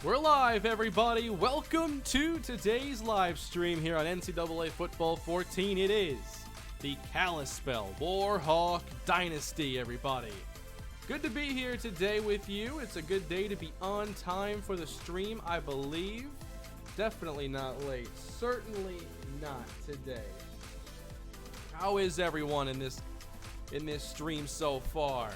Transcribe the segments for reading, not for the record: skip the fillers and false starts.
We're live, everybody. Welcome to today's live stream here on NCAA Football 14. It is the Kalispell Warhawk Dynasty, everybody. Good to be here today with you. It's a good day to be on time for the stream, I believe. Definitely not late. Certainly not today. How is everyone in this stream so far?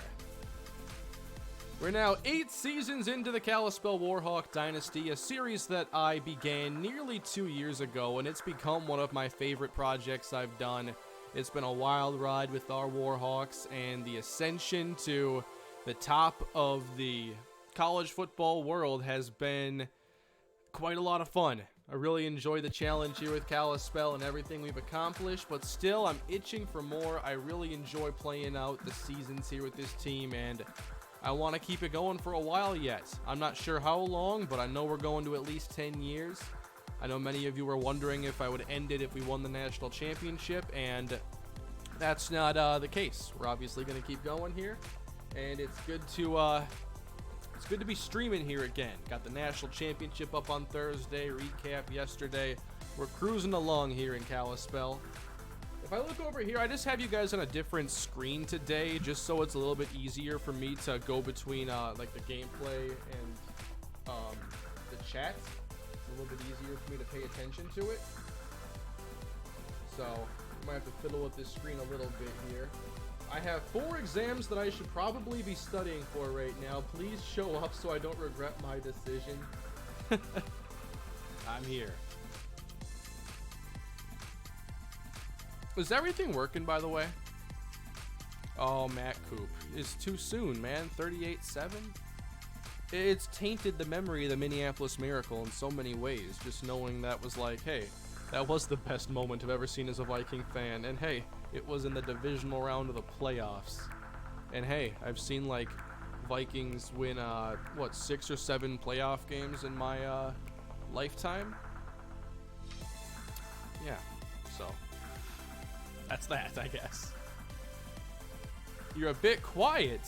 We're now 8 seasons into the Kalispell Warhawk Dynasty, a series that I began nearly 2 years ago, and it's become one of my favorite projects I've done. It's been a wild ride with our Warhawks, and the ascension to the top of the college football world has been quite a lot of fun. I really enjoy the challenge here with Kalispell and everything we've accomplished, but still, I'm itching for more. I really enjoy playing out the seasons here with this team, and I want to keep it going for a while yet. I'm not sure how long, but I know we're going to at least 10 years. I know many of you were wondering if I would end it if we won the national championship, and that's not the case. We're obviously going to keep going here, and it's good to be streaming here again. Got the national championship up on Thursday, recap yesterday. We're cruising along here in Kalispell. If I look over here, I just have you guys on a different screen today, just so it's a little bit easier for me to go between like the gameplay and the chat. It's a little bit easier for me to pay attention to it. So I might have to fiddle with this screen a little bit here. I have 4 exams that I should probably be studying for right now. Please show up so I don't regret my decision. I'm here. Is everything working, by the way? Oh, Matt Coop. It's too soon, man. 38-7? It's tainted the memory of the Minneapolis Miracle in so many ways. Just knowing that was like, hey, that was the best moment I've ever seen as a Viking fan. And hey, it was in the divisional round of the playoffs. And hey, I've seen like Vikings win, 6 or 7 playoff games in my lifetime? Yeah, so that's that, I guess. You're a bit quiet.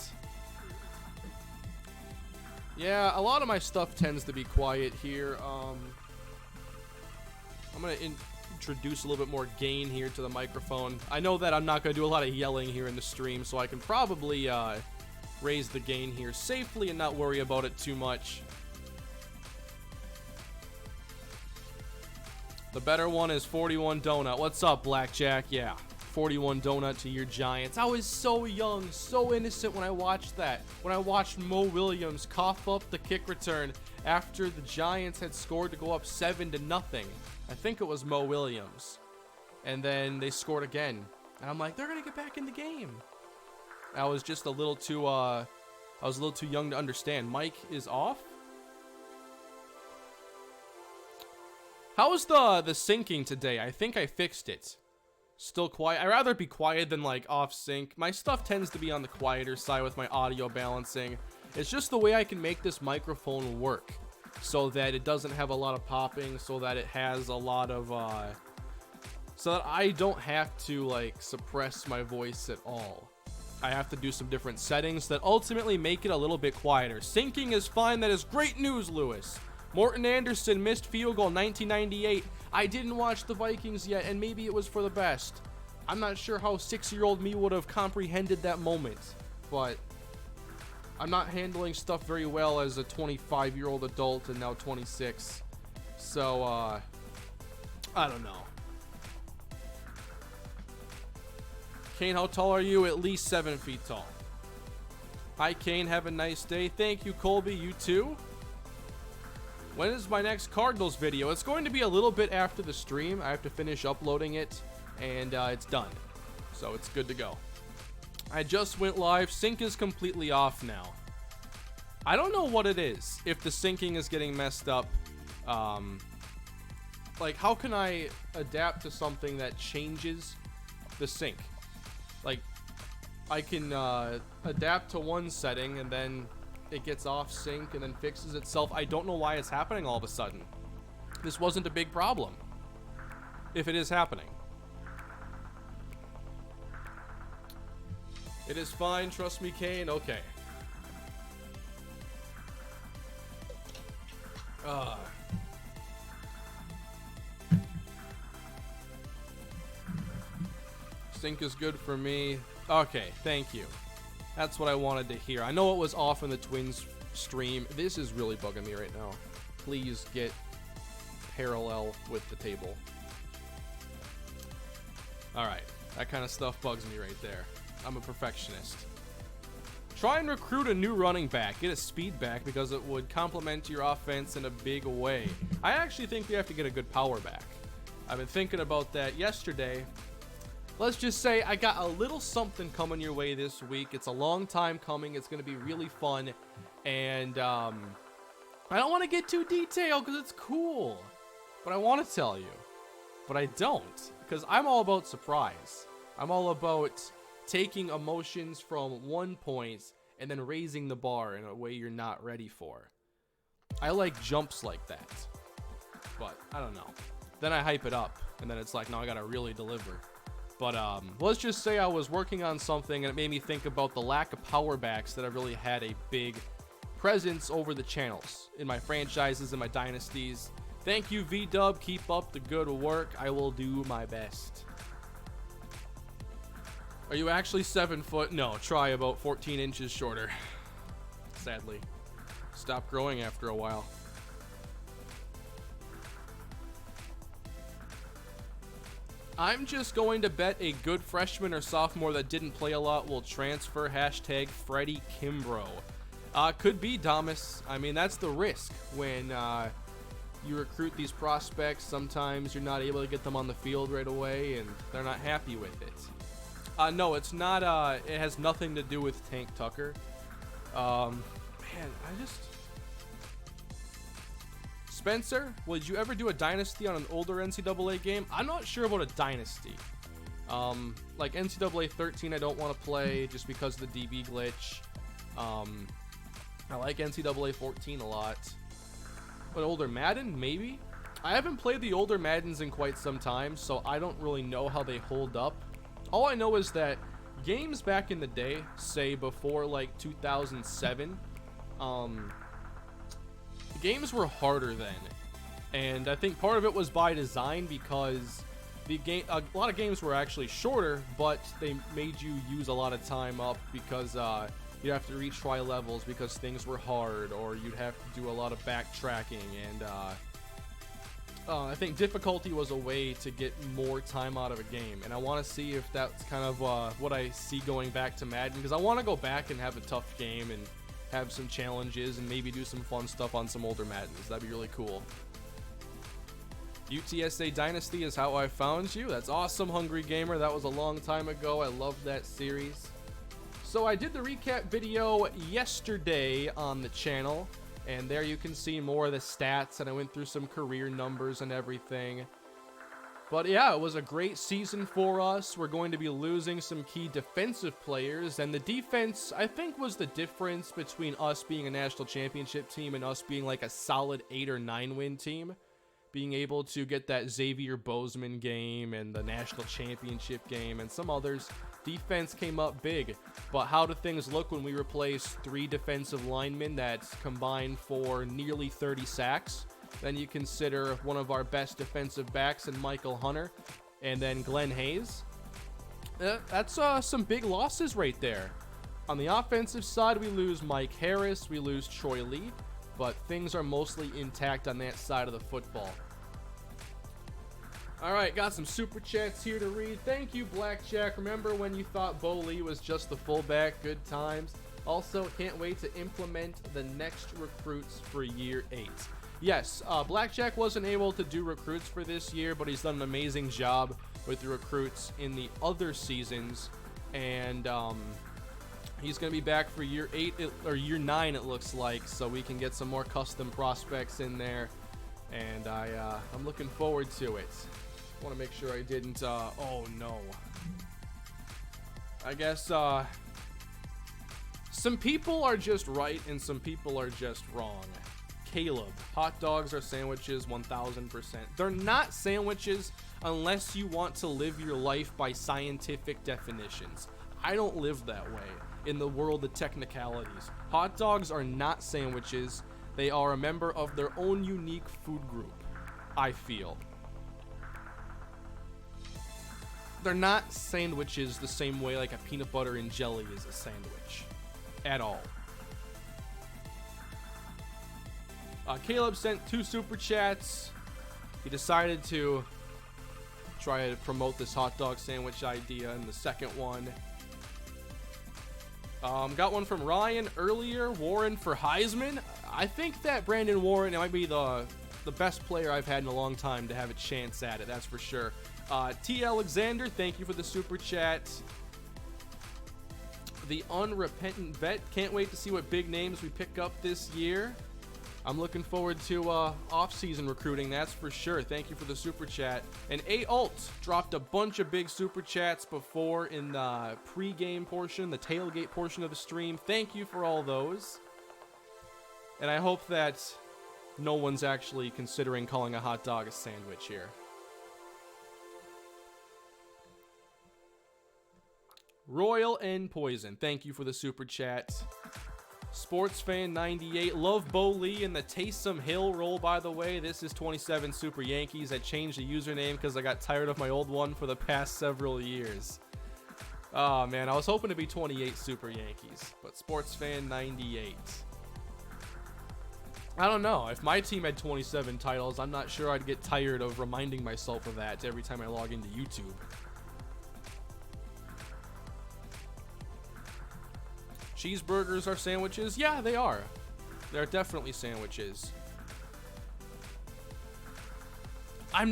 Yeah, a lot of my stuff tends to be quiet here. I'm going to introduce a little bit more gain here to the microphone. I know that I'm not going to do a lot of yelling here in the stream, so I can probably raise the gain here safely and not worry about it too much. The better one is 41 Donut. What's up, Blackjack? Yeah, 41 Donut to your Giants. I was so young, so innocent when I watched that. When I watched Mo Williams cough up the kick return after the Giants had scored to go up 7-0. I think it was Mo Williams. And then they scored again. And I'm like, they're going to get back in the game. I was just a little too, young to understand. Mike is off? How's the syncing today? I think I fixed it. Still quiet. I'd rather be quiet than like off sync. My stuff tends to be on the quieter side with my audio balancing. It's just the way I can make this microphone work so that it doesn't have a lot of popping, so that it has a lot of so that I don't have to like suppress my voice at all. I have to do some different settings that ultimately make it a little bit quieter. Syncing is fine. That is great news, Lewis. Morton Anderson missed field goal 1998. I didn't watch the Vikings yet, and maybe it was for the best. I'm not sure how 6-year-old me would have comprehended that moment, but I'm not handling stuff very well as a 25-year-old adult and now 26. So, I don't know. Kane, how tall are you? At least 7 feet tall. Hi, Kane. Have a nice day. Thank you, Colby. You too. When is my next Cardinals video? It's going to be a little bit after the stream. I have to finish uploading it, and it's done. So it's good to go. I just went live. Sync is completely off now. I don't know what it is. If the syncing is getting messed up, like how can I adapt to something that changes the sync? Like I can adapt to one setting and then it gets off sync and then fixes itself. I don't know why it's happening all of a sudden. This wasn't a big problem. If it is happening. It is fine, trust me, Kane. Okay. Sync is good for me. Okay, thank you. That's what I wanted to hear. I know it was off in the Twins stream. This is really bugging me right now. Please get parallel with the table. Alright, that kind of stuff bugs me right there. I'm a perfectionist. Try and recruit a new running back. Get a speed back because it would complement your offense in a big way. I actually think we have to get a good power back. I've been thinking about that yesterday. Let's just say I got a little something coming your way this week. It's a long time coming. It's going to be really fun. And I don't want to get too detailed because it's cool. But I want to tell you. But I don't. Because I'm all about surprise. I'm all about taking emotions from one point and then raising the bar in a way you're not ready for. I like jumps like that. But I don't know. Then I hype it up. And then it's like, no, I got to really deliver. But let's just say I was working on something and it made me think about the lack of power backs that have really had a big presence over the channels in my franchises and my dynasties. Thank you, V-Dub. Keep up the good work. I will do my best. Are you actually 7 foot? No, try about 14 inches shorter. Sadly. Stop growing after a while. I'm just going to bet a good freshman or sophomore that didn't play a lot will transfer. Hashtag Freddie Kimbrough. Could be Damas. I mean, that's the risk when you recruit these prospects. Sometimes you're not able to get them on the field right away, and they're not happy with it. No, it's not. It has nothing to do with Tank Tucker. Man, Spencer, would you ever do a dynasty on an older NCAA game? I'm not sure about a dynasty. Like NCAA 13, I don't want to play just because of the DB glitch. I like NCAA 14 a lot. But older Madden, maybe? I haven't played the older Maddens in quite some time, so I don't really know how they hold up. All I know is that games back in the day, say before like 2007, games were harder then, and I think part of it was by design because a lot of games were actually shorter, but they made you use a lot of time up because you'd have to retry levels because things were hard, or you'd have to do a lot of backtracking, and I think difficulty was a way to get more time out of a game, and I want to see if that's kind of what I see going back to Madden, because I want to go back and have a tough game and have some challenges and maybe do some fun stuff on some older Maddens. That'd be really cool. UTSA Dynasty is how I found you. That's awesome, Hungry Gamer. That was a long time ago. I love that series. So I did the recap video yesterday on the channel, and there you can see more of the stats, and I went through some career numbers and everything. But yeah, it was a great season for us. We're going to be losing some key defensive players, and the defense, I think, was the difference between us being a national championship team and us being like a solid 8 or 9 win team. Being able to get that Xavier Bozeman game and the national championship game and some others. Defense came up big, but how do things look when we replace 3 defensive linemen that combined for nearly 30 sacks? Then you consider one of our best defensive backs in Michael Hunter, and then Glenn Hayes. That's some big losses right there. On the offensive side, we lose Mike Harris, we lose Troy Lee, but things are mostly intact on that side of the football. All right, got some super chats here to read. Thank you, Blackjack. Remember when you thought Bo Lee was just the fullback? Good times. Also, can't wait to implement the next recruits for year 8. Yes, Blackjack wasn't able to do recruits for this year, but he's done an amazing job with the recruits in the other seasons, and he's going to be back for year 8 or year 9, it looks like, so we can get some more custom prospects in there, and I'm looking forward to it. I want to make sure I didn't. Oh no. I guess some people are just right and some people are just wrong. Caleb, hot dogs are sandwiches 1000%. They're not sandwiches unless you want to live your life by scientific definitions. I don't live that way in the world of technicalities. Hot dogs are not sandwiches. They are a member of their own unique food group, I feel. They're not sandwiches the same way like a peanut butter and jelly is a sandwich. At all. Caleb sent 2 super chats. He decided to try to promote this hot dog sandwich idea in the second one. Got one from Ryan earlier. Warren for Heisman. I think that Brandon Warren might be the best player I've had in a long time to have a chance at it. That's for sure. T. Alexander, thank you for the super chat. The Unrepentant Vet. Can't wait to see what big names we pick up this year. I'm looking forward to off-season recruiting, that's for sure. Thank you for the super chat. And A. Alt dropped a bunch of big super chats before in the pre-game portion, the tailgate portion of the stream. Thank you for all those. And I hope that no one's actually considering calling a hot dog a sandwich here. Royal and Poison, thank you for the super chat. Sportsfan98, love Bo Lee and the Taysom Hill roll, by the way. This is 27 Super Yankees. I changed the username because I got tired of my old one for the past several years. Oh, man, I was hoping to be 28 Super Yankees, but Sportsfan98. I don't know. If my team had 27 titles, I'm not sure I'd get tired of reminding myself of that every time I log into YouTube. Cheeseburgers are sandwiches? Yeah, they are. They're definitely sandwiches. I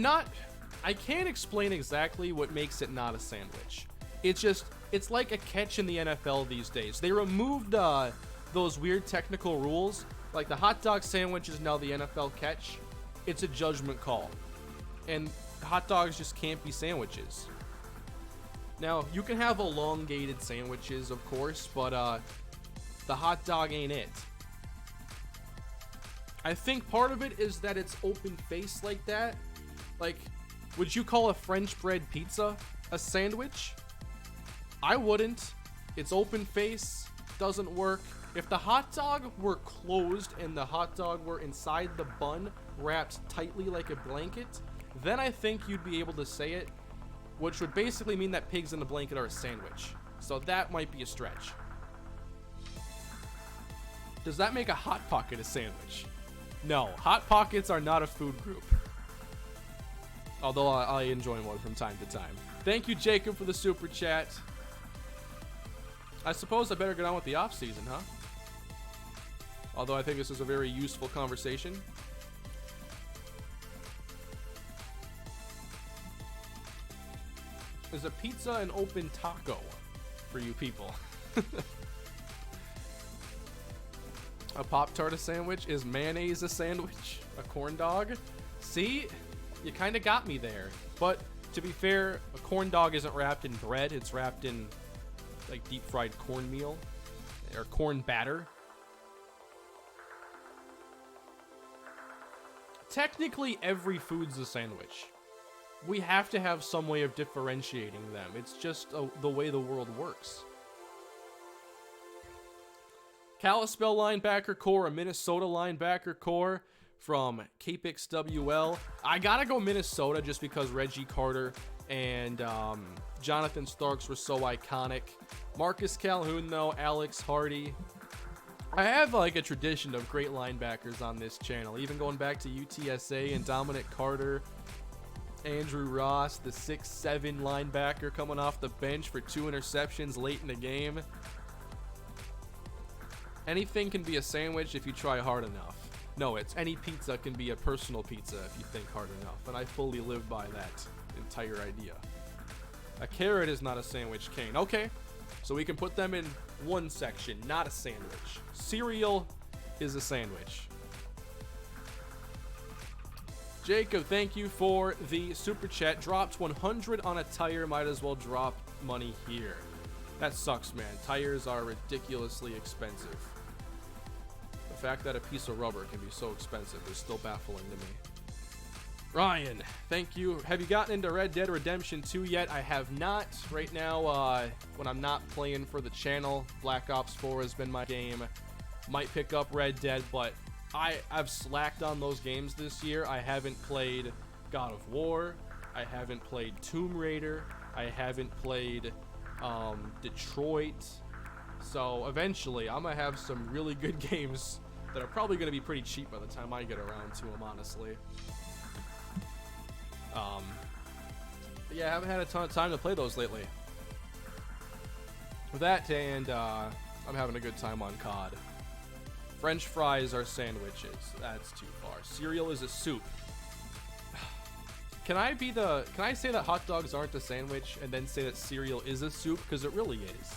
can't explain exactly what makes it not a sandwich. It's like a catch in the NFL these days. They removed those weird technical rules. Like the hot dog sandwich is now the NFL catch. It's a judgment call. And hot dogs just can't be sandwiches. Now, you can have elongated sandwiches, of course, but the hot dog ain't it. I think part of it is that it's open face like that. Like, would you call a French bread pizza a sandwich? I wouldn't. It's open face, doesn't work. If the hot dog were closed and the hot dog were inside the bun, wrapped tightly like a blanket, then I think you'd be able to say it, which would basically mean that pigs in a blanket are a sandwich. So that might be a stretch. Does that make a Hot Pocket a sandwich? No, Hot Pockets are not a food group. Although I enjoy one from time to time. Thank you, Jacob, for the super chat. I suppose I better get on with the off-season, huh? Although I think this is a very useful conversation. Is a pizza an open taco for you people? A Pop-Tart a sandwich? Is mayonnaise a sandwich? A corn dog? See? You kind of got me there. But to be fair, a corn dog isn't wrapped in bread. It's wrapped in like deep-fried cornmeal or corn batter. Technically, every food's a sandwich. We have to have some way of differentiating them. It's just the way the world works. Kalispell linebacker core, a Minnesota linebacker core from Capix WL. I gotta go Minnesota just because Reggie Carter and Jonathan Starks were so iconic. Marcus Calhoun, though, Alex Hardy. I have like a tradition of great linebackers on this channel, even going back to UTSA and Dominic Carter. Andrew Ross, the 6'7" linebacker coming off the bench for 2 interceptions late in the game. Anything can be a sandwich if you try hard enough. No, it's any pizza can be a personal pizza if you think hard enough, and I fully live by that entire idea. A carrot is not a sandwich, Kane. Okay, so we can put them in one section, not a sandwich. Cereal is a sandwich. Jacob, thank you for the super chat. Dropped 100 on a tire. Might as well drop money here. That sucks, man. Tires are ridiculously expensive. The fact that a piece of rubber can be so expensive is still baffling to me. Ryan, thank you. Have you gotten into Red Dead Redemption 2 yet? I have not. Right now, when I'm not playing for the channel, Black Ops 4 has been my game. Might pick up Red Dead, but I've slacked on those games this year. I haven't played God of War. I haven't played Tomb Raider. I haven't played Detroit. So eventually, I'm going to have some really good games that are probably going to be pretty cheap by the time I get around to them, honestly. But yeah, I haven't had a ton of time to play those lately. With that, and I'm having a good time on COD. French fries are sandwiches. That's too far. Cereal is a soup. Can I say that hot dogs aren't a sandwich and then say that cereal is a soup? Because it really is.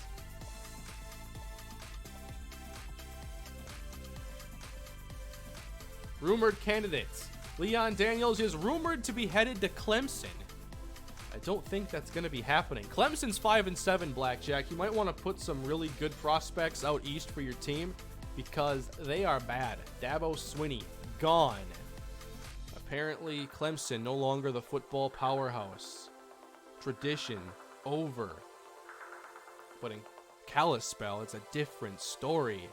Rumored candidates. Leon Daniels is rumored to be headed to Clemson. I don't think that's going to be happening. Clemson's 5-7, Blackjack. You might want to put some really good prospects out east for your team because they are bad. Dabo Swinney, gone. Apparently, Clemson no longer the football powerhouse. Tradition over. But in Kalispell, it's a different story.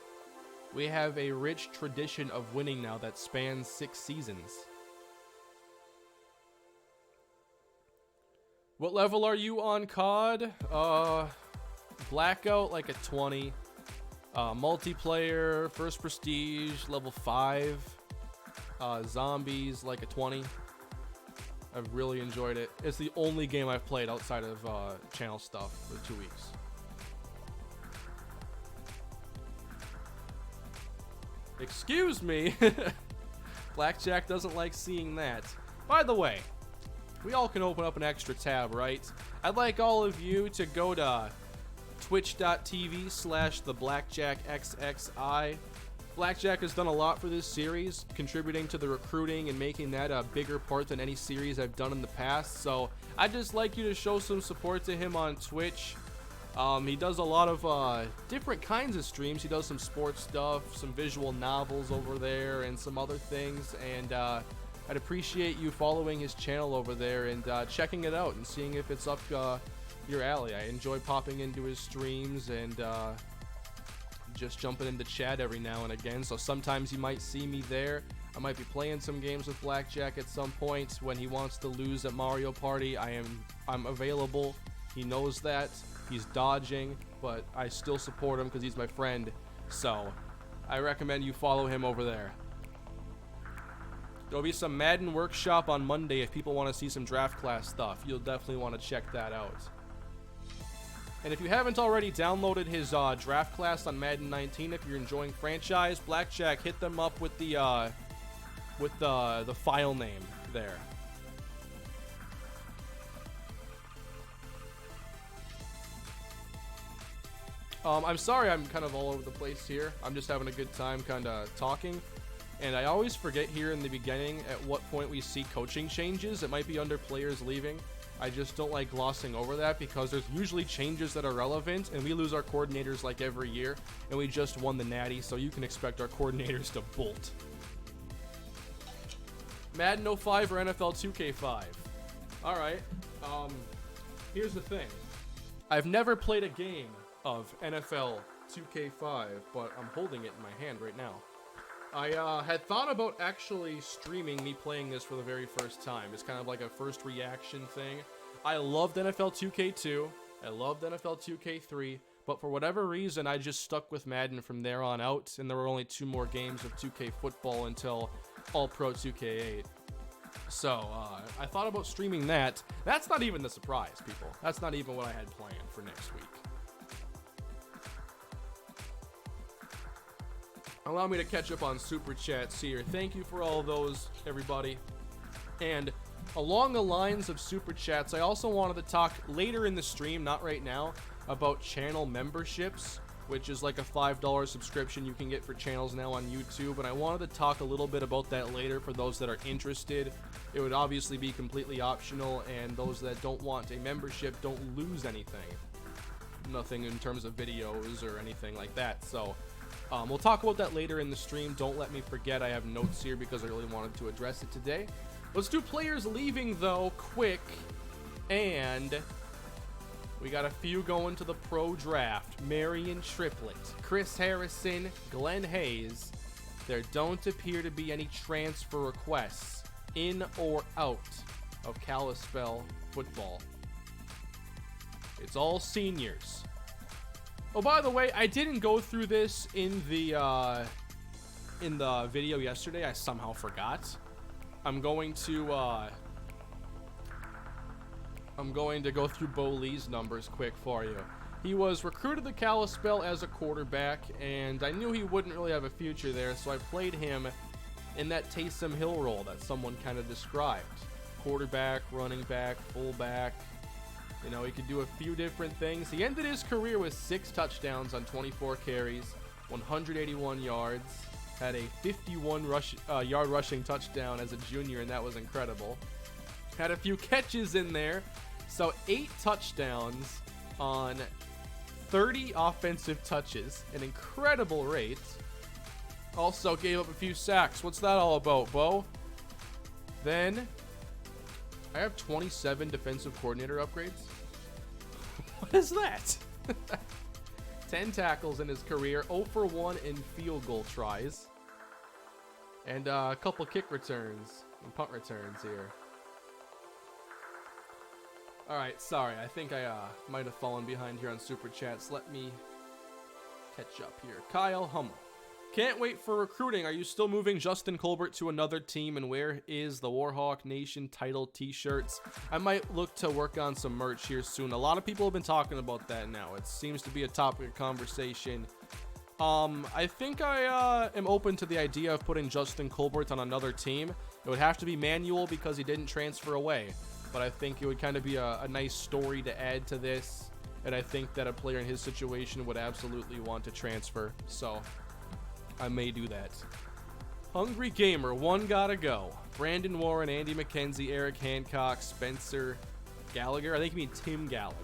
We have a rich tradition of winning now that spans 6 seasons. What level are you on COD? Blackout, like a 20. Multiplayer, first prestige, level 5. Zombies, like a 20. I've really enjoyed it. It's the only game I've played outside of channel stuff for 2 weeks. Excuse me. Blackjack doesn't like seeing that. By the way, we all can open up an extra tab, right? I'd like all of you to go to twitch.tv/theblackjackxxi. Blackjack has done a lot for this series, contributing to the recruiting and making that a bigger part than any series I've done in the past. So I'd just like you to show some support to him on Twitch. He does a lot of different kinds of streams. He does some sports stuff, some visual novels over there, and some other things. And I'd appreciate you following his channel over there and checking it out and seeing if it's up your alley. I enjoy popping into his streams and just jumping into chat every now and again. So sometimes you might see me there. I might be playing some games with Blackjack at some point. When he wants to lose at Mario Party, I'm available. He knows that. He's dodging, but I still support him because he's my friend. So I recommend you follow him over there. There'll be some Madden workshop on Monday if people want to see some draft class stuff. You'll definitely want to check that out. And if you haven't already downloaded his draft class on Madden 19, if you're enjoying Franchise, Blackjack, hit them up with the file name there. I'm sorry I'm kind of all over the place here. I'm just having a good time kind of talking. And I always forget here in the beginning at what point we see coaching changes. It might be under players leaving. I just don't like glossing over that because there's usually changes that are relevant, and we lose our coordinators like every year, and we just won the Natty, so you can expect our coordinators to bolt. Madden 05 or NFL 2K5? Alright, here's the thing. I've never played a game of NFL 2K5, but I'm holding it in my hand right now. I had thought about actually streaming me playing this for the very first time. It's kind of like a first reaction thing. I loved NFL 2K2. I loved NFL 2K3. But for whatever reason, I just stuck with Madden from there on out. And there were only 2 more games of 2K football until All-Pro 2K8. So, I thought about streaming that. That's not even the surprise, people. That's not even what I had planned for next week. Allow me to catch up on Super Chats here. Thank you for all of those, everybody. And along the lines of Super Chats, I also wanted to talk later in the stream, not right now, about channel memberships, which is like a $5 subscription you can get for channels now on YouTube. And I wanted to talk a little bit about that later for those that are interested. It would obviously be completely optional, and those that don't want a membership don't lose anything. Nothing in terms of videos or anything like that. So we'll talk about that later in the stream. Don't let me forget. I have notes here because I really wanted to address it today. Let's do players leaving, though, quick. And we got a few going to the pro draft. Marion Triplett, Chris Harrison, Glenn Hayes, There don't appear to be any transfer requests in or out of Kalispell football. It's all seniors. Oh, by the way, I didn't go through this in the video yesterday. I somehow forgot. I'm going to go through Bo Lee's numbers quick for you. He was recruited to Kalispell as a quarterback, and I knew he wouldn't really have a future there, so I played him in that Taysom Hill role that someone kind of described. Quarterback, running back, fullback. You know, he could do a few different things. He ended his career with 6 touchdowns on 24 carries, 181 yards, had a 51 yard rushing touchdown as a junior, and that was incredible. Had a few catches in there, so 8 touchdowns on 30 offensive touches, an incredible rate. Also gave up a few sacks. What's that all about, Bo? Then I have 27 defensive coordinator upgrades. What is that? 10 tackles in his career, 0 for 1 in field goal tries, and a couple kick returns and punt returns here. Alright, sorry, I think I might have fallen behind here on Super Chats. Let me catch up here. Kyle Hummel. Can't wait for recruiting. Are you still moving Justin Colbert to another team? And where is the Warhawk Nation title t-shirts? I might look to work on some merch here soon. A lot of people have been talking about that now. It seems to be a topic of conversation. I think I am open to the idea of putting Justin Colbert on another team. It would have to be manual because he didn't transfer away. But I think it would kind of be a nice story to add to this. And I think that a player in his situation would absolutely want to transfer. So I may do that. Hungry Gamer, one gotta go. Brandon Warren, Andy McKenzie, Eric Hancock, Spencer Gallagher. I think you mean Tim Gallagher.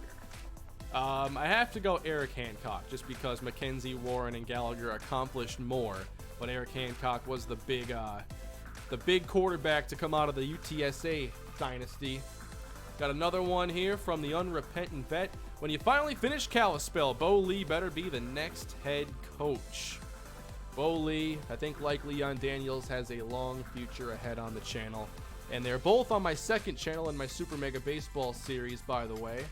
I have to go Eric Hancock just because McKenzie, Warren, and Gallagher accomplished more. But Eric Hancock was the big quarterback to come out of the UTSA dynasty. Got another one here from the unrepentant vet. When you finally finish Kalispell, Bo Lee better be the next head coach. Bo Lee, I think like Leon Daniels, has a long future ahead on the channel. And they're both on my second channel in my Super Mega Baseball series, by the way.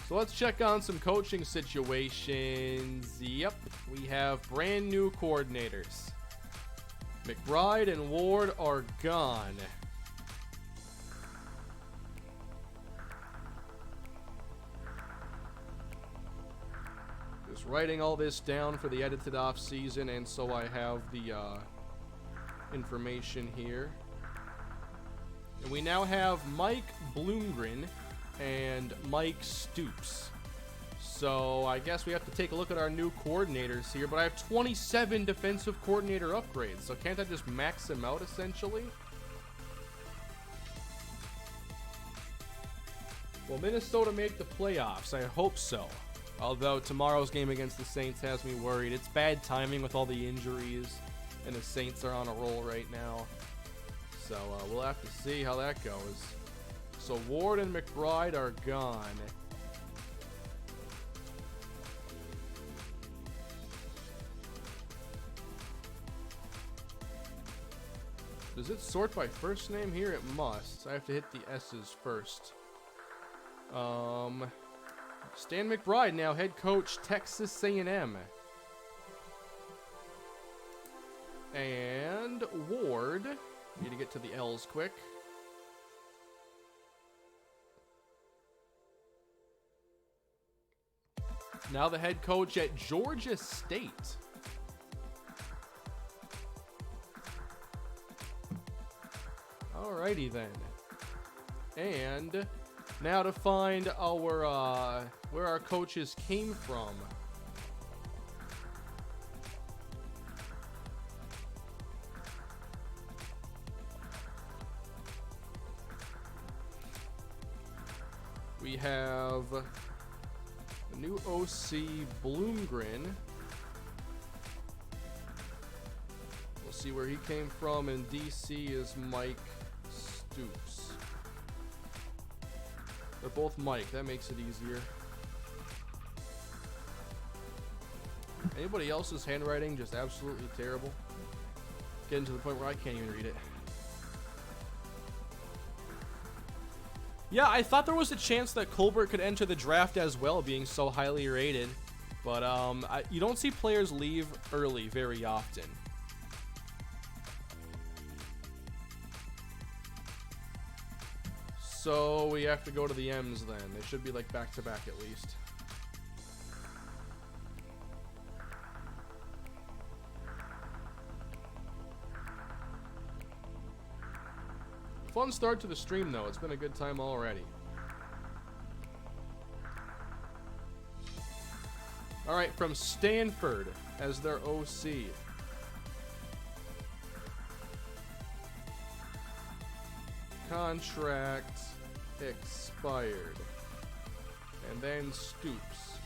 So let's check on some coaching situations. Yep, we have brand new coordinators. McBride and Ward are gone. Just writing all this down for the edited off season, and so I have the information here. And we now have Mike Bloomgren and Mike Stoops. So I guess we have to take a look at our new coordinators here, but I have 27 defensive coordinator upgrades, so can't I just max them out essentially? Will Minnesota make the playoffs? I hope so. Although tomorrow's game against the Saints has me worried. It's bad timing with all the injuries, and the Saints are on a roll right now. So we'll have to see how that goes. So Ward and McBride are gone. Does it sort by first name here? It must. I have to hit the S's first. Stan McBride now head coach, Texas A&M. And Ward, need to get to the L's quick. Now the head coach at Georgia State. Alrighty then. And now to find our where our coaches came from. We have the new OC Bloomgren. We'll see where he came from. In DC is Mike Stoops. They're both Mike. That makes it easier. Anybody else's handwriting just absolutely terrible? Getting to the point where I can't even read it. Yeah, I thought there was a chance that Colbert could enter the draft as well, being so highly rated. But you don't see players leave early very often. So we have to go to the M's then. They should be like back-to-back at least. Fun start to the stream though. It's been a good time already. Alright, from Stanford as their OC. Contract expired. And then Stoops.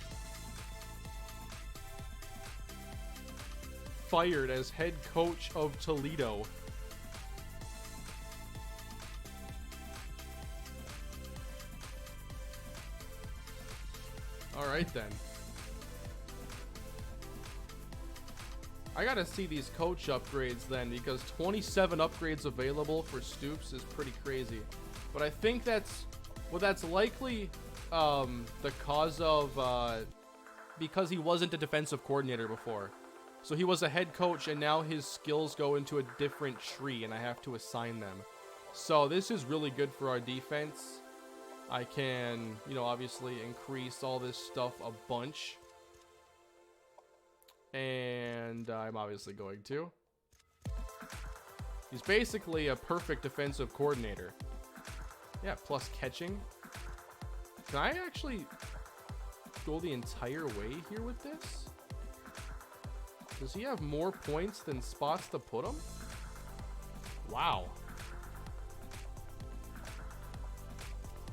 Fired as head coach of Toledo. Alright then. I gotta see these coach upgrades then, because 27 upgrades available for Stoops is pretty crazy. But I think that's likely the cause of because he wasn't a defensive coordinator before. So he was a head coach and now his skills go into a different tree and I have to assign them. So this is really good for our defense. I can, obviously increase all this stuff a bunch. And I'm obviously going to. He's basically a perfect defensive coordinator. Yeah, plus catching. Can I actually go the entire way here with this? Does he have more points than spots to put him? Wow.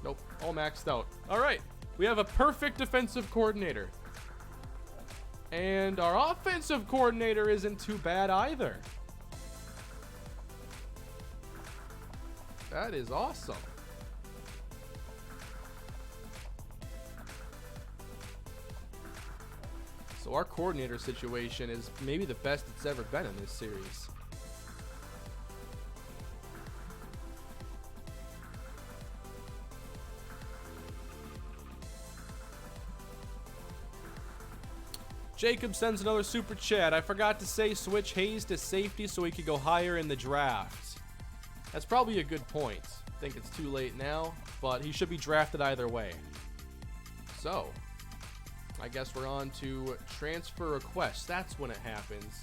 Nope, all maxed out. All right, we have a perfect defensive coordinator. And our offensive coordinator isn't too bad either. That is awesome. So our coordinator situation is maybe the best it's ever been in this series. Jacob sends another super chat. I forgot to say switch Hayes to safety so he could go higher in the draft. That's probably a good point. I think it's too late now, but he should be drafted either way. So, I guess we're on to transfer requests. That's when it happens.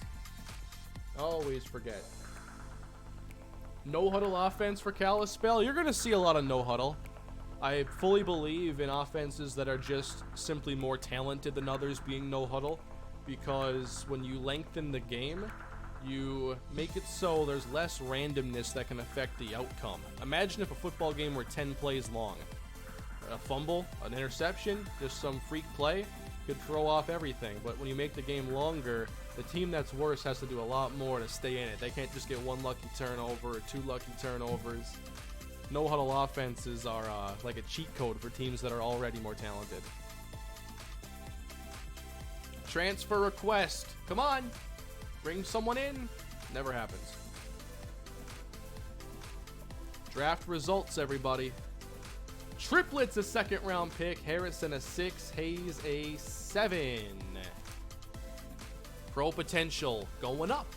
Always forget. No huddle offense for Kalispell. You're going to see a lot of no huddle. I fully believe in offenses that are just simply more talented than others being no huddle, because when you lengthen the game, you make it so there's less randomness that can affect the outcome. Imagine if a football game were 10 plays long. A fumble, an interception, just some freak play could throw off everything. But when you make the game longer, the team that's worse has to do a lot more to stay in it. They can't just get one lucky turnover or two lucky turnovers. No huddle offenses are like a cheat code for teams that are already more talented. Transfer request. Come on. Bring someone in. Never happens. Draft results, everybody. Triplets a second round pick. Harrison a 6. Hayes a 7. Pro potential going up.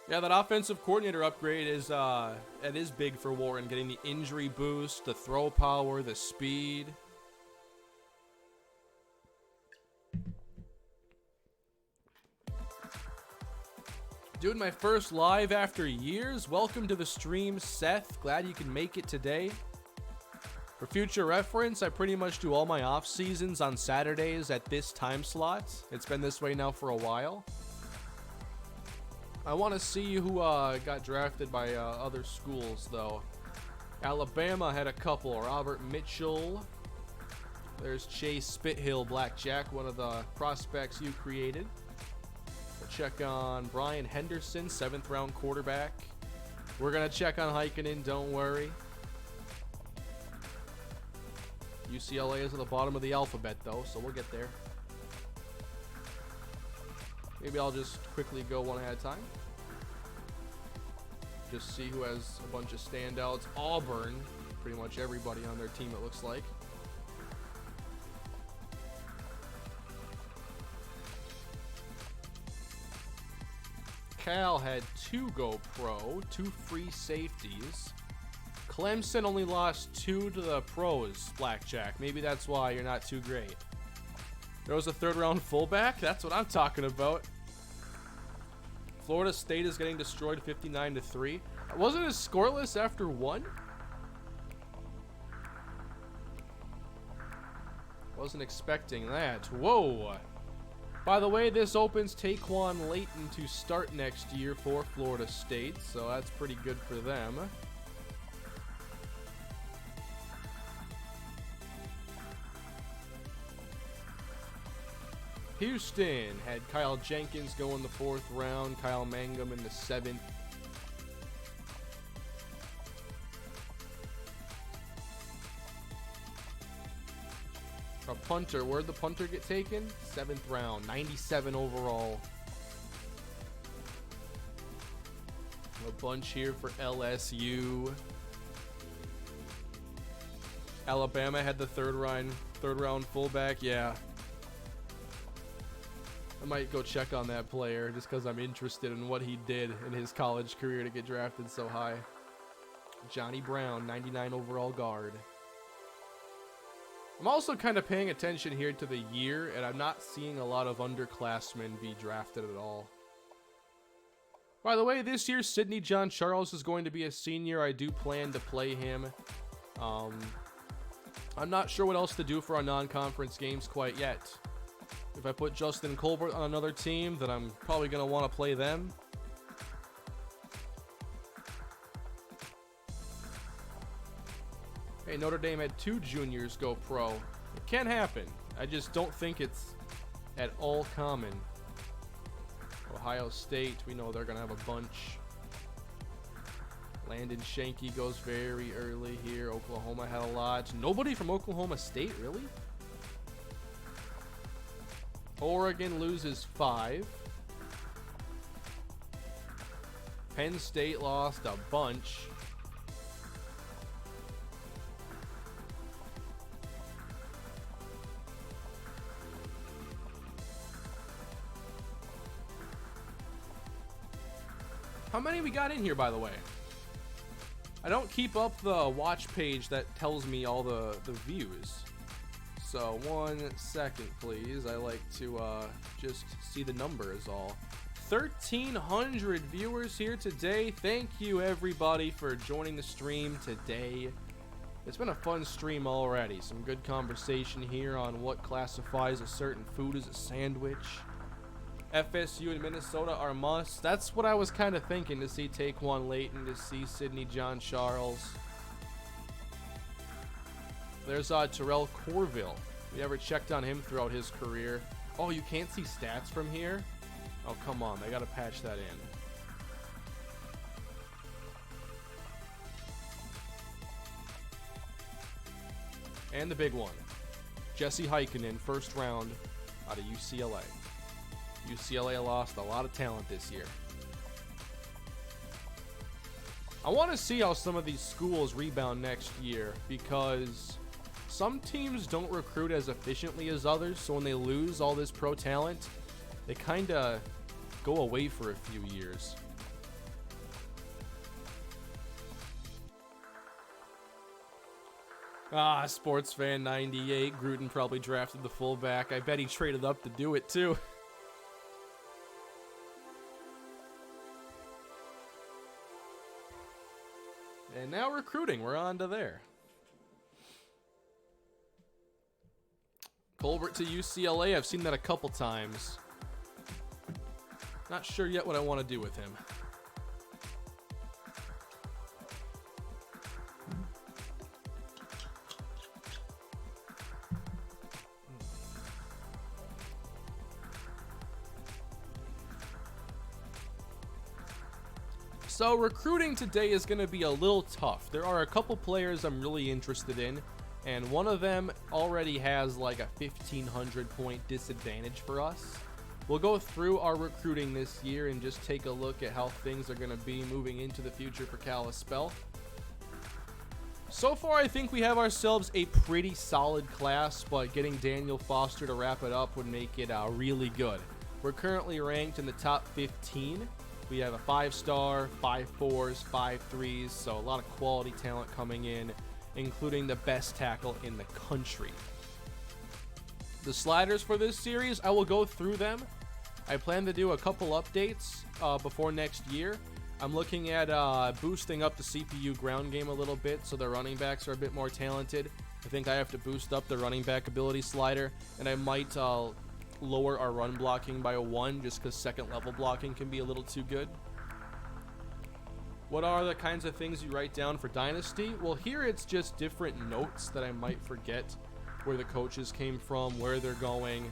Yeah, that offensive coordinator upgrade is it is big for Warren, getting the injury boost, the throw power, the speed. Doing my first live after years. Welcome to the stream, Seth. Glad you can make it today. For future reference, I pretty much do all my off seasons on Saturdays at this time slot. It's been this way now for a while. I want to see who got drafted by other schools, though. Alabama had a couple. Robert Mitchell. There's Chase Spithill Blackjack, one of the prospects you created. We'll check on Brian Henderson, 7th round quarterback. We're going to check on Heikkinen, don't worry. UCLA is at the bottom of the alphabet, though, so we'll get there. Maybe I'll just quickly go one at a time. Just see who has a bunch of standouts. Auburn, pretty much everybody on their team, it looks like. Cal had 2 go pro, 2 free safeties. Clemson only lost 2 to the pros, Blackjack. Maybe that's why you're not too great. There was a 3rd round fullback? That's what I'm talking about. Florida State is getting destroyed 59-3. Wasn't it scoreless after 1? Wasn't expecting that. Whoa. By the way, this opens Taquan Layton to start next year for Florida State, so that's pretty good for them. Houston had Kyle Jenkins go in the 4th round, Kyle Mangum in the 7th. A punter. Where'd the punter get taken? 7th round. 97 overall. A bunch here for LSU. Alabama had the third round fullback. Yeah. I might go check on that player just because I'm interested in what he did in his college career to get drafted so high. Johnny Brown, 99 overall guard. I'm also kind of paying attention here to the year, and I'm not seeing a lot of underclassmen be drafted at all. By the way, this year, Sidney John Charles is going to be a senior. I do plan to play him. I'm not sure what else to do for our non-conference games quite yet. If I put Justin Colbert on another team, then I'm probably going to want to play them. Hey, Notre Dame had 2 juniors go pro. It can happen. I just don't think it's at all common. Ohio State, we know they're going to have a bunch. Landon Shanky goes very early here. Oklahoma had a lot. Nobody from Oklahoma State, really? Oregon loses 5. Penn State lost a bunch. How many we got in here, by the way? I don't keep up the watch page that tells me all the views. So 1 second, please. I like to just see the number is all. 1,300 viewers here today. Thank you, everybody, for joining the stream today. It's been a fun stream already. Some good conversation here on what classifies a certain food as a sandwich. FSU and Minnesota are musts. That's what I was kind of thinking, to see Taquan Layton, to see Sidney John Charles. There's Terrell Corville. We ever checked on him throughout his career? Oh, you can't see stats from here? Oh, come on. They got to patch that in. And the big one. Jesse Heikkinen, 1st round out of UCLA. UCLA lost a lot of talent this year. I want to see how some of these schools rebound next year, because some teams don't recruit as efficiently as others, so when they lose all this pro talent, they kind of go away for a few years. Sports fan 98. Gruden probably drafted the fullback. I bet he traded up to do it too. And now recruiting, we're on to there. Colbert to UCLA, I've seen that a couple times. Not sure yet what I want to do with him. So recruiting today is going to be a little tough. There are a couple players I'm really interested in, and one of them already has like a 1,500 point disadvantage for us. We'll go through our recruiting this year and just take a look at how things are going to be moving into the future for Kalispell. So far, I think we have ourselves a pretty solid class, but getting Daniel Foster to wrap it up would make it really good. We're currently ranked in the top 15. We have a 5-star, 5 4s, 5 3s, so a lot of quality talent coming in, including the best tackle in the country. The sliders for this series, I will go through them. I plan to do a couple updates before next year. I'm looking at boosting up the CPU ground game a little bit so the running backs are a bit more talented. I think I have to boost up the running back ability slider, and I might lower our run blocking by 1 just because second level blocking can be a little too good. What are the kinds of things you write down for Dynasty? Well, here it's just different notes that I might forget, where the coaches came from, where they're going.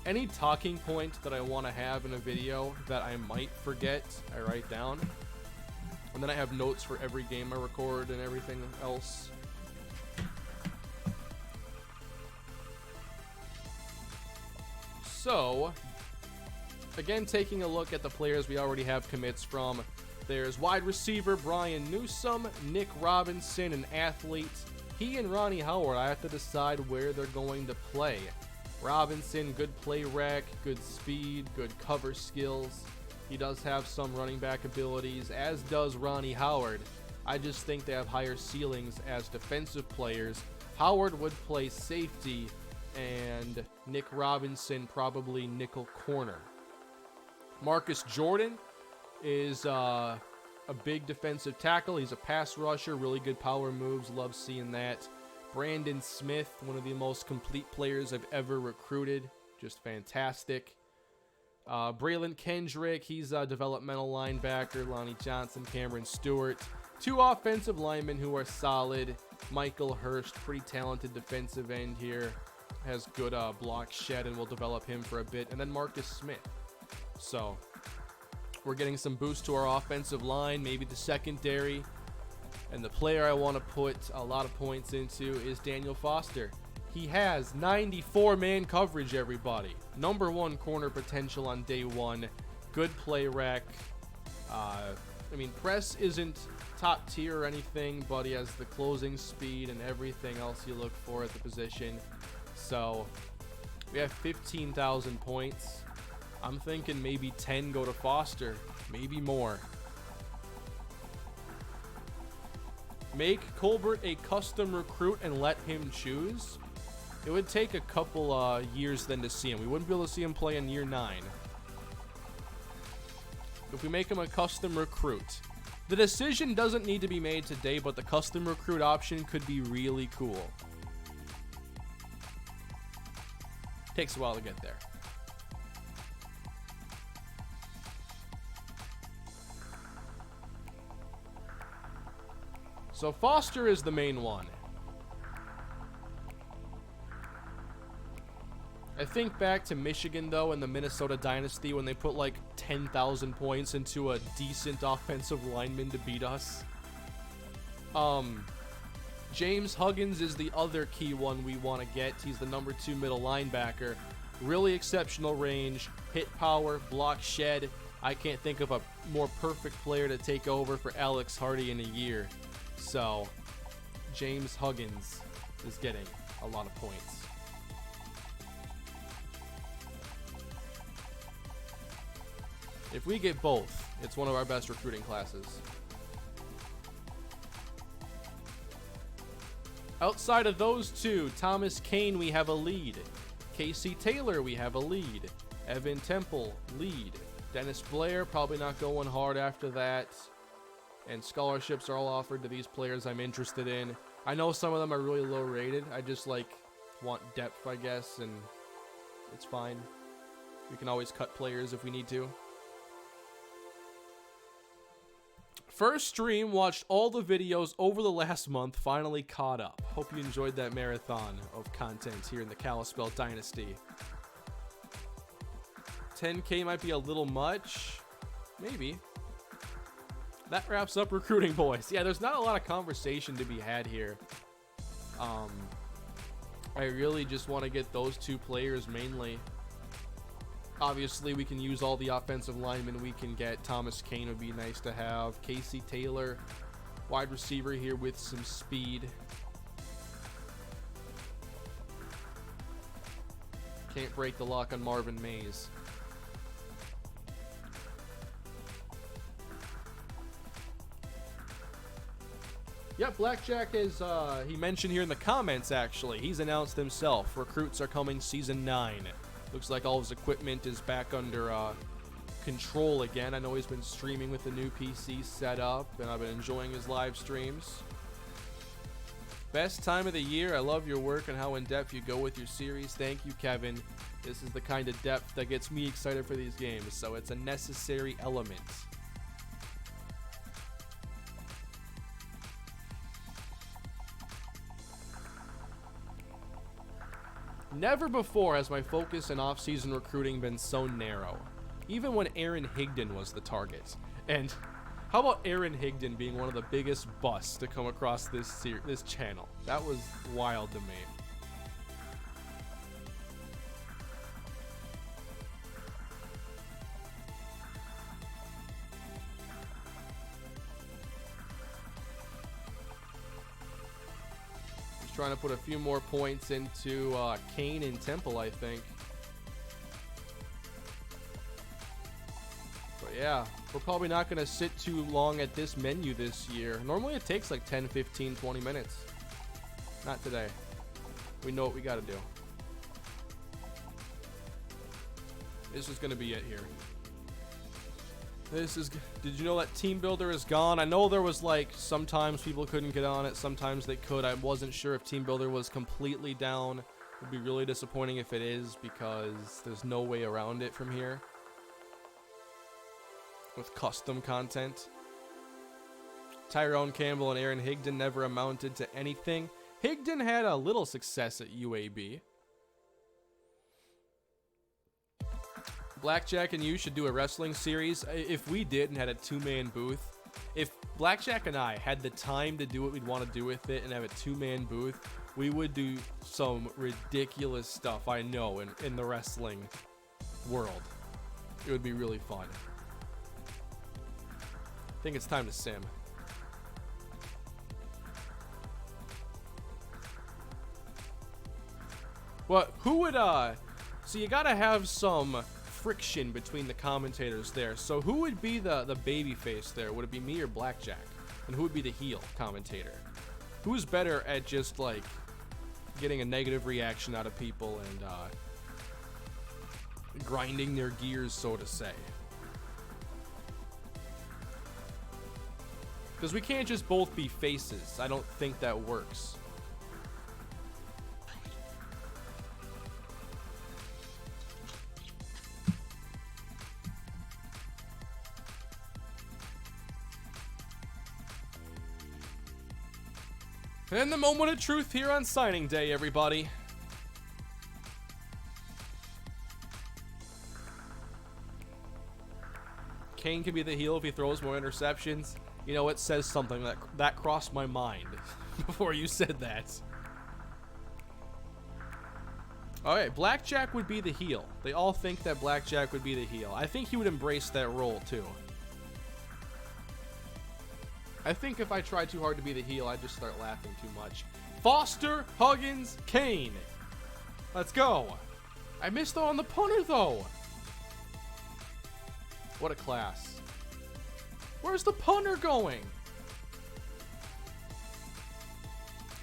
Any talking point that I want to have in a video that I might forget, I write down. And then I have notes for every game I record and everything else. So, again, taking a look at the players we already have commits from. There's wide receiver Brian Newsome, Nick Robinson, an athlete. He and Ronnie Howard, I have to decide where they're going to play. Robinson, good play rec, good speed, good cover skills. He does have some running back abilities, as does Ronnie Howard. I just think they have higher ceilings as defensive players. Howard would play safety, and Nick Robinson probably nickel corner. Marcus Jordan is a big defensive tackle. He's a pass rusher, really good power moves, love seeing that. Brandon Smith, one of the most complete players I've ever recruited, just fantastic. Braylon Kendrick, he's a developmental linebacker. Lonnie Johnson, Cameron Stewart. 2 offensive linemen who are solid. Michael Hurst, pretty talented defensive end here. Has good block shed, and we'll develop him for a bit. And then Marcus Smith. So, we're getting some boost to our offensive line, maybe the secondary. And the player I want to put a lot of points into is Daniel Foster. He has 94 man coverage, everybody. Number 1 corner potential on day 1. Good play rec. Press isn't top tier or anything, but he has the closing speed and everything else you look for at the position. So, we have 15,000 points. I'm thinking maybe 10 go to Foster, maybe more. Make Colbert a custom recruit and let him choose. It would take a couple years then to see him. We wouldn't be able to see him play in year 9. If we make him a custom recruit, the decision doesn't need to be made today, but the custom recruit option could be really cool. Takes a while to get there. So Foster is the main one. I think back to Michigan, though, in the Minnesota Dynasty when they put like 10,000 points into a decent offensive lineman to beat us. James Huggins is the other key one we want to get. He's the number 2 middle linebacker. Really exceptional range, hit power, block shed. I can't think of a more perfect player to take over for Alex Hardy in a year. So, James Huggins is getting a lot of points. If we get both, it's one of our best recruiting classes. Outside of those 2, Thomas Kane, we have a lead. Casey Taylor, we have a lead. Evan Temple, lead. Dennis Blair, probably not going hard after that. And scholarships are all offered to these players I'm interested in. I know some of them are really low rated. I just want depth, I guess, and it's fine. We can always cut players if we need to. First stream, watched all the videos over the last month, finally caught up. Hope you enjoyed that marathon of content here in the Kalispell Dynasty. 10K might be a little much. Maybe. that wraps up recruiting, boys. Yeah, there's not a lot of conversation to be had here. I really just want to get those two players mainly. Obviously, we can use all the offensive linemen we can get. Thomas Kane would be nice to have. Casey Taylor, wide receiver here with some speed. Can't break the lock on Marvin Mays. Yeah, Blackjack is, he mentioned here in the comments, actually. He's announced himself. Recruits are coming season 9. Looks like all his equipment is back under control again. I know he's been streaming with the new PC set up, and I've been enjoying his live streams. Best time of the year. I love your work and how in-depth you go with your series. Thank you, Kevin. This is the kind of depth that gets me excited for these games, so it's a necessary element. Never before has my focus in off-season recruiting been so narrow, even when Aaron Higdon was the target. And how about Aaron Higdon being one of the biggest busts to come across this channel? That was wild to me. Trying to put a few more points into Kane and Temple, I think. But yeah, we're probably not going to sit too long at this menu this year. Normally it takes like 10, 15, 20 minutes. Not today. We know what we got to do. This is going to be it here. Did you know that Team Builder is gone? I know there was like, sometimes people couldn't get on it, sometimes they could. I wasn't sure if Team Builder was completely down. It would be really disappointing if it is, because there's no way around it from here. With custom content. Tyrone Campbell and Aaron Higdon never amounted to anything. Higdon had a little success at UAB. Blackjack and you should do a wrestling series. If we did and had a two-man booth, if Blackjack and I had the time to do what we'd want to do with it and have a two-man booth, we would do some ridiculous stuff, I know, in the wrestling world. It would be really fun. I think it's time to sim. What? Who would, so you gotta have some friction between the commentators there. So who would be the baby face there? Would it be me or Blackjack? And who would be the heel commentator? Who's better at just like getting a negative reaction out of people and grinding their gears, so to say? Because we can't just both be faces. I don't think that works. And the moment of truth here on signing day, everybody. Kane can be the heel if he throws more interceptions. You know, it says something that crossed my mind before you said that. Alright, Blackjack would be the heel. They all think that Blackjack would be the heel. I think he would embrace that role, too. I think if I tried too hard to be the heel, I'd just start laughing too much. Foster, Huggins, Kane. Let's go. I missed on the punter, though. What a class. Where's the punter going?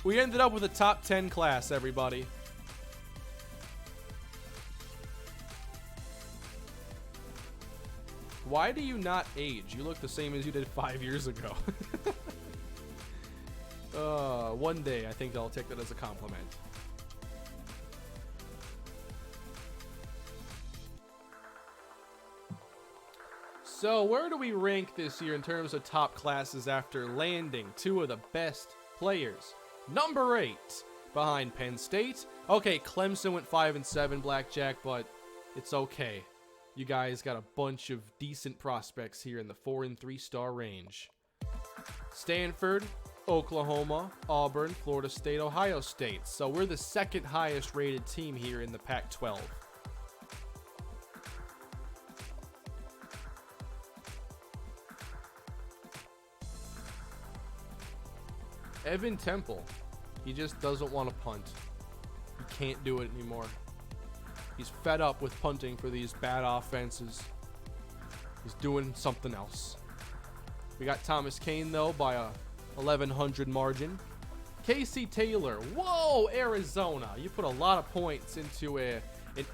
We ended up with a top 10 class, everybody. Why do you not age? You look the same as you did 5 years ago. One day, I think I'll take that as a compliment. So, where do we rank this year in terms of top classes after landing two of the best players? Number 8, behind Penn State. Okay, Clemson went 5-7, Blackjack, but it's okay. You guys got a bunch of decent prospects here in the 4 and 3 star range. Stanford, Oklahoma, Auburn, Florida State, Ohio State. So we're the second highest rated team here in the Pac-12. Evan Temple, he just doesn't want to punt. He can't do it anymore. He's fed up with punting for these bad offenses. He's doing something else. We got Thomas Kane, though, by a 1,100 margin. Casey Taylor. Whoa, Arizona. You put a lot of points into an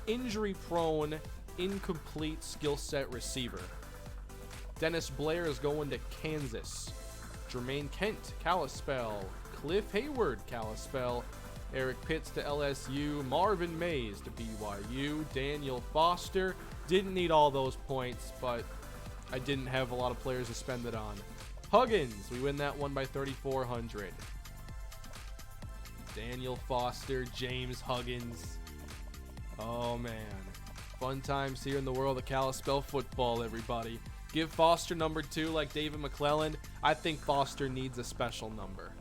injury-prone, incomplete skill set receiver. Dennis Blair is going to Kansas. Jermaine Kent, Kalispell. Cliff Hayward, Kalispell. Eric Pitts to LSU. Marvin Mays to BYU. Daniel Foster. Didn't need all those points, but I didn't have a lot of players to spend it on. Huggins, we win that one by 3,400. Daniel Foster, James Huggins. Oh, man. Fun times here in the world of Kalispell football, everybody. Give Foster number 2 like David McClellan. I think Foster needs a special number.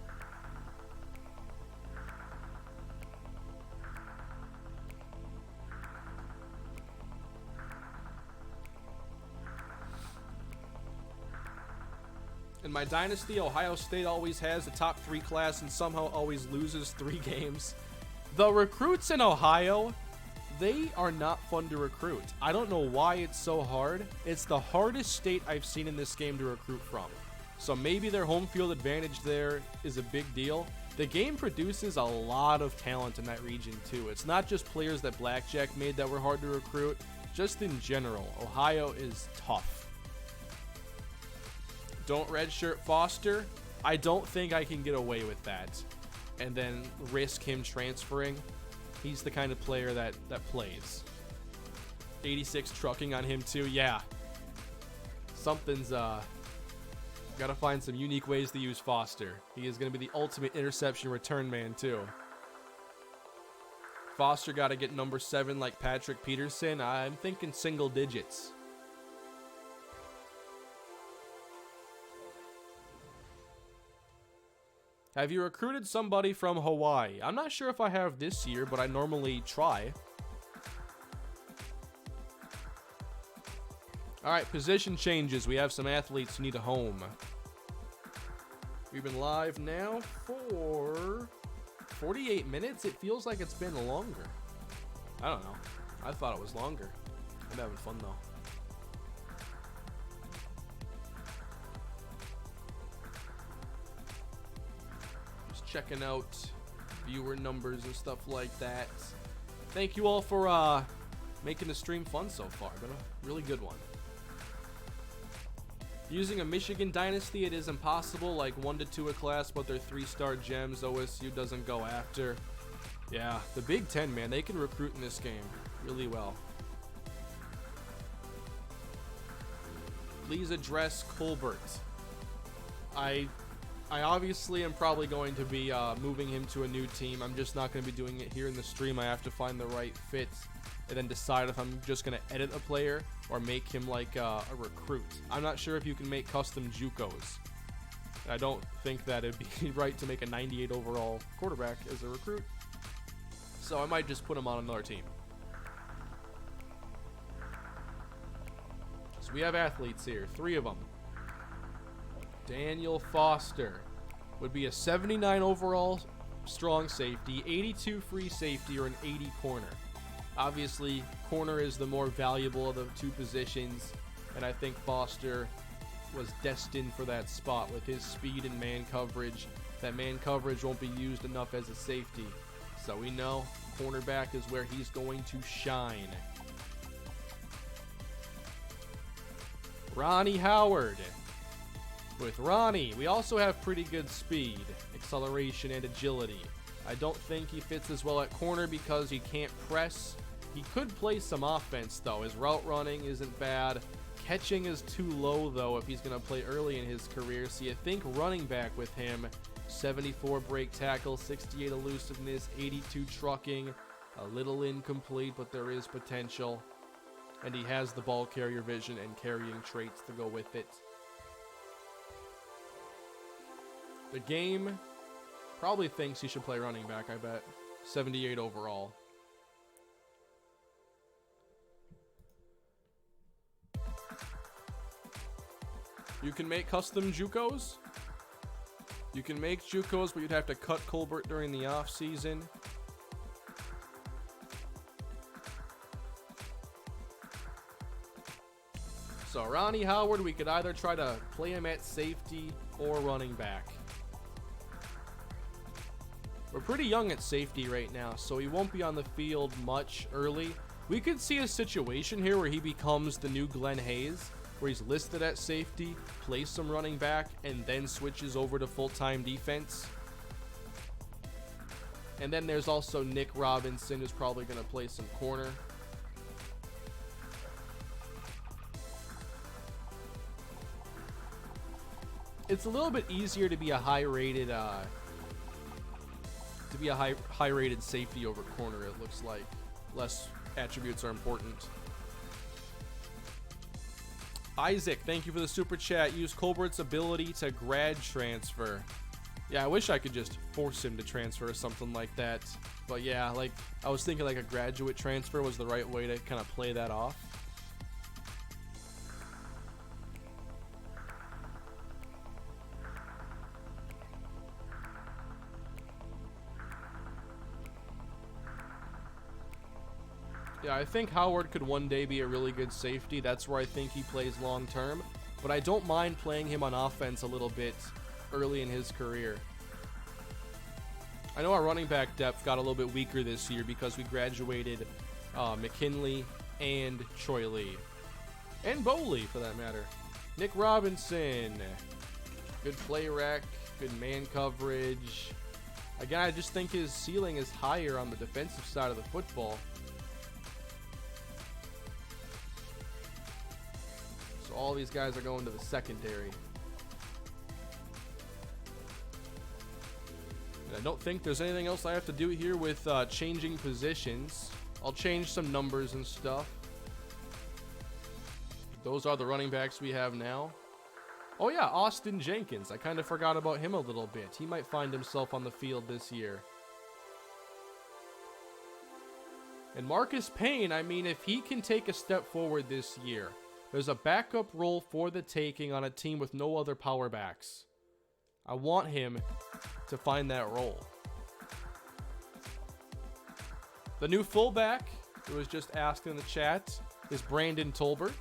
In my dynasty, Ohio State always has the top 3 class and somehow always loses 3 games. The recruits in Ohio, they are not fun to recruit. I don't know why it's so hard. It's the hardest state I've seen in this game to recruit from. So maybe their home field advantage there is a big deal. The game produces a lot of talent in that region too. It's not just players that Blackjack made that were hard to recruit. Just in general, Ohio is tough. Don't redshirt Foster. I don't think I can get away with that and then risk him transferring. He's the kind of player that plays. 86 trucking on him too. Yeah. Something's gotta find some unique ways to use Foster. He is gonna be the ultimate interception return man too. Foster gotta get number 7 like Patrick Peterson. I'm thinking single digits. Have you recruited somebody from Hawaii? I'm not sure if I have this year, but I normally try. All right, position changes. We have some athletes who need a home. We've been live now for 48 minutes. It feels like it's been longer. I don't know. I thought it was longer. I'm having fun though. Checking out viewer numbers and stuff like that. Thank you all for making the stream fun so far. Been a really good one. Using a Michigan dynasty, it is impossible. Like 1 to 2 a class, but they're 3-star gems OSU doesn't go after. Yeah, the Big Ten, man, they can recruit in this game really well. Please address Colbert. I obviously am probably going to be moving him to a new team. I'm just not going to be doing it here in the stream. I have to find the right fit and then decide if I'm just going to edit a player or make him like a recruit. I'm not sure if you can make custom JUCOs. I don't think that it'd be right to make a 98 overall quarterback as a recruit. So I might just put him on another team. So we have athletes here, 3 of them. Daniel Foster would be a 79 overall strong safety, 82 free safety, or an 80 corner. Obviously, corner is the more valuable of the 2 positions, and I think Foster was destined for that spot with his speed and man coverage. That man coverage won't be used enough as a safety. So we know cornerback is where he's going to shine. Ronnie Howard. With Ronnie, we also have pretty good speed, acceleration, and agility. I don't think he fits as well at corner because he can't press. He could play some offense, though. His route running isn't bad. Catching is too low, though, if he's going to play early in his career. So you think running back with him, 74 break tackle, 68 elusiveness, 82 trucking, a little incomplete, but there is potential. And he has the ball carrier vision and carrying traits to go with it. The game probably thinks he should play running back, I bet. 78 overall. You can make custom JUCOs. You can make JUCOs, but you'd have to cut Colbert during the offseason. So Ronnie Howard, we could either try to play him at safety or running back. We're pretty young at safety right now, so he won't be on the field much early. We could see a situation here where he becomes the new Glenn Hayes, where he's listed at safety, plays some running back, and then switches over to full-time defense. And then there's also Nick Robinson, who's probably going to play some corner. It's a little bit easier to be a high-rated safety over corner, it looks like. Less attributes are important. Isaac, thank you for the super chat. Use Colbert's ability to grad transfer. Yeah, I wish I could just force him to transfer or something like that. But yeah, like I was thinking like a graduate transfer was the right way to kind of play that off. Yeah, I think Howard could one day be a really good safety. That's where I think he plays long term. But I don't mind playing him on offense a little bit early in his career. I know our running back depth got a little bit weaker this year because we graduated McKinley and Troy Lee. And Bowley, for that matter. Nick Robinson. Good play rec. Good man coverage. Again, I just think his ceiling is higher on the defensive side of the football. So all these guys are going to the secondary. And I don't think there's anything else I have to do here with changing positions. I'll change some numbers and stuff. Those are the running backs we have now. Oh yeah, Austin Jenkins. I kind of forgot about him a little bit. He might find himself on the field this year. And Marcus Payne, I mean, if he can take a step forward this year, there's a backup role for the taking on a team with no other power backs. I want him to find that role. The new fullback, who was just asked in the chat, is Brandon Tolbert.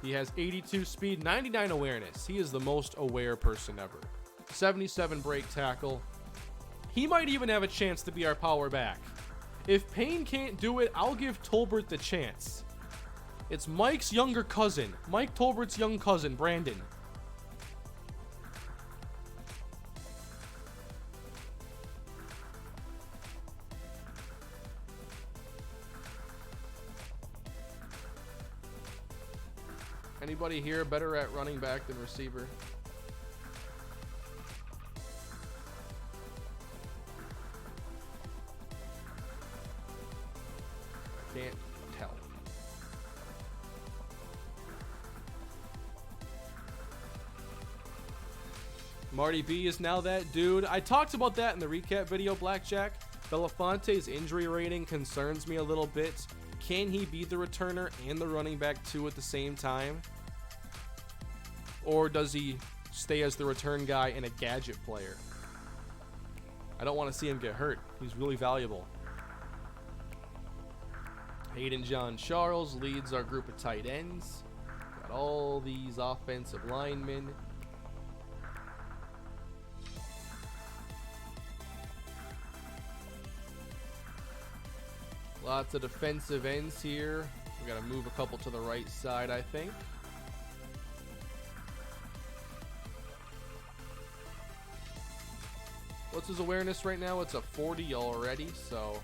He has 82 speed, 99 awareness. He is the most aware person ever. 77 break tackle. He might even have a chance to be our power back. If Payne can't do it, I'll give Tolbert the chance. It's Mike's younger cousin. Mike Tolbert's young cousin, Brandon. Anybody here better at running back than receiver? Can't tell. Marty B is now that dude. I talked about that in the recap video, Blackjack. Belafonte's injury rating concerns me a little bit. Can he be the returner and the running back too at the same time? Or does he stay as the return guy and a gadget player? I don't want to see him get hurt. He's really valuable. Hayden John Charles leads our group of tight ends. Got all these offensive linemen. Lots of defensive ends here. We got to move a couple to the right side, I think. What's his awareness right now? It's a 40 already, so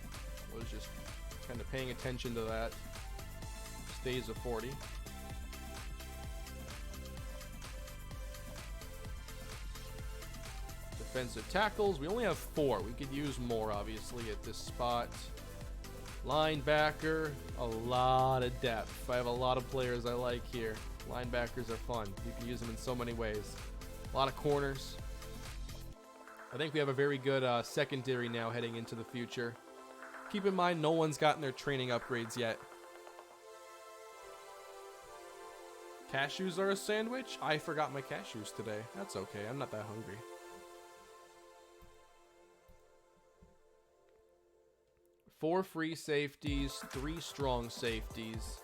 I was just kind of paying attention to that. Stays a 40. Defensive tackles. We only have 4. We could use more, obviously, at this spot. Linebacker, a lot of depth. I have a lot of players I like here. Linebackers are fun. You can use them in so many ways. A lot of corners. I think we have a very good secondary now heading into the future. Keep in mind, no one's gotten their training upgrades yet. Cashews are a sandwich? I forgot my cashews today. That's okay. I'm not that hungry. Four free safeties, 3 strong safeties.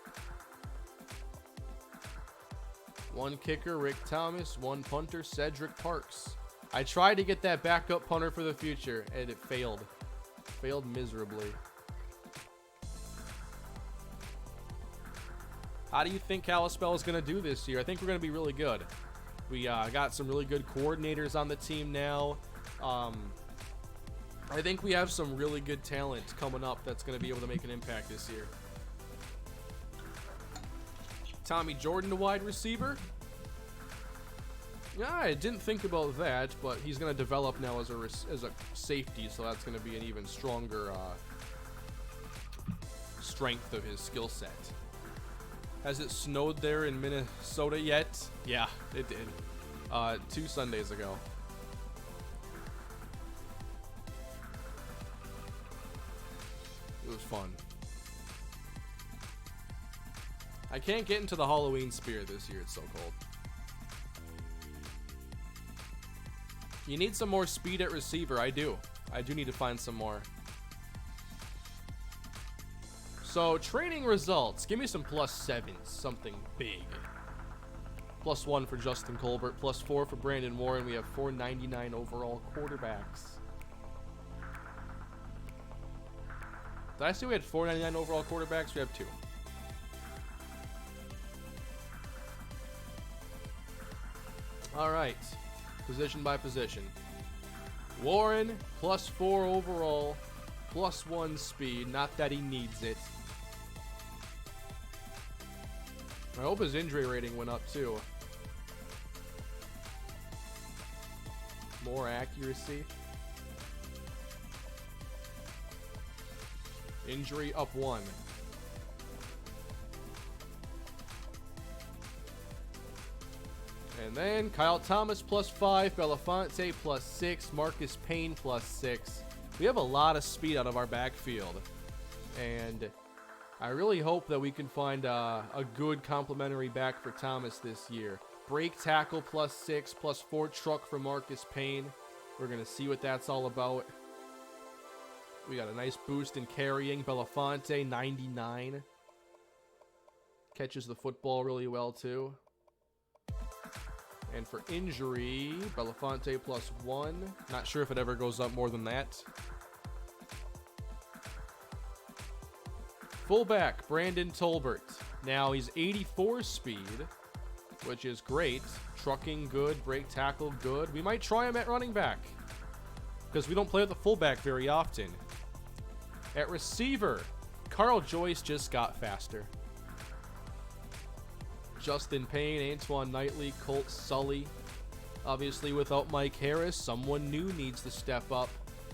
1 kicker, Rick Thomas. 1 punter, Cedric Parks. I tried to get that backup punter for the future, and it failed. Failed miserably. How do you think Kalispell is going to do this year? I think we're going to be really good. We got some really good coordinators on the team now. I think we have some really good talent coming up that's going to be able to make an impact this year. Tommy Jordan, the wide receiver. Yeah, I didn't think about that, but he's going to develop now as a safety, so that's going to be an even stronger strength of his skill set. Has it snowed there in Minnesota yet? Yeah, it did. 2 Sundays ago. It was fun. I can't get into the Halloween spirit this year. It's so cold. You need some more speed at receiver. I do need to find some more. So, training results. Give me some +7s. Something big. +1 for Justin Colbert. +4 for Brandon Warren. We have 499 overall quarterbacks. Did I say we had 499 overall quarterbacks? We have 2. All right. Position by position. Warren, +4 overall. +1 speed. Not that he needs it. I hope his injury rating went up too. More accuracy. Injury up 1. And then Kyle Thomas +5, Belafonte +6, Marcus Payne +6. We have a lot of speed out of our backfield. And I really hope that we can find a good complementary back for Thomas this year. Break tackle +6, +4 truck for Marcus Payne. We're going to see what that's all about. We got a nice boost in carrying. Belafonte, 99. Catches the football really well, too. And for injury, Belafonte +1. Not sure if it ever goes up more than that. Fullback, Brandon Tolbert. Now he's 84 speed, which is great. Trucking good, break tackle good. We might try him at running back, because we don't play with the fullback very often. At receiver, Carl Joyce just got faster. Justin Payne, Antoine Knightley, Colt Sully. Obviously, without Mike Harris, someone new needs to step up.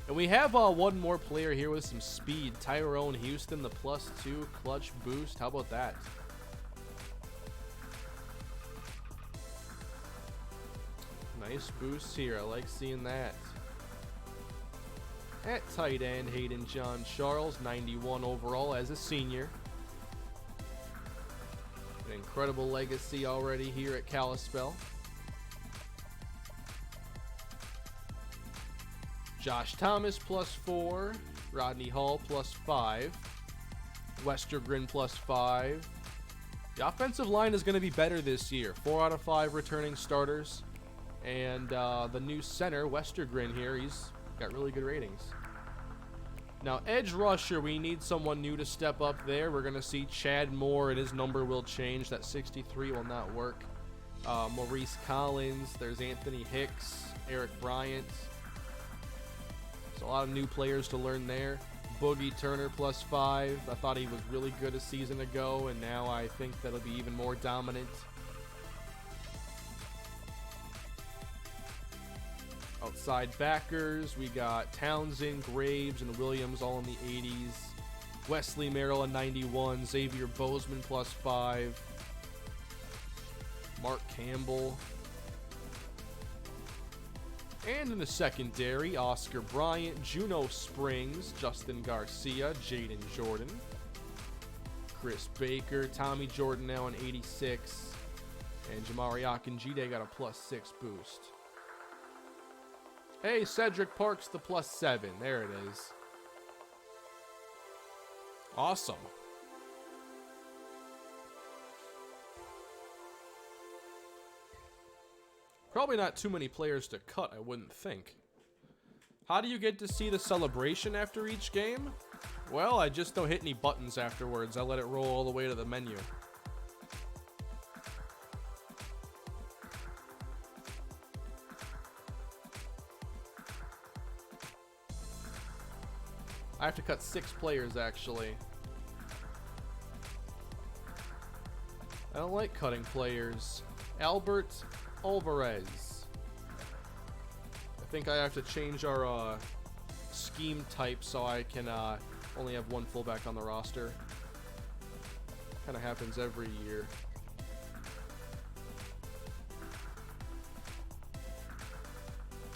And we have one more player here with some speed. Tyrone Houston, the +2 clutch boost. How about that? Nice boost here. I like seeing that. At tight end, Hayden John Charles, 91 overall as a senior. An incredible legacy already here at Kalispell. Josh Thomas +4, Rodney Hall +5, Westergren +5. The offensive line is going to be better this year. 4 out of 5 returning starters. And the new center, Westergren here, he's got really good ratings. Now, edge rusher, we need someone new to step up there. We're going to see Chad Moore, and his number will change. That 63 will not work. Maurice Collins, there's Anthony Hicks, Eric Bryant. So a lot of new players to learn there. Boogie Turner +5. I thought he was really good a season ago, and now I think that'll be even more dominant. Outside backers, we got Townsend, Graves, and Williams all in the 80s. Wesley Merrill a 91. Xavier Bozeman +5. Mark Campbell. And in the secondary, Oscar Bryant, Juno Springs, Justin Garcia, Jaden Jordan, Chris Baker, Tommy Jordan now an 86, and Jamari Akinjide got a +6 boost. Hey, Cedric Parks the +7. There it is. Awesome. Probably not too many players to cut, I wouldn't think. How do you get to see the celebration after each game? Well, I just don't hit any buttons afterwards. I let it roll all the way to the menu. I have to cut 6 players, actually. I don't like cutting players. Albert Alvarez. I think I have to change our scheme type so I can only have one fullback on the roster. Kind of happens every year.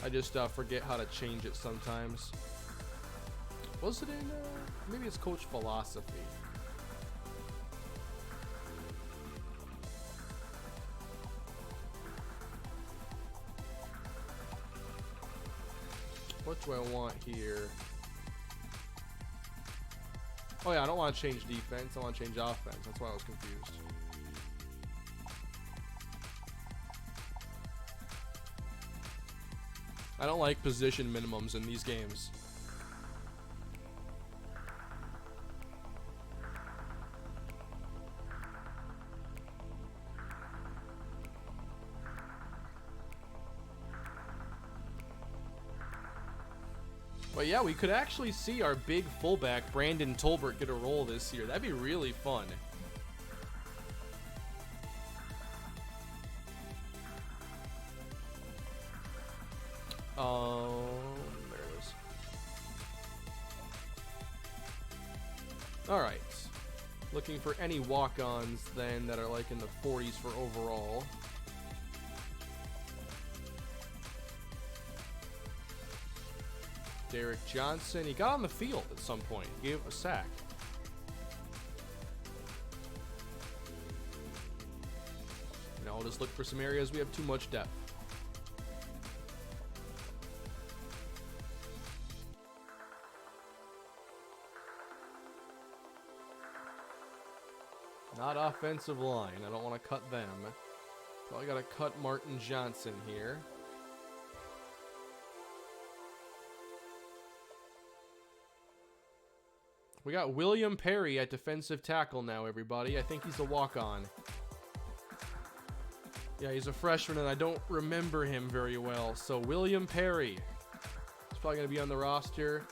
I just forget how to change it sometimes. Was it in, maybe it's Coach Philosophy. What do I want here? Oh yeah, I don't want to change defense. I want to change offense. That's why I was confused. I don't like position minimums in these games. But yeah, we could actually see our big fullback, Brandon Tolbert, get a role this year. That'd be really fun. There it is. All right. Looking for any walk-ons then that are like in the 40s for overall. Derek Johnson, he got on the field at some point. He gave a sack. Now I'll just look for some areas we have too much depth. Not offensive line. I don't want to cut them. Probably got to cut Martin Johnson here. We got William Perry at defensive tackle now, everybody. I think he's a walk-on. Yeah, he's a freshman, and I don't remember him very well. So, William Perry. He's probably going to be on the roster.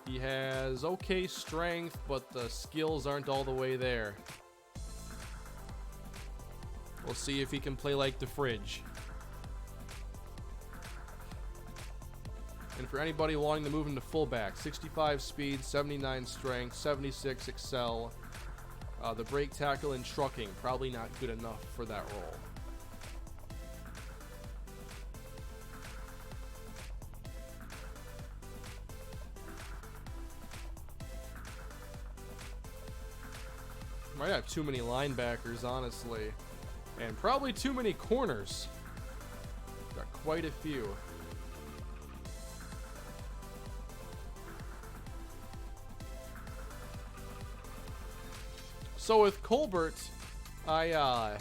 He has okay strength, but the skills aren't all the way there. We'll see if he can play like the fridge. And for anybody wanting to move into fullback, 65 speed, 79 strength, 76 excel. The break tackle and trucking, probably not good enough for that role. Might have too many linebackers, honestly. And probably too many corners. Got quite a few. So with Colbert, I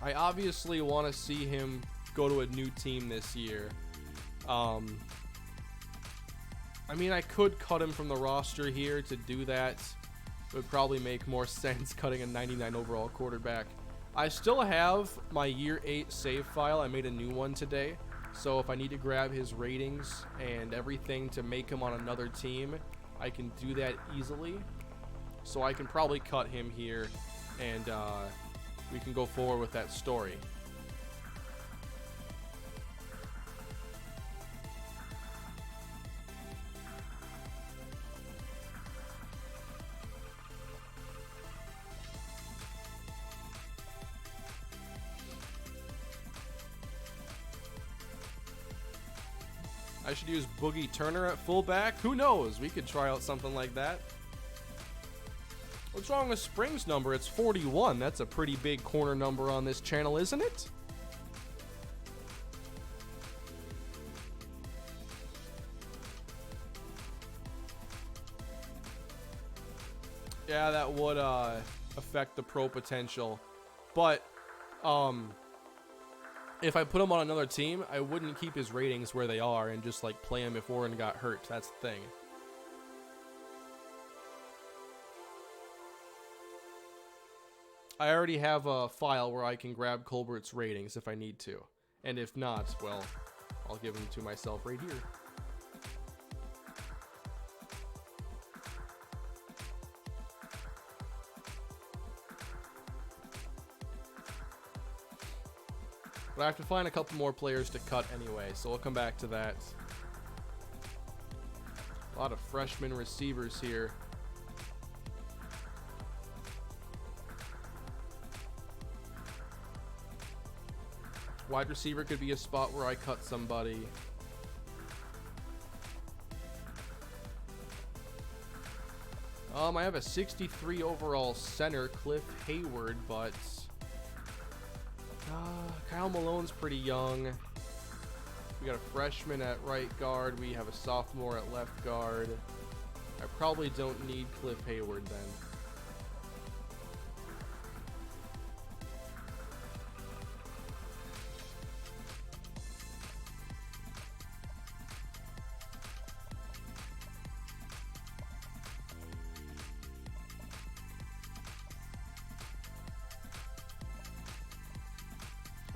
obviously want to see him go to a new team this year. I mean, I could cut him from the roster here. To do that, it would probably make more sense cutting a 99 overall quarterback. I still have my year 8 save file. I made a new one today. So if I need to grab his ratings and everything to make him on another team, I can do that easily. So I can probably cut him here, and we can go forward with that story. I should use Boogie Turner at fullback. Who knows? We could try out something like that. What's wrong with Spring's number? It's 41. That's a pretty big corner number on this channel, isn't it? Yeah, that would affect the pro potential. But if I put him on another team, I wouldn't keep his ratings where they are and just like play him if Warren got hurt. That's the thing. I already have a file where I can grab Colbert's ratings if I need to. And if not, well, I'll give them to myself right here. But I have to find a couple more players to cut anyway, so we'll come back to that. A lot of freshman receivers here. Wide receiver could be a spot where I cut somebody. I have a 63 overall center, Cliff Hayward, but Kyle Malone's pretty young. We got a freshman at right guard. We have a sophomore at left guard. I probably don't need Cliff Hayward then.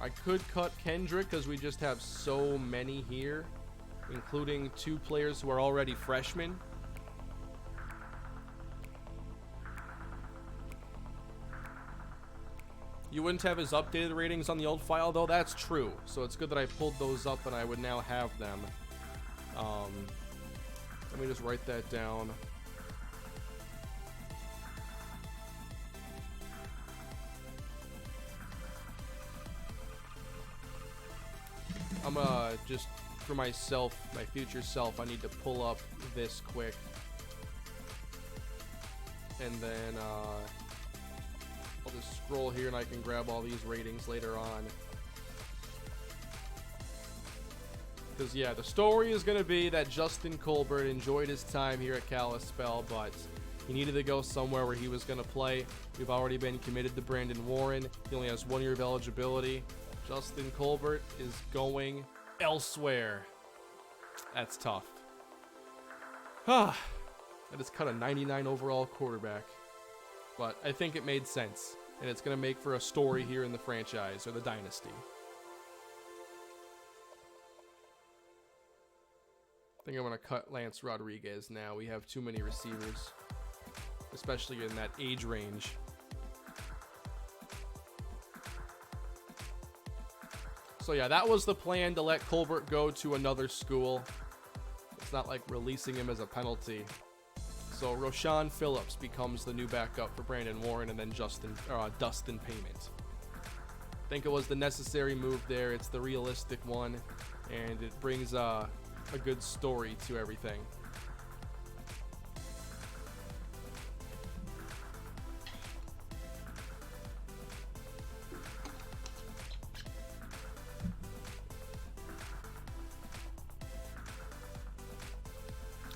I could cut Kendrick because we just have so many here, including 2 players who are already freshmen. You wouldn't have his updated ratings on the old file, though. That's true. So it's good that I pulled those up and I would now have them. Let me just write that down. I'm just for myself, my future self, I need to pull up this quick. And then I'll just scroll here and I can grab all these ratings later on. Because, yeah, the story is going to be that Justin Colbert enjoyed his time here at Kalispell, but he needed to go somewhere where he was going to play. We've already been committed to Brandon Warren. He only has 1 year of eligibility. Justin Colbert is going elsewhere. That's tough. I just cut a 99 overall quarterback. But I think it made sense. And it's going to make for a story here in the franchise or the dynasty. I think I'm going to cut Lance Rodriguez now. We have too many receivers, especially in that age range. So yeah, that was the plan, to let Colbert go to another school. It's not like releasing him as a penalty. So Roshan Phillips becomes the new backup for Brandon Warren, and then Dustin Payment. I think it was the necessary move there. It's the realistic one, and it brings a good story to everything.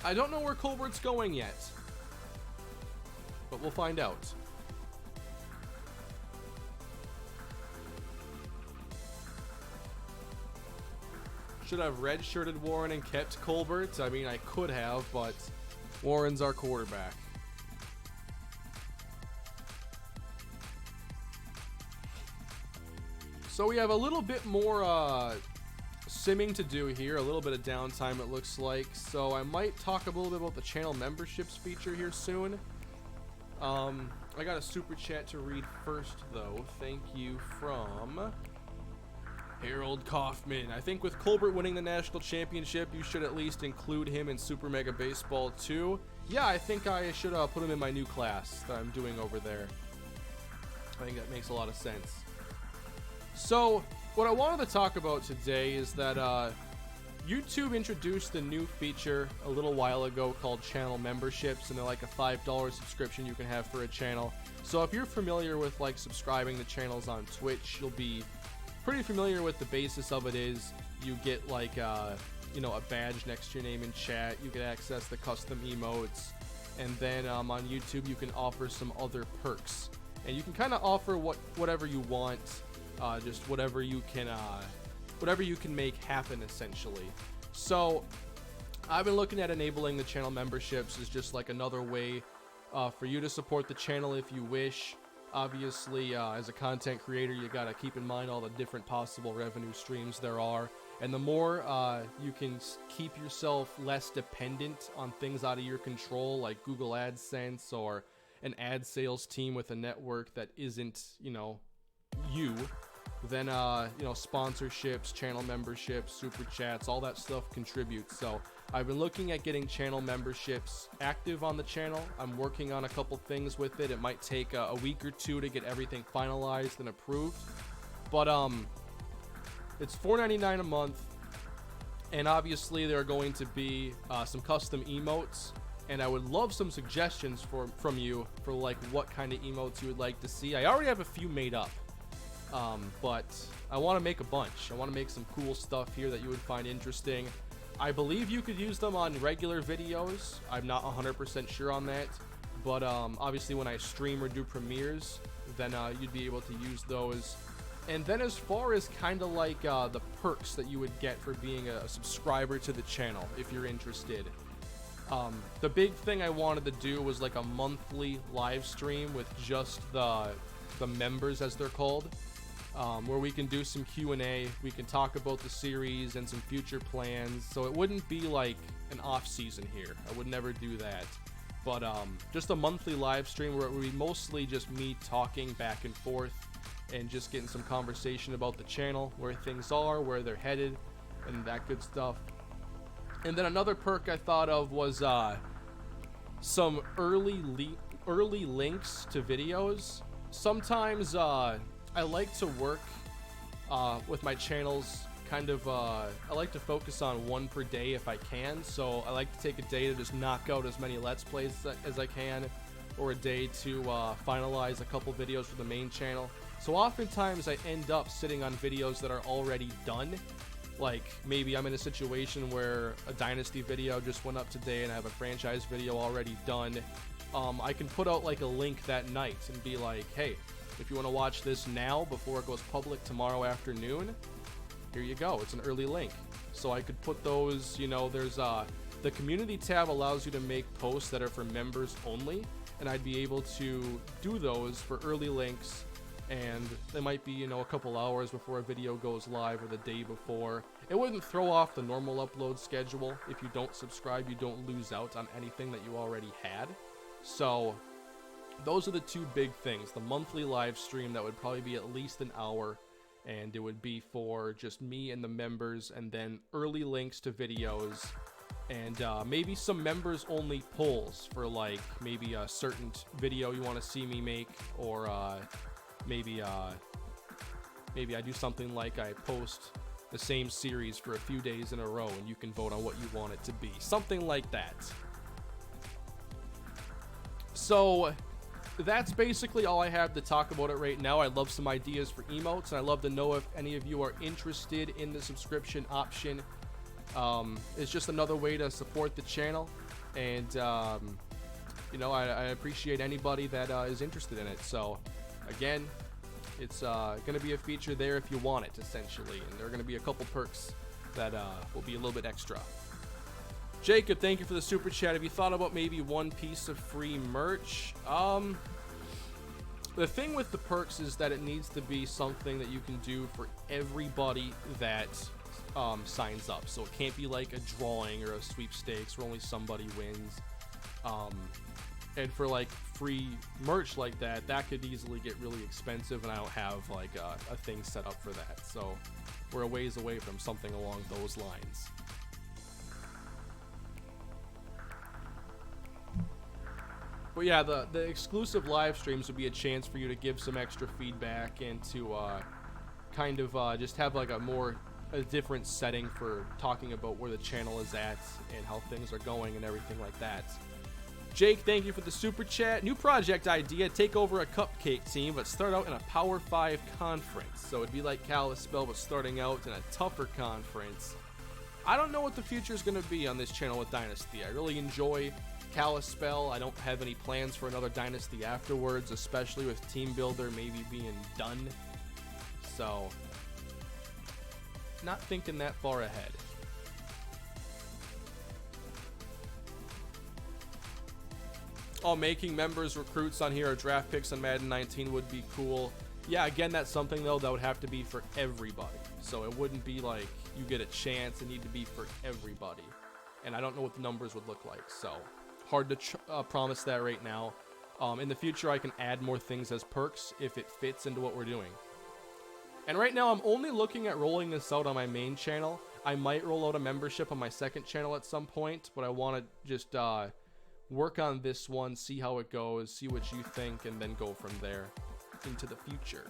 I don't know where Colbert's going yet, but we'll find out. Should I have redshirted Warren and kept Colbert? I mean, I could have, but Warren's our quarterback. So we have a little bit more simming to do here, a little bit of downtime it looks like, so I might talk a little bit about the channel memberships feature here soon. I got a super chat to read first though. Thank you from Harold Kaufman. I think with Colbert winning the national championship, you should at least include him in Super Mega Baseball 2. Yeah, I think I should put him in my new class that I'm doing over there. I think that makes a lot of sense. So what I wanted to talk about today is that YouTube introduced a new feature a little while ago called channel memberships, and they're like a $5 subscription you can have for a channel. So if you're familiar with like subscribing to channels on Twitch, you'll be pretty familiar with the basis of it is you get like you know, a badge next to your name in chat, you get access to custom emotes, and then on YouTube you can offer some other perks, and you can kind of offer whatever you want, just whatever you can make happen essentially. So I've been looking at enabling the channel memberships as just like another way for you to support the channel if you wish. Obviously, as a content creator, you gotta keep in mind all the different possible revenue streams there are, and the more you can keep yourself less dependent on things out of your control, like Google AdSense or an ad sales team with a network that isn't, you know, you, then you know, sponsorships, channel memberships, super chats, all that stuff contributes. So I've been looking at getting channel memberships active on the channel. I'm working on a couple things with it. It might take a week or two to get everything finalized and approved, but it's $4.99 a month, and obviously there are going to be some custom emotes, and I would love some suggestions from you for like what kind of emotes you would like to see. I already have a few made up, but I want to make a bunch. I want to make some cool stuff here that you would find interesting. I believe you could use them on regular videos. I'm not 100% sure on that, but obviously when I stream or do premieres, then you'd be able to use those. And then as far as kind of like the perks that you would get for being a subscriber to the channel, if you're interested, the big thing I wanted to do was like a monthly live stream with just the members, as they're called, where we can do some Q&A, we can talk about the series and some future plans. So it wouldn't be like an off season here. I would never do that. But just a monthly live stream where it would be mostly just me talking back and forth and just getting some conversation about the channel, where things are, where they're headed, and that good stuff. And then another perk I thought of was some early links to videos. Sometimes I like to work with my channels kind of, I like to focus on one per day if I can. So I like to take a day to just knock out as many Let's Plays as I can, or a day to finalize a couple videos for the main channel. So oftentimes I end up sitting on videos that are already done. Like maybe I'm in a situation where a Dynasty video just went up today and I have a franchise video already done. I can put out like a link that night and be like, hey, if you want to watch this now before it goes public tomorrow afternoon, here you go. It's an early link. So I could put those, you know, there's the community tab allows you to make posts that are for members only, and I'd be able to do those for early links. And they might be, you know, a couple hours before a video goes live or the day before. It wouldn't throw off the normal upload schedule. If you don't subscribe, you don't lose out on anything that you already had. So those are the two big things. The monthly live stream that would probably be at least an hour, and it would be for just me and the members, and then early links to videos, and maybe some members only polls for like maybe a certain video you want to see me make, or maybe I do something like I post the same series for a few days in a row and you can vote on what you want it to be. Something like that. So that's basically all I have to talk about it right now. I'd love some ideas for emotes, and I'd love to know if any of you are interested in the subscription option. It's just another way to support the channel, and you know, I appreciate anybody that is interested in it. So again, it's going to be a feature there if you want it, essentially, and there are going to be a couple perks that will be a little bit extra. Jacob, thank you for the super chat. Have you thought about maybe one piece of free merch? The thing with the perks is that it needs to be something that you can do for everybody that signs up. So it can't be like a drawing or a sweepstakes where only somebody wins. And for like free merch like that, that could easily get really expensive, and I don't have like a thing set up for that. So we're a ways away from something along those lines. But yeah, the exclusive live streams would be a chance for you to give some extra feedback and to kind of just have like a more a different setting for talking about where the channel is at and how things are going and everything like that. Jake, thank you for the super chat. New project idea: take over a cupcake team, but start out in a Power 5 conference. So it'd be like Kalispell, but starting out in a tougher conference. I don't know what the future is going to be on this channel with Dynasty. I really enjoy Kalispell. I don't have any plans for another Dynasty afterwards, especially with Team Builder maybe being done. So, not thinking that far ahead. Oh, making members recruits on here or draft picks on Madden 19 would be cool. Yeah, again, that's something, though, that would have to be for everybody. So it wouldn't be like you get a chance. It need to be for everybody. And I don't know what the numbers would look like, so hard to promise that right now. In the future, I can add more things as perks if it fits into what we're doing. And right now, I'm only looking at rolling this out on my main channel. I might roll out a membership on my second channel at some point, but I want to just work on this one, see how it goes, see what you think, and then go from there into the future.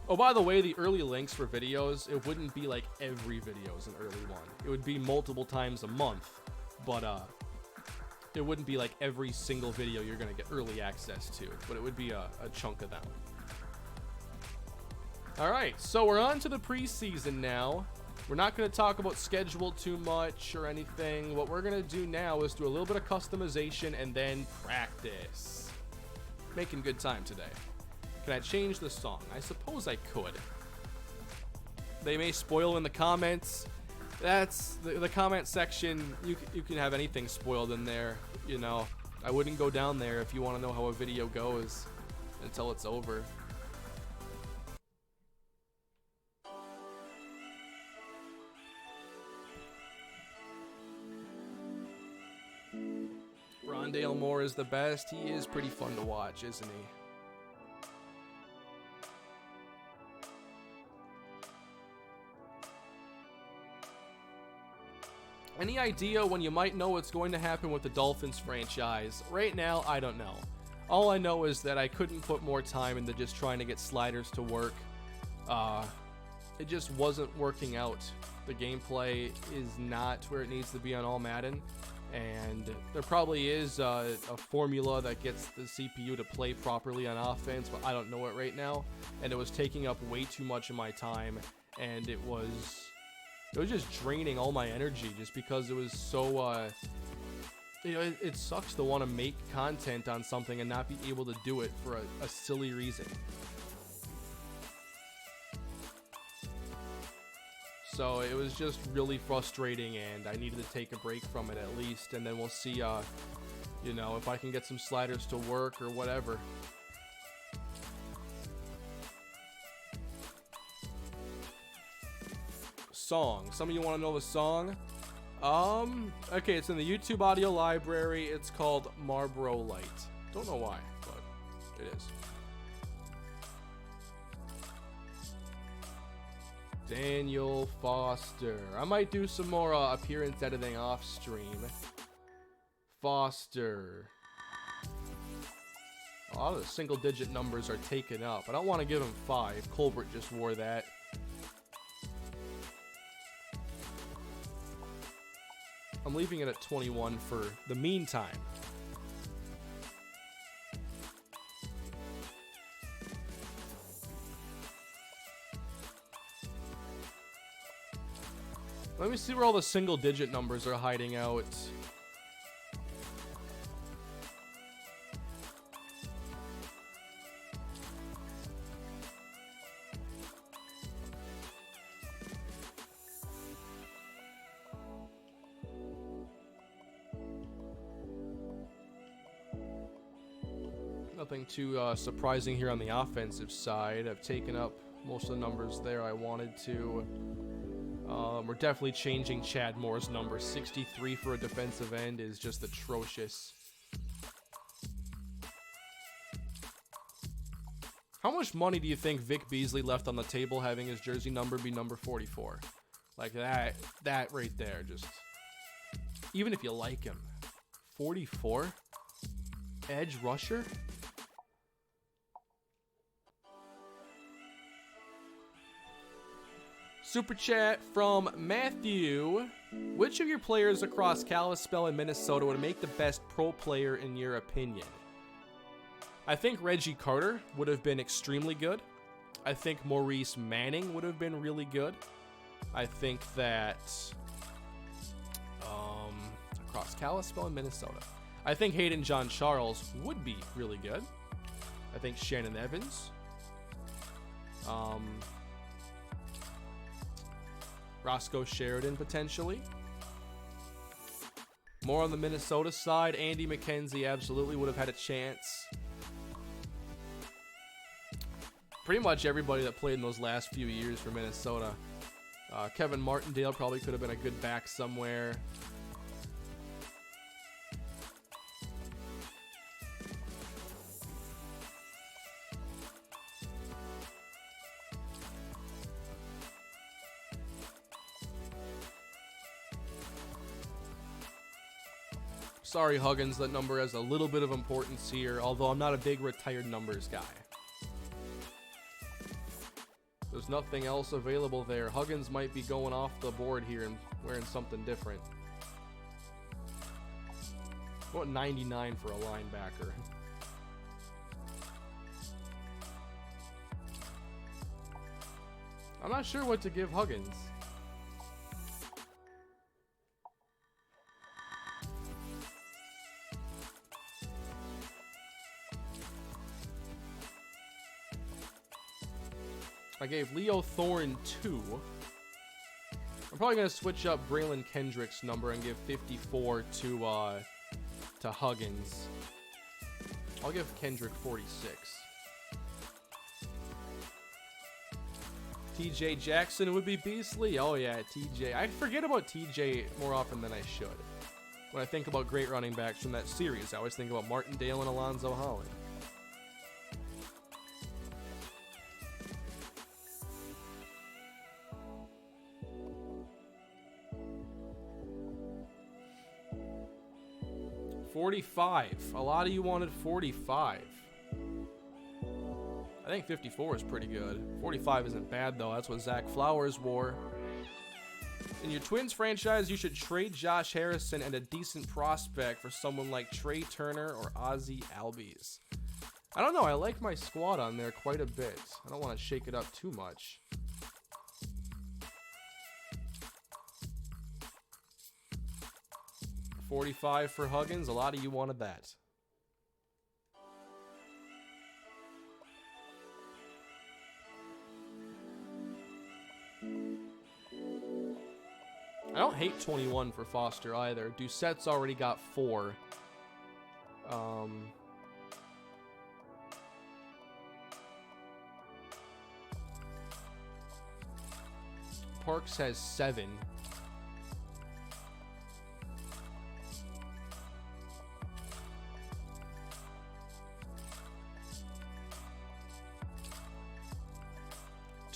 Oh, by the way, the early links for videos, it wouldn't be like every video is an early one. It would be multiple times a month, but it wouldn't be like every single video you're going to get early access to, but it would be a chunk of them. All right, so we're on to the preseason now. We're not going to talk about schedule too much or anything. What we're going to do now is do a little bit of customization and then practice. Making good time today. Can I change the song? I suppose I could. They may spoil in the comments. That's the comment section. You can have anything spoiled in there. You know, I wouldn't go down there if you want to know how a video goes until it's over. Rondale Moore is the best. He is pretty fun to watch, isn't he? Any idea when you might know what's going to happen with the Dolphins franchise? Right now, I don't know. All I know is that I couldn't put more time into just trying to get sliders to work. It just wasn't working out. The gameplay is not where it needs to be on all Madden. And there probably is a formula that gets the CPU to play properly on offense, but I don't know it right now. And it was taking up way too much of my time, and it was just draining all my energy just because it was so, you know, it sucks to want to make content on something and not be able to do it for a silly reason. So it was just really frustrating, and I needed to take a break from it at least, and then we'll see, you know, if I can get some sliders to work or whatever. Song. Some of you want to know the song? Okay, it's in the YouTube audio library. It's called Marlboro Light. Don't know why, but it is. Daniel Foster. I might do some more appearance editing off stream. Foster. A lot of the single digit numbers are taken up. I don't want to give him 5. Colbert just wore that. I'm leaving it at 21 for the meantime. Let me see where all the single digit numbers are hiding out. Nothing too surprising here on the offensive side. I've taken up most of the numbers there I wanted to. We're definitely changing Chad Moore's number. 63 for a defensive end is just atrocious. How much money do you think Vic Beasley left on the table having his jersey number be number 44? Like that right there, just... Even if you like him. 44? Edge rusher? Super chat from Matthew. Which of your players across Kalispell and Minnesota would make the best pro player in your opinion? I think Reggie Carter would have been extremely good. I think Maurice Manning would have been really good. I think that across Kalispell and Minnesota, I think Hayden John Charles would be really good. I think Shannon Evans. Roscoe Sheridan potentially. More on the Minnesota side, Andy McKenzie absolutely would have had a chance. Pretty much everybody that played in those last few years for Minnesota. Kevin Martindale probably could have been a good back somewhere. Sorry, Huggins, that number has a little bit of importance here, although I'm not a big retired numbers guy. There's nothing else available there. Huggins might be going off the board here and wearing something different. What 99 for a linebacker? I'm not sure what to give Huggins. I gave Leo Thorne 2. I'm probably going to switch up Braylon Kendrick's number and give 54 to Huggins. I'll give Kendrick 46. TJ Jackson would be beastly. Oh yeah, TJ. I forget about TJ more often than I should. When I think about great running backs from that series, I always think about Martindale and Alonzo Holland. $45. A lot of you wanted 45. I think 54 is pretty good. 45 isn't bad, though. That's what Zach Flowers wore. In your Twins franchise, you should trade Josh Harrison and a decent prospect for someone like Trey Turner or Ozzie Albies. I don't know. I like my squad on there quite a bit. I don't want to shake it up too much. $45 for Huggins. A lot of you wanted that. I don't hate 21 for Foster either. Doucette's already got 4. Parks has 7.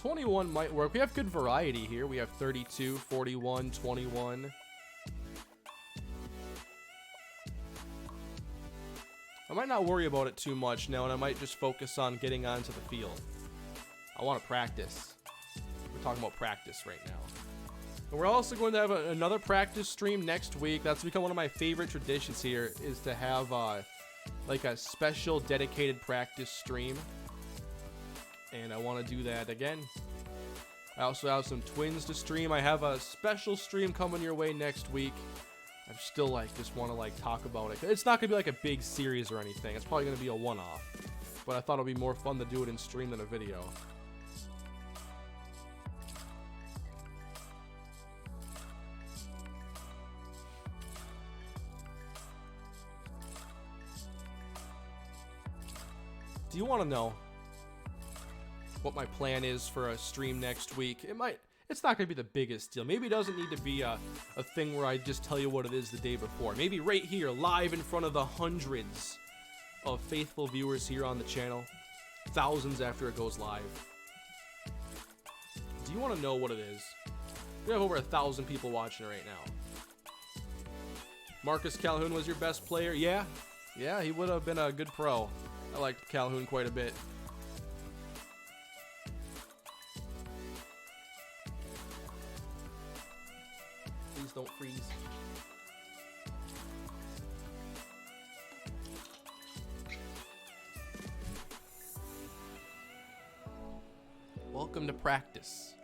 $21 might work. We have good variety here. We have 32, 41, 21. I might not worry about it too much now, and I might just focus on getting onto the field. I want to practice. We're talking about practice right now. And we're also going to have another practice stream next week. That's become one of my favorite traditions here, is to have like a special dedicated practice stream. And I want to do that again. I also have some Twins to stream. I have a special stream coming your way next week. I still just want to talk about it. It's not going to be like a big series or anything. It's probably going to be a one-off. But I thought it would be more fun to do it in stream than a video. Do you want to know what my plan is for a stream next week? It's not going to be the biggest deal. Maybe it doesn't need to be a thing where I just tell you what it is the day before. Maybe right here, live in front of the hundreds of faithful viewers here on the channel. Thousands after it goes live. Do you want to know what it is? We have over 1,000 people watching right now. Marcus Calhoun was your best player? Yeah, he would have been a good pro. I liked Calhoun quite a bit. freeze. Welcome to practice.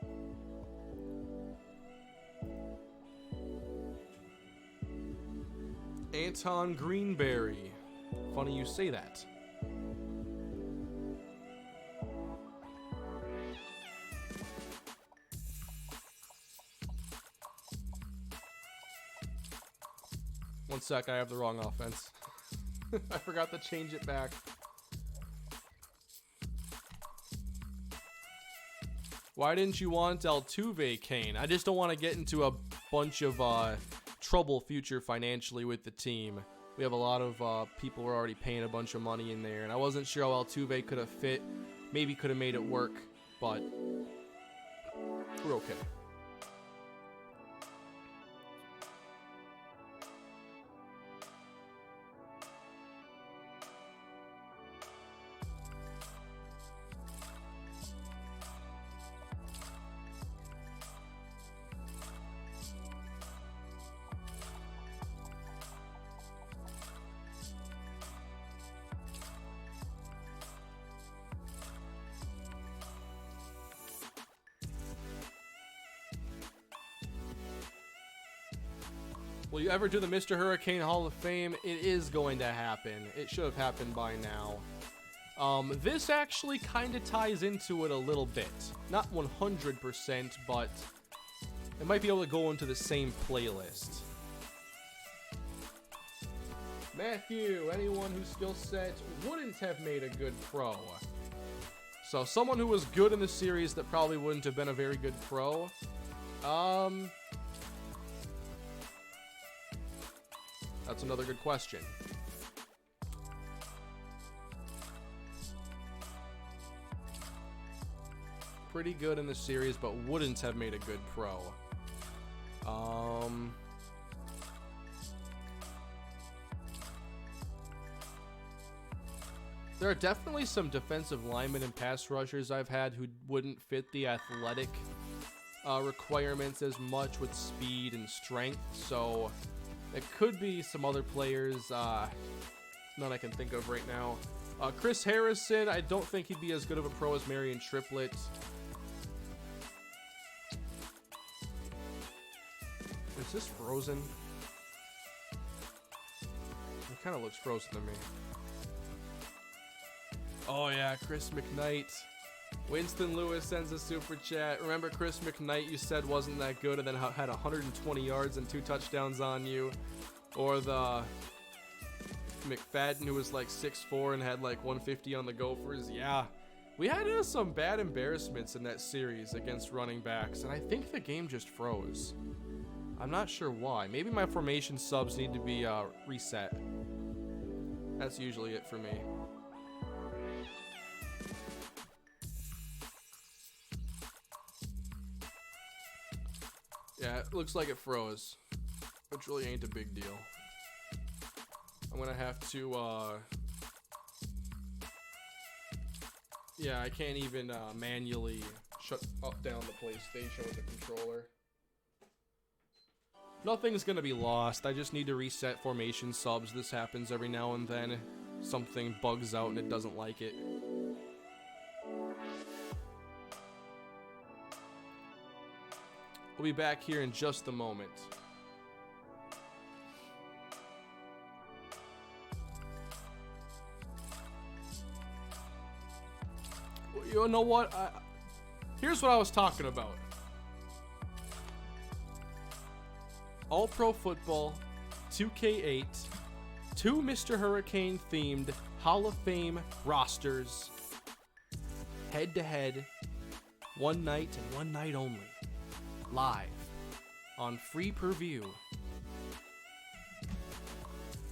Anton Greenberry. Funny you say that. One sec, I have the wrong offense. I forgot to change it back. Why didn't you want Altuve, I just don't want to get into a bunch of trouble future financially with the team. We have a lot of people who are already paying a bunch of money in there, and I wasn't sure how Altuve could have fit. Maybe could have made it work, but we're okay. Will you ever do the MrHurriicane Hall of Fame? It is going to happen. It should have happened by now. This actually kind of ties into it a little bit. Not 100%, but it might be able to go into the same playlist. Matthew, anyone whose skill set wouldn't have made a good pro. So someone who was good in the series that probably wouldn't have been a very good pro. That's another good question. Pretty good in the series, but wouldn't have made a good pro. There are definitely some defensive linemen and pass rushers I've had who wouldn't fit the athletic requirements as much with speed and strength, so it could be some other players, none I can think of right now. Chris Harrison, I don't think he'd be as good of a pro as Marion Triplett. Is this frozen? It kind of looks frozen to me. Oh yeah, Chris McKnight. Winston Lewis sends a super chat. Remember Chris McKnight you said wasn't that good and then had 120 yards and 2 touchdowns on you? Or the McFadden who was like 6'4" and had like 150 on the Gophers? Yeah. We had some bad embarrassments in that series against running backs, and I think the game just froze. I'm not sure why. Maybe my formation subs need to be reset. That's usually it for me. Yeah, it looks like it froze, which really ain't a big deal. I'm gonna have to, yeah, I can't even manually shut down the PlayStation with the controller. Nothing's gonna be lost. I just need to reset formation subs. This happens every now and then. Something bugs out and it doesn't like it. We'll be back here in just a moment. You know what? Here's what I was talking about. All Pro Football, 2K8, 2 MrHurriicane themed Hall of Fame rosters, head to head, one night and one night only. Live on free per-view.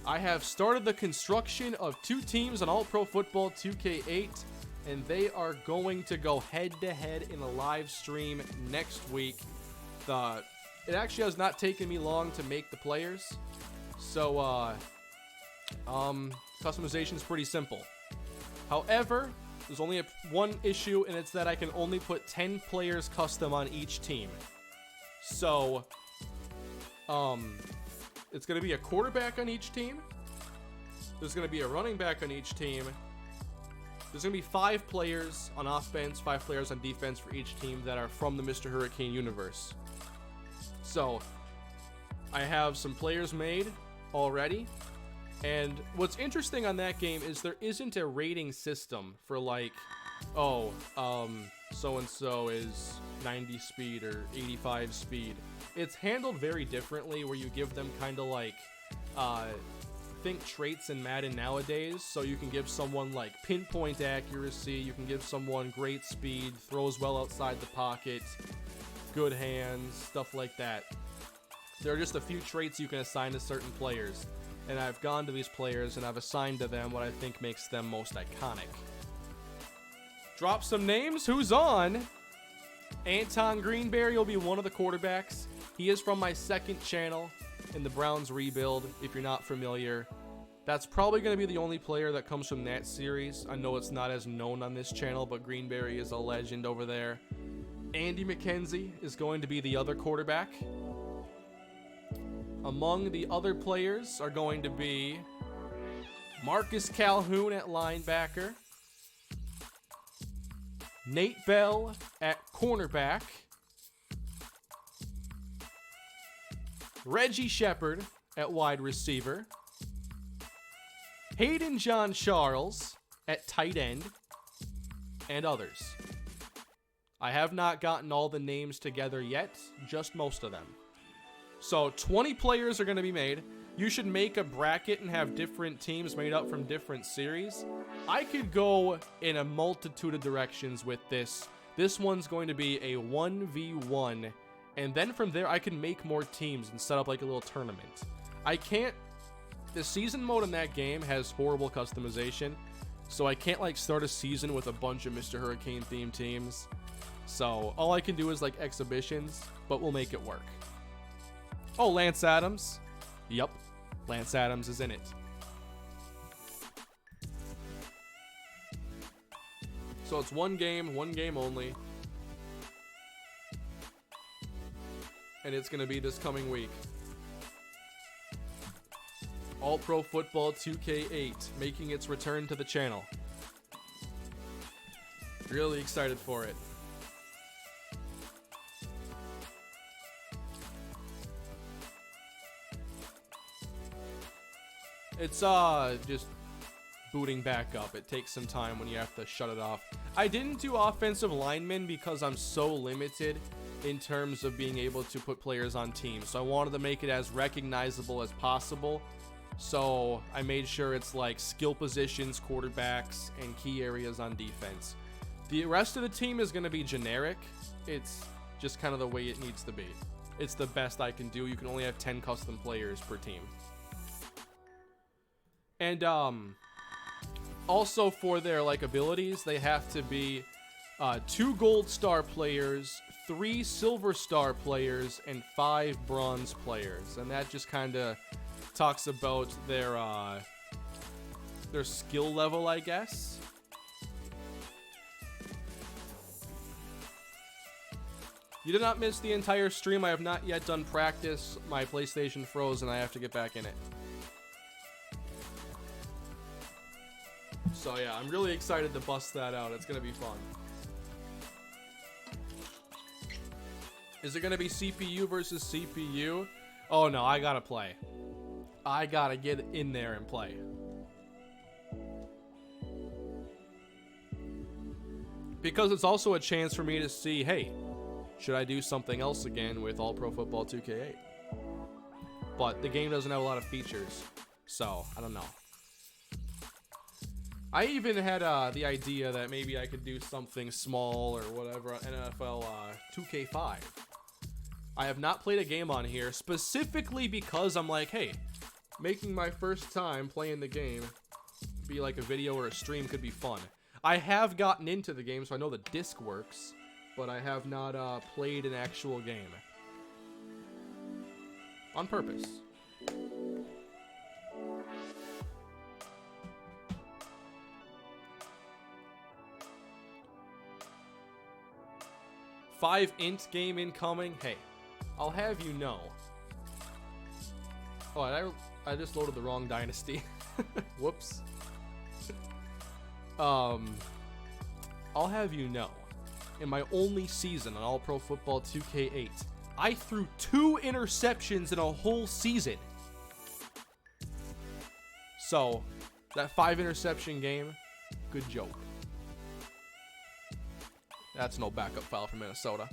I have started the construction of 2 teams on All Pro Football 2K8, and they are going to go head-to-head in a live stream next week. It actually has not taken me long to make the players, so customization is pretty simple. However, there's only one issue, and it's that I can only put 10 players custom on each team. So, It's going to be a quarterback on each team. There's going to be a running back on each team. There's going to be 5 players on offense, 5 players on defense for each team that are from the MrHurriicane universe. So, I have some players made already. And what's interesting on that game is there isn't a rating system for like, oh, so-and-so is 90 speed or 85 speed. It's handled very differently where you give them kind of like, think traits in Madden nowadays. So you can give someone like pinpoint accuracy, you can give someone great speed, throws well outside the pocket, good hands, stuff like that. There are just a few traits you can assign to certain players. And I've gone to these players and I've assigned to them what I think makes them most iconic. Drop some names. Who's on? Anton Greenberry will be one of the quarterbacks. He is from my second channel in the Browns rebuild, if you're not familiar. That's probably going to be the only player that comes from that series. I know it's not as known on this channel, but Greenberry is a legend over there. Andy McKenzie is going to be the other quarterback. Among the other players are going to be Marcus Calhoun at linebacker, Nate Bell at cornerback, Reggie Shepard at wide receiver, Hayden John Charles at tight end, and others. I have not gotten all the names together yet, just most of them. So 20 players are going to be made. You should make a bracket and have different teams made up from different series. I could go in a multitude of directions with this. This one's going to be a 1v1. And then from there, I can make more teams and set up like a little tournament. I can't... The season mode in that game has horrible customization. So I can't like start a season with a bunch of MrHurriicane themed teams. So all I can do is like exhibitions, but we'll make it work. Oh, Lance Adams. Yup, Lance Adams is in it. So it's one game only. And it's going to be this coming week. All Pro Football 2K8 making its return to the channel. Really excited for it. It's just booting back up. It takes some time when you have to shut it off. I didn't do offensive linemen because I'm so limited in terms of being able to put players on teams. So I wanted to make it as recognizable as possible. So I made sure it's like skill positions, quarterbacks, and key areas on defense. The rest of the team is going to be generic. It's just kind of the way it needs to be. It's the best I can do. You can only have 10 custom players per team. And also for their like abilities, they have to be 2 gold star players, 3 silver star players, and 5 bronze players. And that just kind of talks about their skill level, I guess. You did not miss the entire stream. I have not yet done practice. My PlayStation froze and I have to get back in it. So yeah, I'm really excited to bust that out. It's going to be fun. Is it going to be CPU versus CPU? Oh no, I got to play. I got to get in there and play. Because it's also a chance for me to see, hey, should I do something else again with All Pro Football 2K8? But the game doesn't have a lot of features, so I don't know. I even had the idea that maybe I could do something small or whatever, NFL 2K5. I have not played a game on here specifically because I'm like, hey, making my first time playing the game, be like a video or a stream could be fun. I have gotten into the game, so I know the disc works, but I have not played an actual game. On purpose. $5 int game incoming. Hey, I'll have you know, Oh, I just loaded the wrong dynasty. Whoops. I'll have you know, in my only season on All Pro Football 2K8, I threw 2 interceptions in a whole season. So, that 5 interception game, good joke. That's no backup file from Minnesota.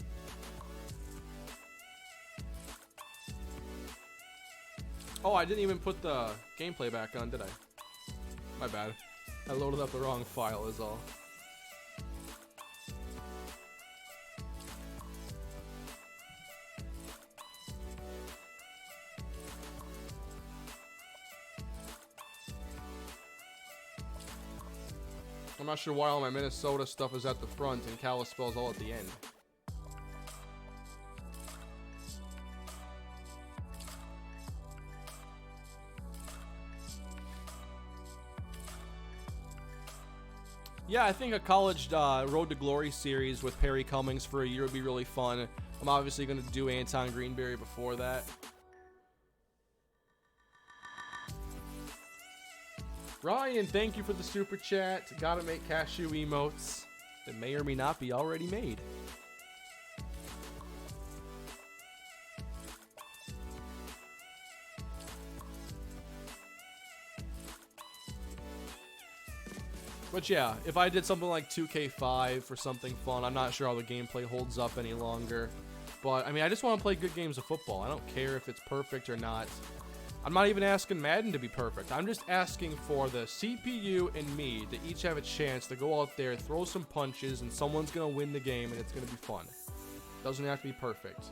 Oh, I didn't even put the gameplay back on, did I? My bad. I loaded up the wrong file is all. I'm not sure why all my Minnesota stuff is at the front and Kalispell's all at the end. Yeah, I think a college Road to Glory series with Perry Cummings for a year would be really fun. I'm obviously going to do Anton Greenberry before that. Ryan, thank you for the super chat. Gotta make cashew emotes that may or may not be already made. But yeah, if I did something like 2K5 for something fun, I'm not sure how the gameplay holds up any longer. But, I mean, I just want to play good games of football. I don't care if it's perfect or not. I'm not even asking Madden to be perfect. I'm just asking for the CPU and me to each have a chance to go out there, throw some punches, and someone's going to win the game, and it's going to be fun. Doesn't have to be perfect.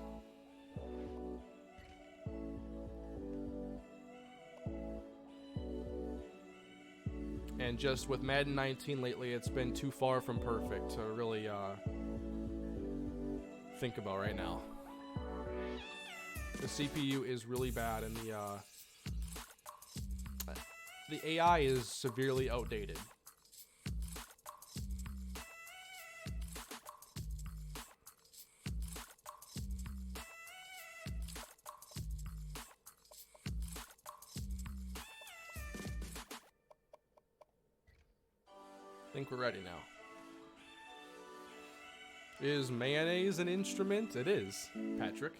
And just with Madden 19 lately, it's been too far from perfect to really think about right now. The CPU is really bad, and the AI is severely outdated. I think we're ready now. Is mayonnaise an instrument? It is, Patrick.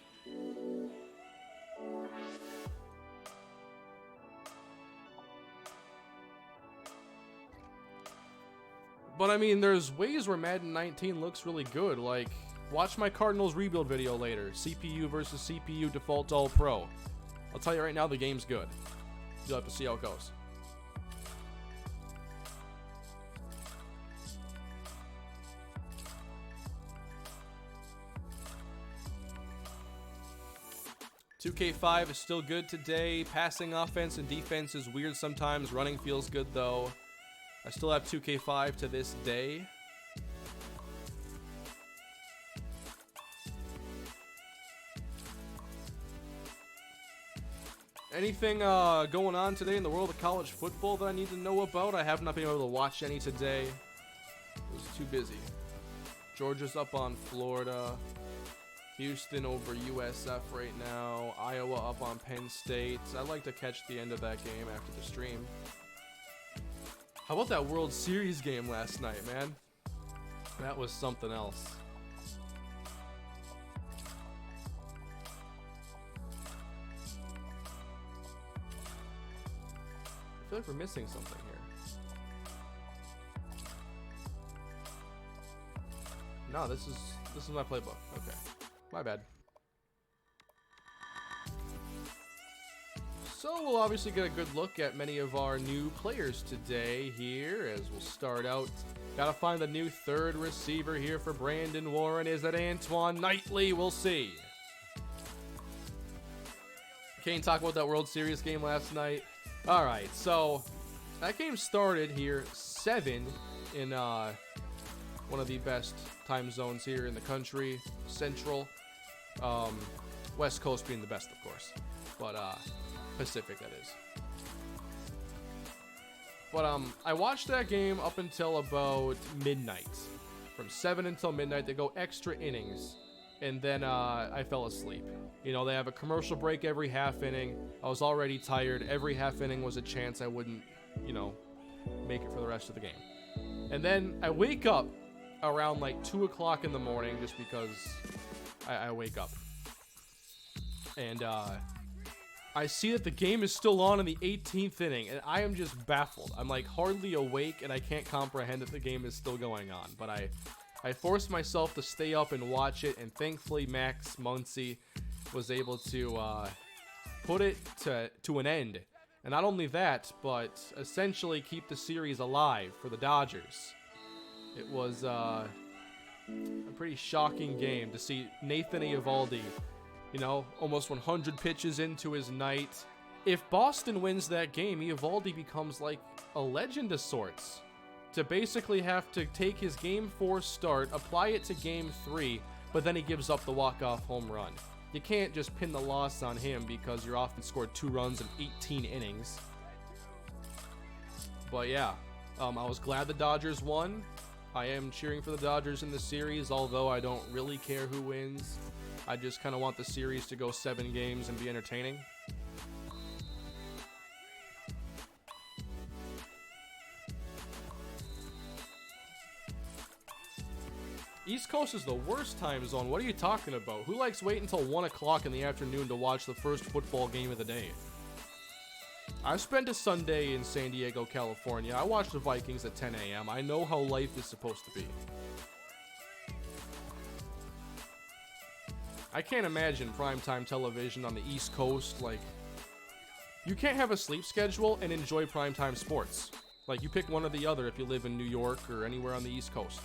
But I mean, there's ways where Madden 19 looks really good. Like, watch my Cardinals rebuild video later. CPU versus CPU default all pro. I'll tell you right now, the game's good. You'll have to see how it goes. $2K5 is still good today. Passing offense and defense is weird sometimes. Running feels good though. I still have 2K5 to this day. Anything going on today in the world of college football that I need to know about? I have not been able to watch any today. I was too busy. Georgia's up on Florida. Houston over USF right now. Iowa up on Penn State. I'd like to catch the end of that game after the stream. How about that World Series game last night, man? That was something else. I feel like we're missing something here. No, this is my playbook. Okay. My bad. So we'll obviously get a good look at many of our new players today here as we'll start out. Gotta find the new third receiver here for Brandon Warren. Is it Antoine Knightley? We'll see. Kane, talk about that World Series game last night. All right, so that game started here 7 in one of the best time zones here in the country, Central. West Coast being the best, of course, but Pacific, that is. But I watched that game up until about midnight. From 7 until midnight, they go extra innings, and then I fell asleep. You know, they have a commercial break every half inning. I was already tired. Every half inning was a chance I wouldn't, you know, make it for the rest of the game. And then I wake up around like 2 o'clock in the morning just because I wake up. And I see that the game is still on in the 18th inning, and I am just baffled. I'm like hardly awake, and I can't comprehend that the game is still going on. But I forced myself to stay up and watch it, and thankfully Max Muncy was able to put it to an end. And not only that, but essentially keep the series alive for the Dodgers. It was a pretty shocking game to see Nathan Eovaldi, you know, almost 100 pitches into his night. If Boston wins that game, Eovaldi becomes like a legend of sorts. To basically have to take his Game 4 start, apply it to Game 3, but then he gives up the walk-off home run. You can't just pin the loss on him because your offense scored 2 runs in 18 innings. But yeah, I was glad the Dodgers won. I am cheering for the Dodgers in the series, although I don't really care who wins. I just kind of want the series to go 7 games and be entertaining. East Coast is the worst time zone. What are you talking about? Who likes waiting until 1 o'clock in the afternoon to watch the first football game of the day? I spent a Sunday in San Diego, California. I watched the Vikings at 10 a.m. I know how life is supposed to be. I can't imagine primetime television on the East Coast. Like, you can't have a sleep schedule and enjoy primetime sports. Like, you pick one or the other if you live in New York or anywhere on the East Coast.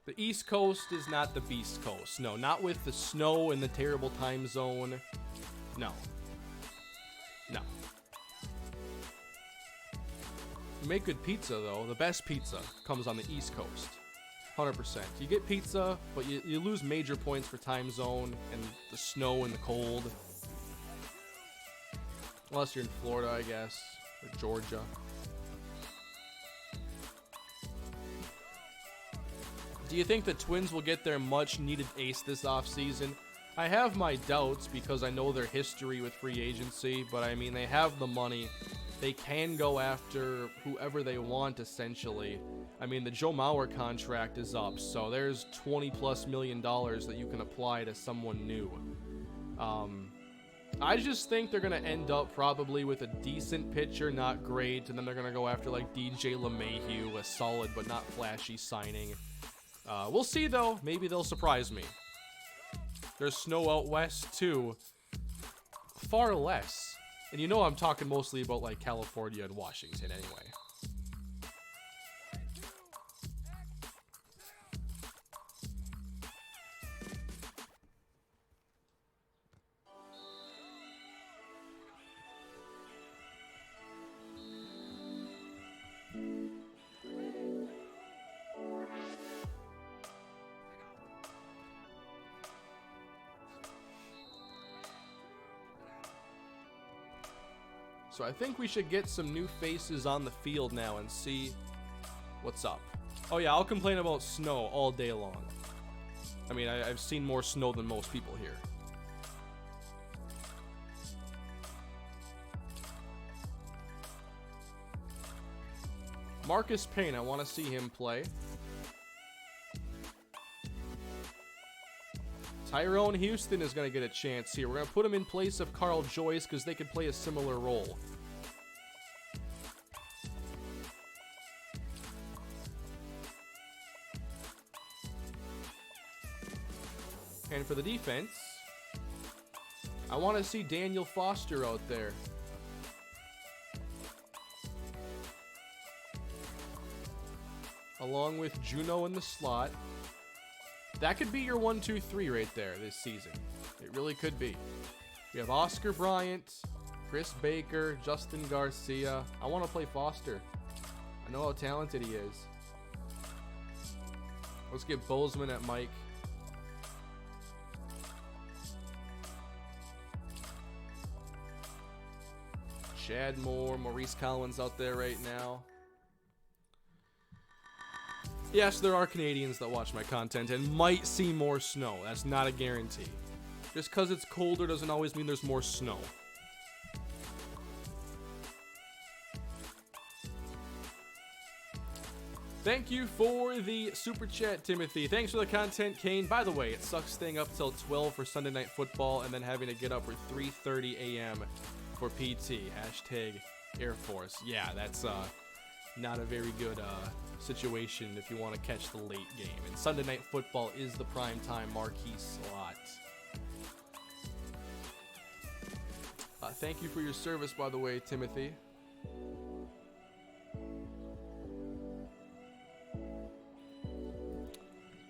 The East Coast is not the Beast Coast. No, not with the snow and the terrible time zone. No. No. You make good pizza, though. The best pizza comes on the East Coast. 100%. You get pizza, but you lose major points for time zone and the snow and the cold. Unless you're in Florida, I guess. Or Georgia. Do you think the Twins will get their much-needed ace this offseason? I have my doubts because I know their history with free agency, but I mean, they have the money. They can go after whoever they want, essentially. I mean, the Joe Mauer contract is up, so there's $20+ million that you can apply to someone new. I just think they're going to end up probably with a decent pitcher, not great, and then they're going to go after like DJ LeMahieu, a solid but not flashy signing. We'll see, though. Maybe they'll surprise me. There's snow out west, too. Far less. And you know I'm talking mostly about, like, California and Washington anyway. So I think we should get some new faces on the field now and see what's up. Oh yeah, I'll complain about snow all day long. I mean, I've seen more snow than most people here. Marcus Payne, I want to see him play. Tyrone Houston is going to get a chance here. We're going to put him in place of Carl Joyce because they could play a similar role. And for the defense, I want to see Daniel Foster out there. Along with Juno in the slot. That could be your 1-2-3 right there this season. It really could be. We have Oscar Bryant, Chris Baker, Justin Garcia. I want to play Foster. I know how talented he is. Let's get Bozeman at Mike. Chad Moore, Maurice Collins out there right now. Yes, there are Canadians that watch my content and might see more snow. That's not a guarantee. Just because it's colder doesn't always mean there's more snow. Thank you for the super chat, Timothy. Thanks for the content, Kane. By the way, it sucks staying up till 12 for Sunday Night Football and then having to get up for 3:30 a.m. for PT. Hashtag Air Force. Yeah, that's not a very good situation if you want to catch the late game. And Sunday Night Football is the primetime marquee slot. Thank you for your service, by the way, Timothy.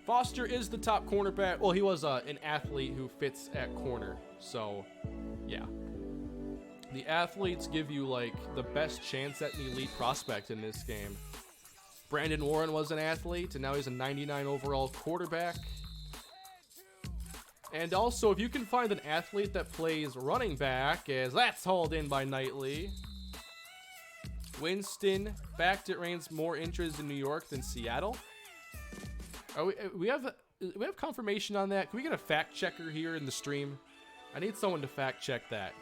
Foster is the top cornerback. Well, he was an athlete who fits at corner. So, yeah. The athletes give you, like, the best chance at an elite prospect in this game. Brandon Warren was an athlete, and now he's a 99 overall quarterback. And also, if you can find an athlete that plays running back, as that's hauled in by Knightley. Winston, fact it rains more inches in New York than Seattle. We have confirmation on that. Can we get a fact checker here in the stream? I need someone to fact check that.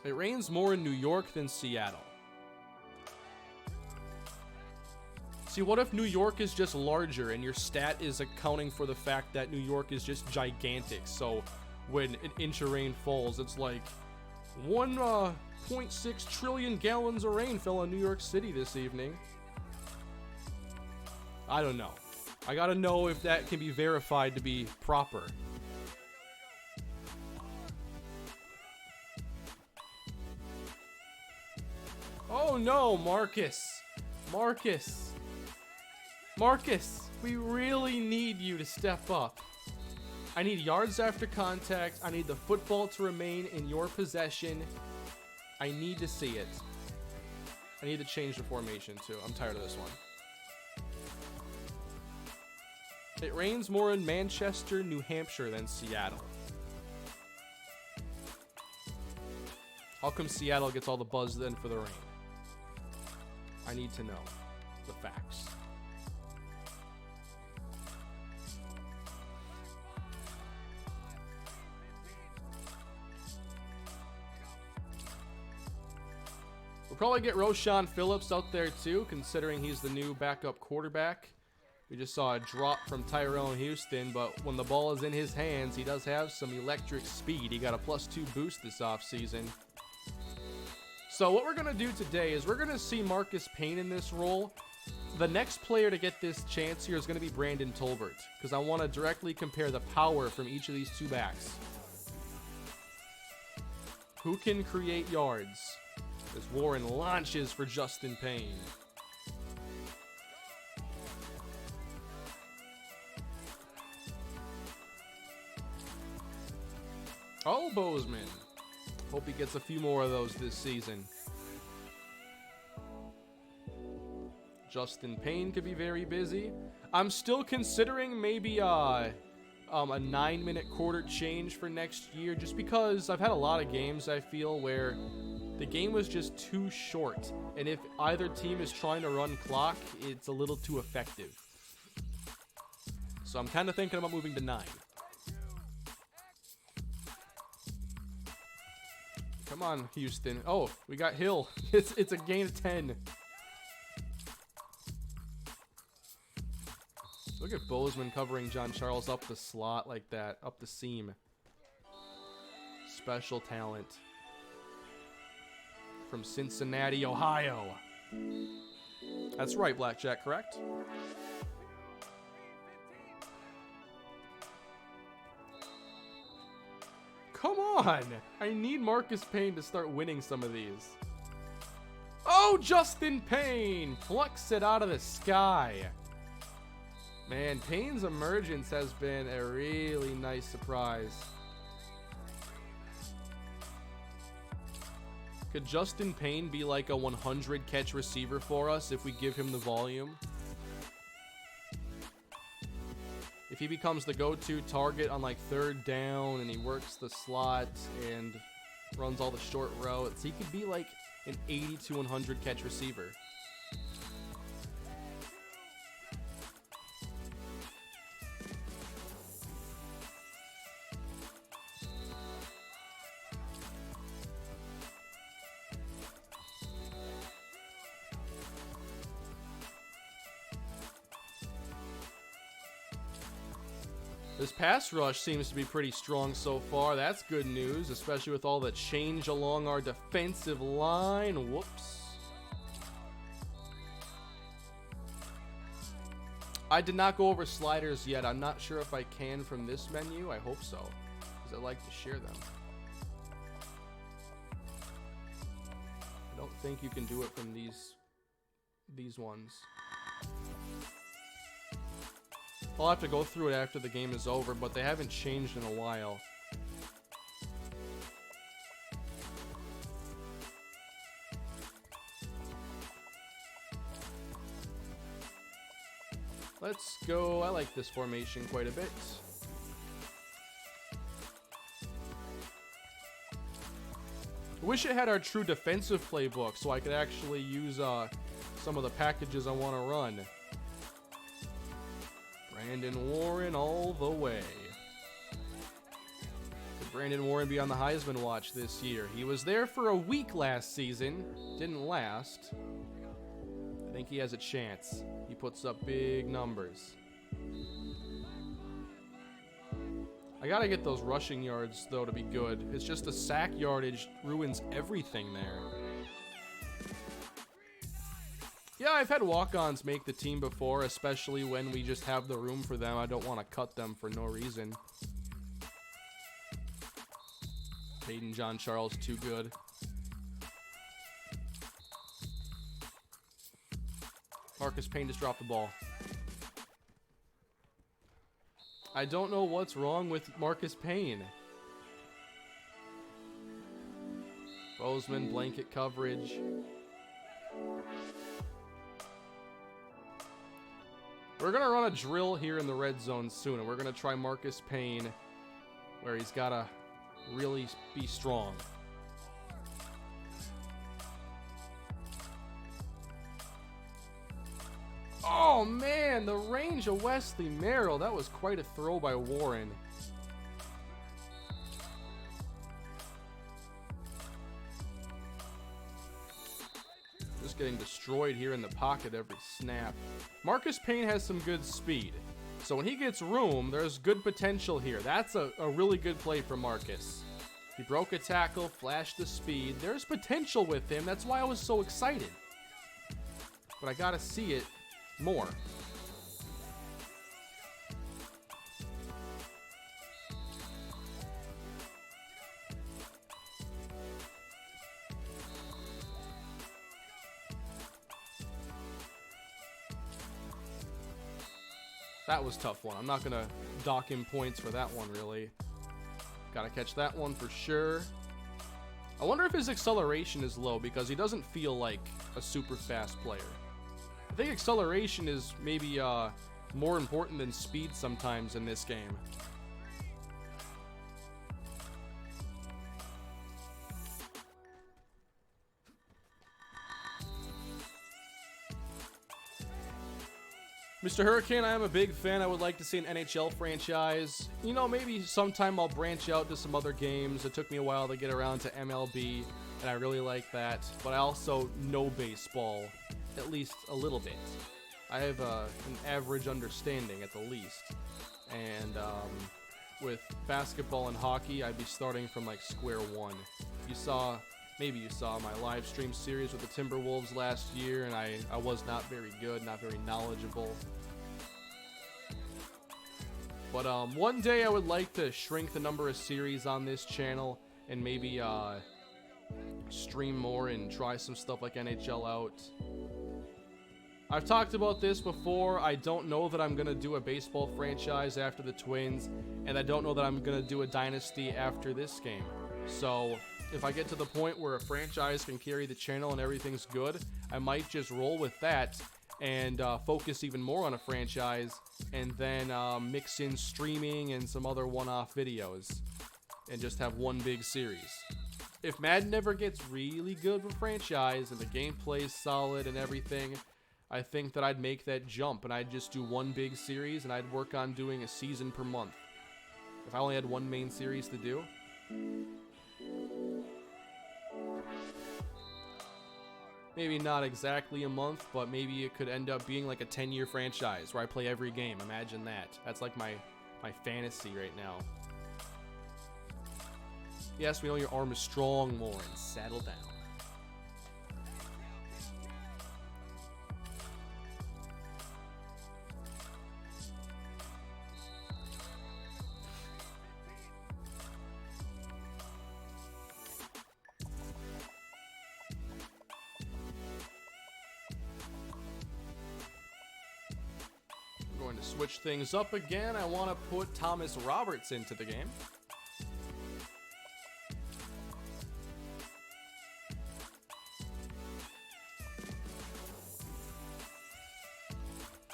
It rains more in New York than Seattle. See, what if New York is just larger and your stat is accounting for the fact that New York is just gigantic? So when an inch of rain falls, it's like 1.6 trillion gallons of rain fell on New York City this evening. I don't know. I gotta know if that can be verified to be proper. Oh no, Marcus, we really need you to step up. I need yards after contact. I need the football to remain in your possession. I need to see it. I need to change the formation too. I'm tired of this one. It rains more in Manchester, New Hampshire than Seattle. How come Seattle gets all the buzz then for the rain? I need to know the facts. We'll probably get Roshan Phillips out there too, considering he's the new backup quarterback. We just saw a drop from Tyrone Houston, but when the ball is in his hands, he does have some electric speed. He got a +2 boost this offseason. So what we're going to do today is we're going to see Marcus Payne in this role. The next player to get this chance here is going to be Brandon Tolbert, because I want to directly compare the power from each of these two backs. Who can create yards? As Warren launches for Justin Payne. Oh, Bozeman. Hope he gets a few more of those this season. Justin Payne could be very busy. I'm still considering maybe a 9-minute quarter change for next year, just because I've had a lot of games, I feel, where the game was just too short. And if either team is trying to run clock, it's a little too effective. So I'm kind of thinking about moving to 9. Come on, Houston. Oh, we got Hill. It's a gain of 10. Look at Bozeman covering John Charles up the slot like that, up the seam. Special talent. From Cincinnati, Ohio. That's right, Blackjack, correct? Come on! I need Marcus Payne to start winning some of these. Oh, Justin Payne! Plucks it out of the sky. Man, Payne's emergence has been a really nice surprise. Could Justin Payne be like a 100 catch receiver for us if we give him the volume? if he becomes the go-to target on like 3rd down and he works the slot and runs all the short routes, he could be like an 80 to 100 catch receiver. This pass rush seems to be pretty strong so far. That's good news, especially with all the change along our defensive line. Whoops. I did not go over sliders yet. I'm not sure if I can from this menu. I hope so, because I like to share them. I don't think you can do it from these ones. I'll have to go through it after the game is over, but they haven't changed in a while. Let's go. I like this formation quite a bit. I wish it had our true defensive playbook so I could actually use some of the packages I want to run. Brandon Warren all the way. Could Brandon Warren be on the Heisman watch this year? He was there for a week last season. Didn't last. I think he has a chance. He puts up big numbers. I gotta get those rushing yards, though, to be good. It's just the sack yardage ruins everything there. Yeah, I've had walk-ons make the team before, especially when we just have the room for them. I don't want to cut them for no reason. Peyton John Charles, too good. Marcus Payne just dropped the ball. I don't know what's wrong with Marcus Payne. Bozeman, blanket coverage. We're going to run a drill here in the red zone soon, and we're going to try Marcus Payne, where he's got to really be strong. Oh, man, the range of Wesley Merrill. That was quite a throw by Warren. Just getting destroyed here in the pocket every snap. Marcus Payne has some good speed. So when he gets room, there's good potential here. That's a really good play for Marcus. He broke a tackle, flashed the speed. There's potential with him. That's why I was so excited. But I got to see it more. That was a tough one. I'm not going to dock him points for that one, really. Got to catch that one for sure. I wonder if his acceleration is low because he doesn't feel like a super fast player. I think acceleration is maybe more important than speed sometimes in this game. MrHurriicane, I am a big fan. I would like to see an NHL franchise. You know, maybe sometime I'll branch out to some other games. It took me a while to get around to MLB, and I really like that. But I also know baseball, at least a little bit. I have an average understanding at the least. And with basketball and hockey, I'd be starting from like square one. Maybe you saw my live stream series with the Timberwolves last year, and I was not very good, not very knowledgeable. But one day I would like to shrink the number of series on this channel and maybe stream more and try some stuff like NHL out. I've talked about this before. I don't know that I'm going to do a baseball franchise after the Twins, and I don't know that I'm going to do a dynasty after this game. So if I get to the point where a franchise can carry the channel and everything's good, I might just roll with that and focus even more on a franchise, and then mix in streaming and some other one-off videos, and just have one big series. If Madden never gets really good with franchise and the gameplay is solid and everything, I think that I'd make that jump and I'd just do one big series and I'd work on doing a season per month. If I only had one main series to do. Maybe not exactly a month, but maybe it could end up being like a 10-year franchise where I play every game. Imagine that. That's like my fantasy right now. Yes, we know your arm is strong, Lauren. Settle down. I'm going to switch things up again. I want to put Thomas Roberts into the game.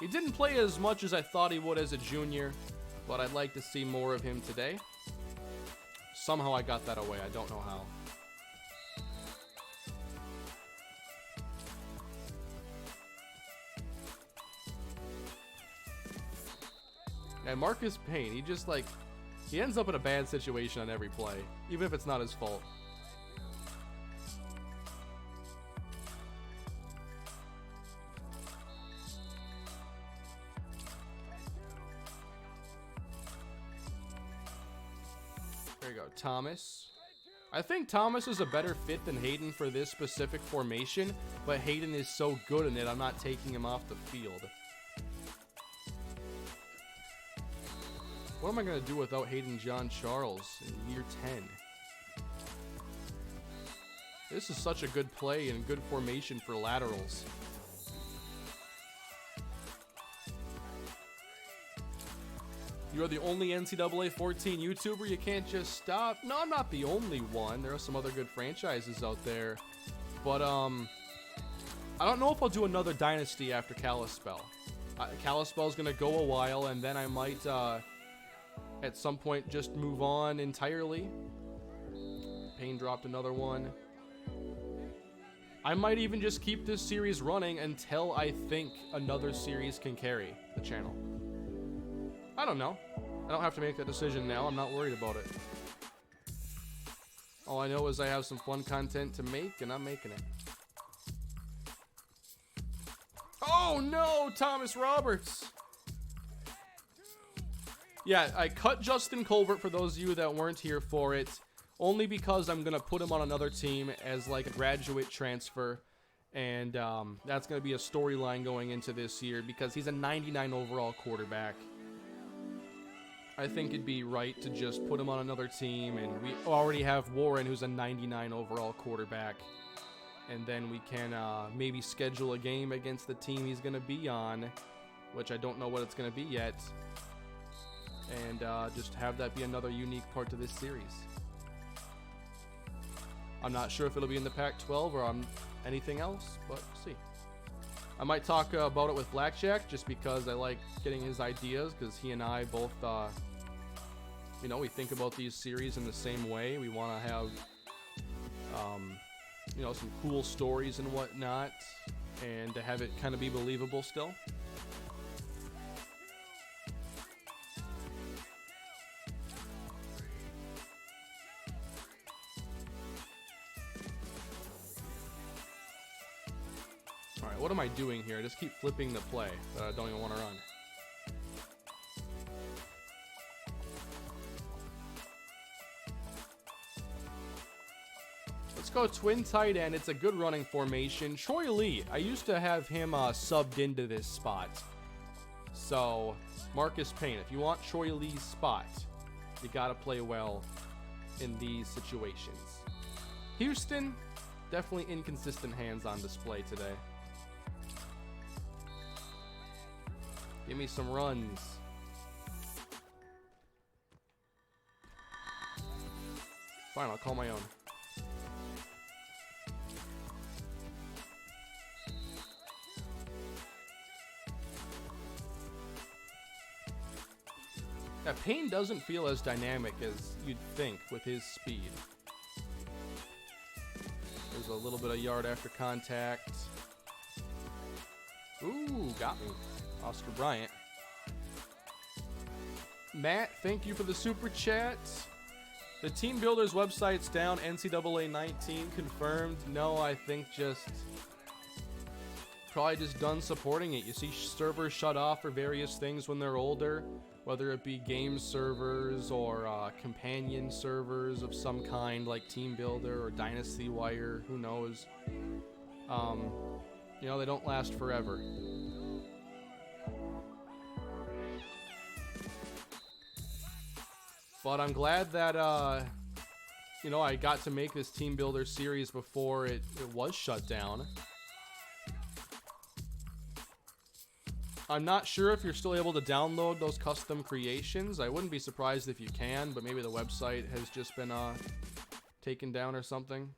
He didn't play as much as I thought he would as a junior, but I'd like to see more of him today. Somehow I got that away. I don't know how. And Marcus Payne, he ends up in a bad situation on every play, even if it's not his fault. There you go, Thomas. I think Thomas is a better fit than Hayden for this specific formation, but Hayden is so good in it, I'm not taking him off the field. What am I going to do without Hayden John Charles in year 10? This is such a good play and good formation for laterals. You are the only NCAA 14 YouTuber. You can't just stop. No, I'm not the only one. There are some other good franchises out there. But, I don't know if I'll do another Dynasty after Kalispell. Kalispell's going to go a while, and then I might, at some point, just move on entirely. Payne dropped another one. I might even just keep this series running until I think another series can carry the channel. I don't know. I don't have to make that decision now. I'm not worried about it. All I know is I have some fun content to make, and I'm making it. Oh no, Thomas Roberts! Yeah, I cut Justin Colbert for those of you that weren't here for it, only because I'm going to put him on another team as like a graduate transfer, and that's going to be a storyline going into this year because he's a 99 overall quarterback. I think it'd be right to just put him on another team, and we already have Warren, who's a 99 overall quarterback, and then we can maybe schedule a game against the team he's going to be on, which I don't know what it's going to be yet, and just have that be another unique part to this series. I'm not sure if it'll be in the Pac-12 or on anything else, but we'll see. I might talk about it with Blackjack just because I like getting his ideas, because he and I both, you know, we think about these series in the same way. We want to have, you know, some cool stories and whatnot, and to have it kind of be believable still. Alright, what am I doing here? I just keep flipping the play that I don't even want to run. Let's go twin tight end. It's a good running formation. Troy Lee, I used to have him subbed into this spot. So, Marcus Payne, if you want Troy Lee's spot, you got to play well in these situations. Houston, definitely inconsistent hands on display today. Give me some runs. Fine, I'll call my own. That Payne doesn't feel as dynamic as you'd think with his speed. There's a little bit of yard after contact. Ooh, got me. Oscar Bryant. Matt, thank you for the super chat. The Team Builders website's down. NCAA 19 confirmed. No, I think probably just done supporting it. You see servers shut off for various things when they're older, whether it be game servers or companion servers of some kind like Team Builder or Dynasty Wire, who knows. You know, they don't last forever. But I'm glad that, you know, I got to make this Team Builder series before it was shut down. I'm not sure if you're still able to download those custom creations. I wouldn't be surprised if you can, but maybe the website has just been taken down or something.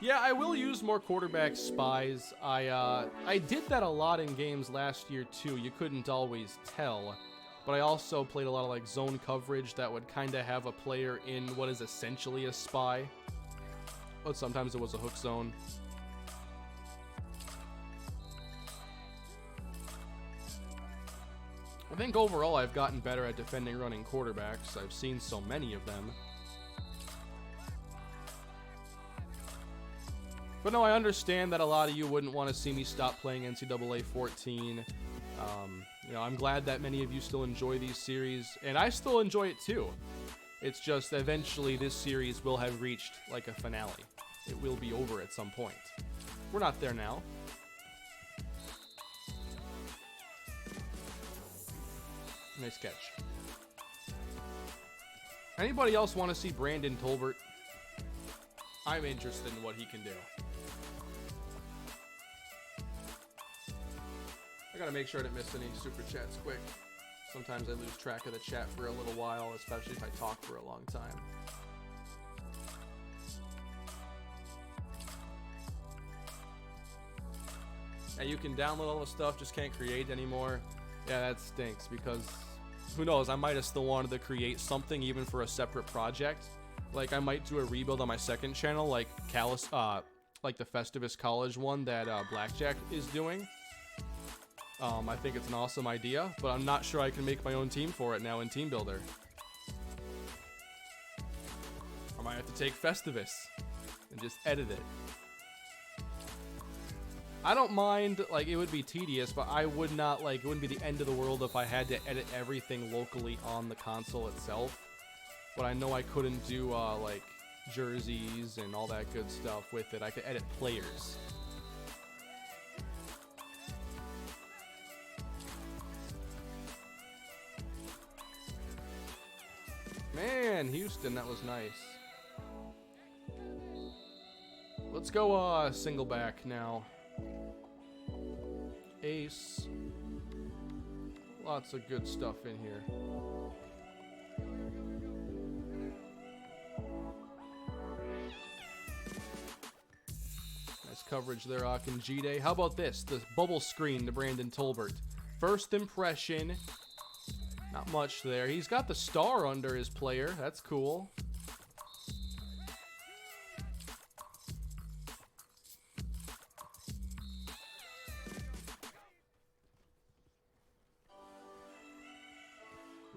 Yeah, I will use more quarterback spies. I did that a lot in games last year too. You couldn't always tell. But I also played a lot of like zone coverage that would kind of have a player in what is essentially a spy. But sometimes it was a hook zone. I think overall I've gotten better at defending running quarterbacks. I've seen so many of them. But no, I understand that a lot of you wouldn't want to see me stop playing NCAA 14. You know, I'm glad that many of you still enjoy these series, and I still enjoy it too. It's just eventually this series will have reached like a finale. It will be over at some point. We're not there now. Nice catch. Anybody else want to see Brandon Tolbert? I'm interested in what he can do. I gotta make sure I don't miss any super chats quick. Sometimes I lose track of the chat for a little while, especially if I talk for a long time. And you can download all the stuff, just can't create anymore. Yeah, that stinks, because who knows, I might have still wanted to create something even for a separate project. Like I might do a rebuild on my second channel, like like the Festivus College one that Blackjack is doing. I think it's an awesome idea, but I'm not sure I can make my own team for it now in Team Builder. I might have to take Festivus and just edit it. I don't mind, like, it would be tedious, but I would not, like, it wouldn't be the end of the world if I had to edit everything locally on the console itself. But I know I couldn't do, like, jerseys and all that good stuff with it. I could edit players. Man, Houston, that was nice. Let's go, single back now. Ace. Lots of good stuff in here. Nice coverage there, Akinjide. How about this? The bubble screen to Brandon Tolbert. First impression. Not much there. He's got the star under his player. That's cool.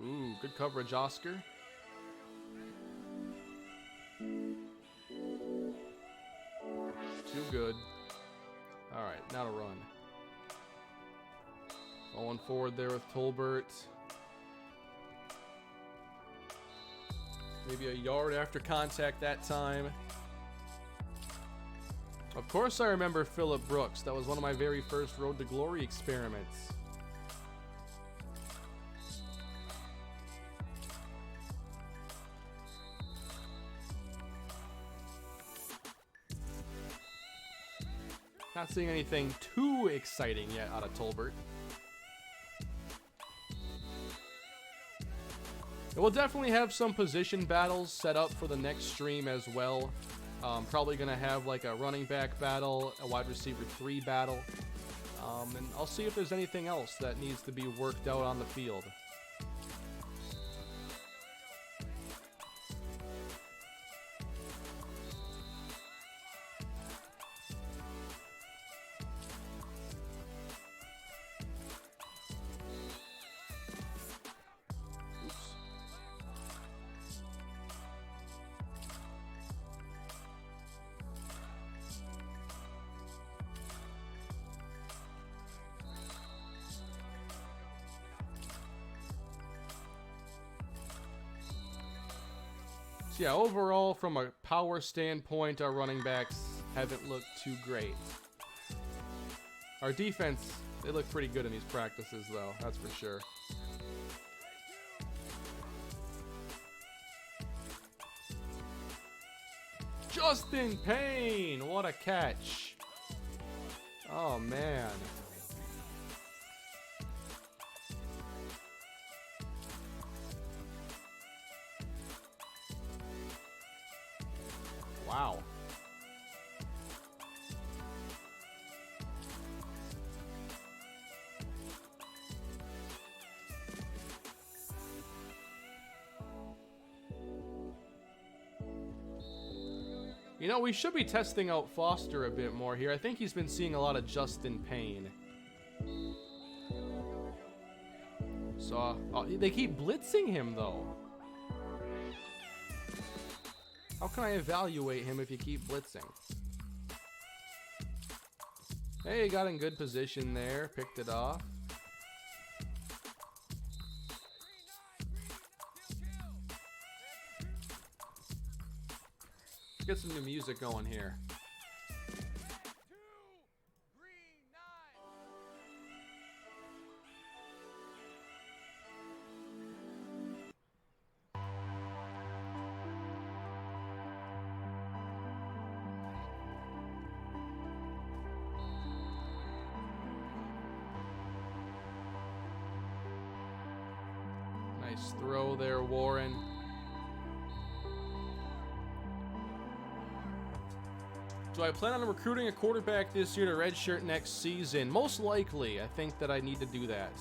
Ooh, good coverage, Oscar. Too good. All right, now to run. Going forward there with Tolbert. Maybe a yard after contact that time. Of course I remember Phillip Brooks. That was one of my very first Road to Glory experiments. Not seeing anything too exciting yet out of Tolbert. We'll definitely have some position battles set up for the next stream as well. Probably going to have like a running back battle, a wide receiver 3 battle, And I'll see if there's anything else that needs to be worked out on the field. Yeah, overall, from a power standpoint, our running backs haven't looked too great. Our defense, they look pretty good in these practices, though, that's for sure. Justin Payne, what a catch. Oh, man. Wow. You know, we should be testing out Foster a bit more here. I think he's been seeing a lot of Justin Payne. So, they keep blitzing him, though. How can I evaluate him if you keep blitzing? Hey, he got in good position there. Picked it off. Let's get some new music going here. Nice throw there, Warren. Do I plan on recruiting a quarterback this year to redshirt next season? Most likely. I think that I need to do that.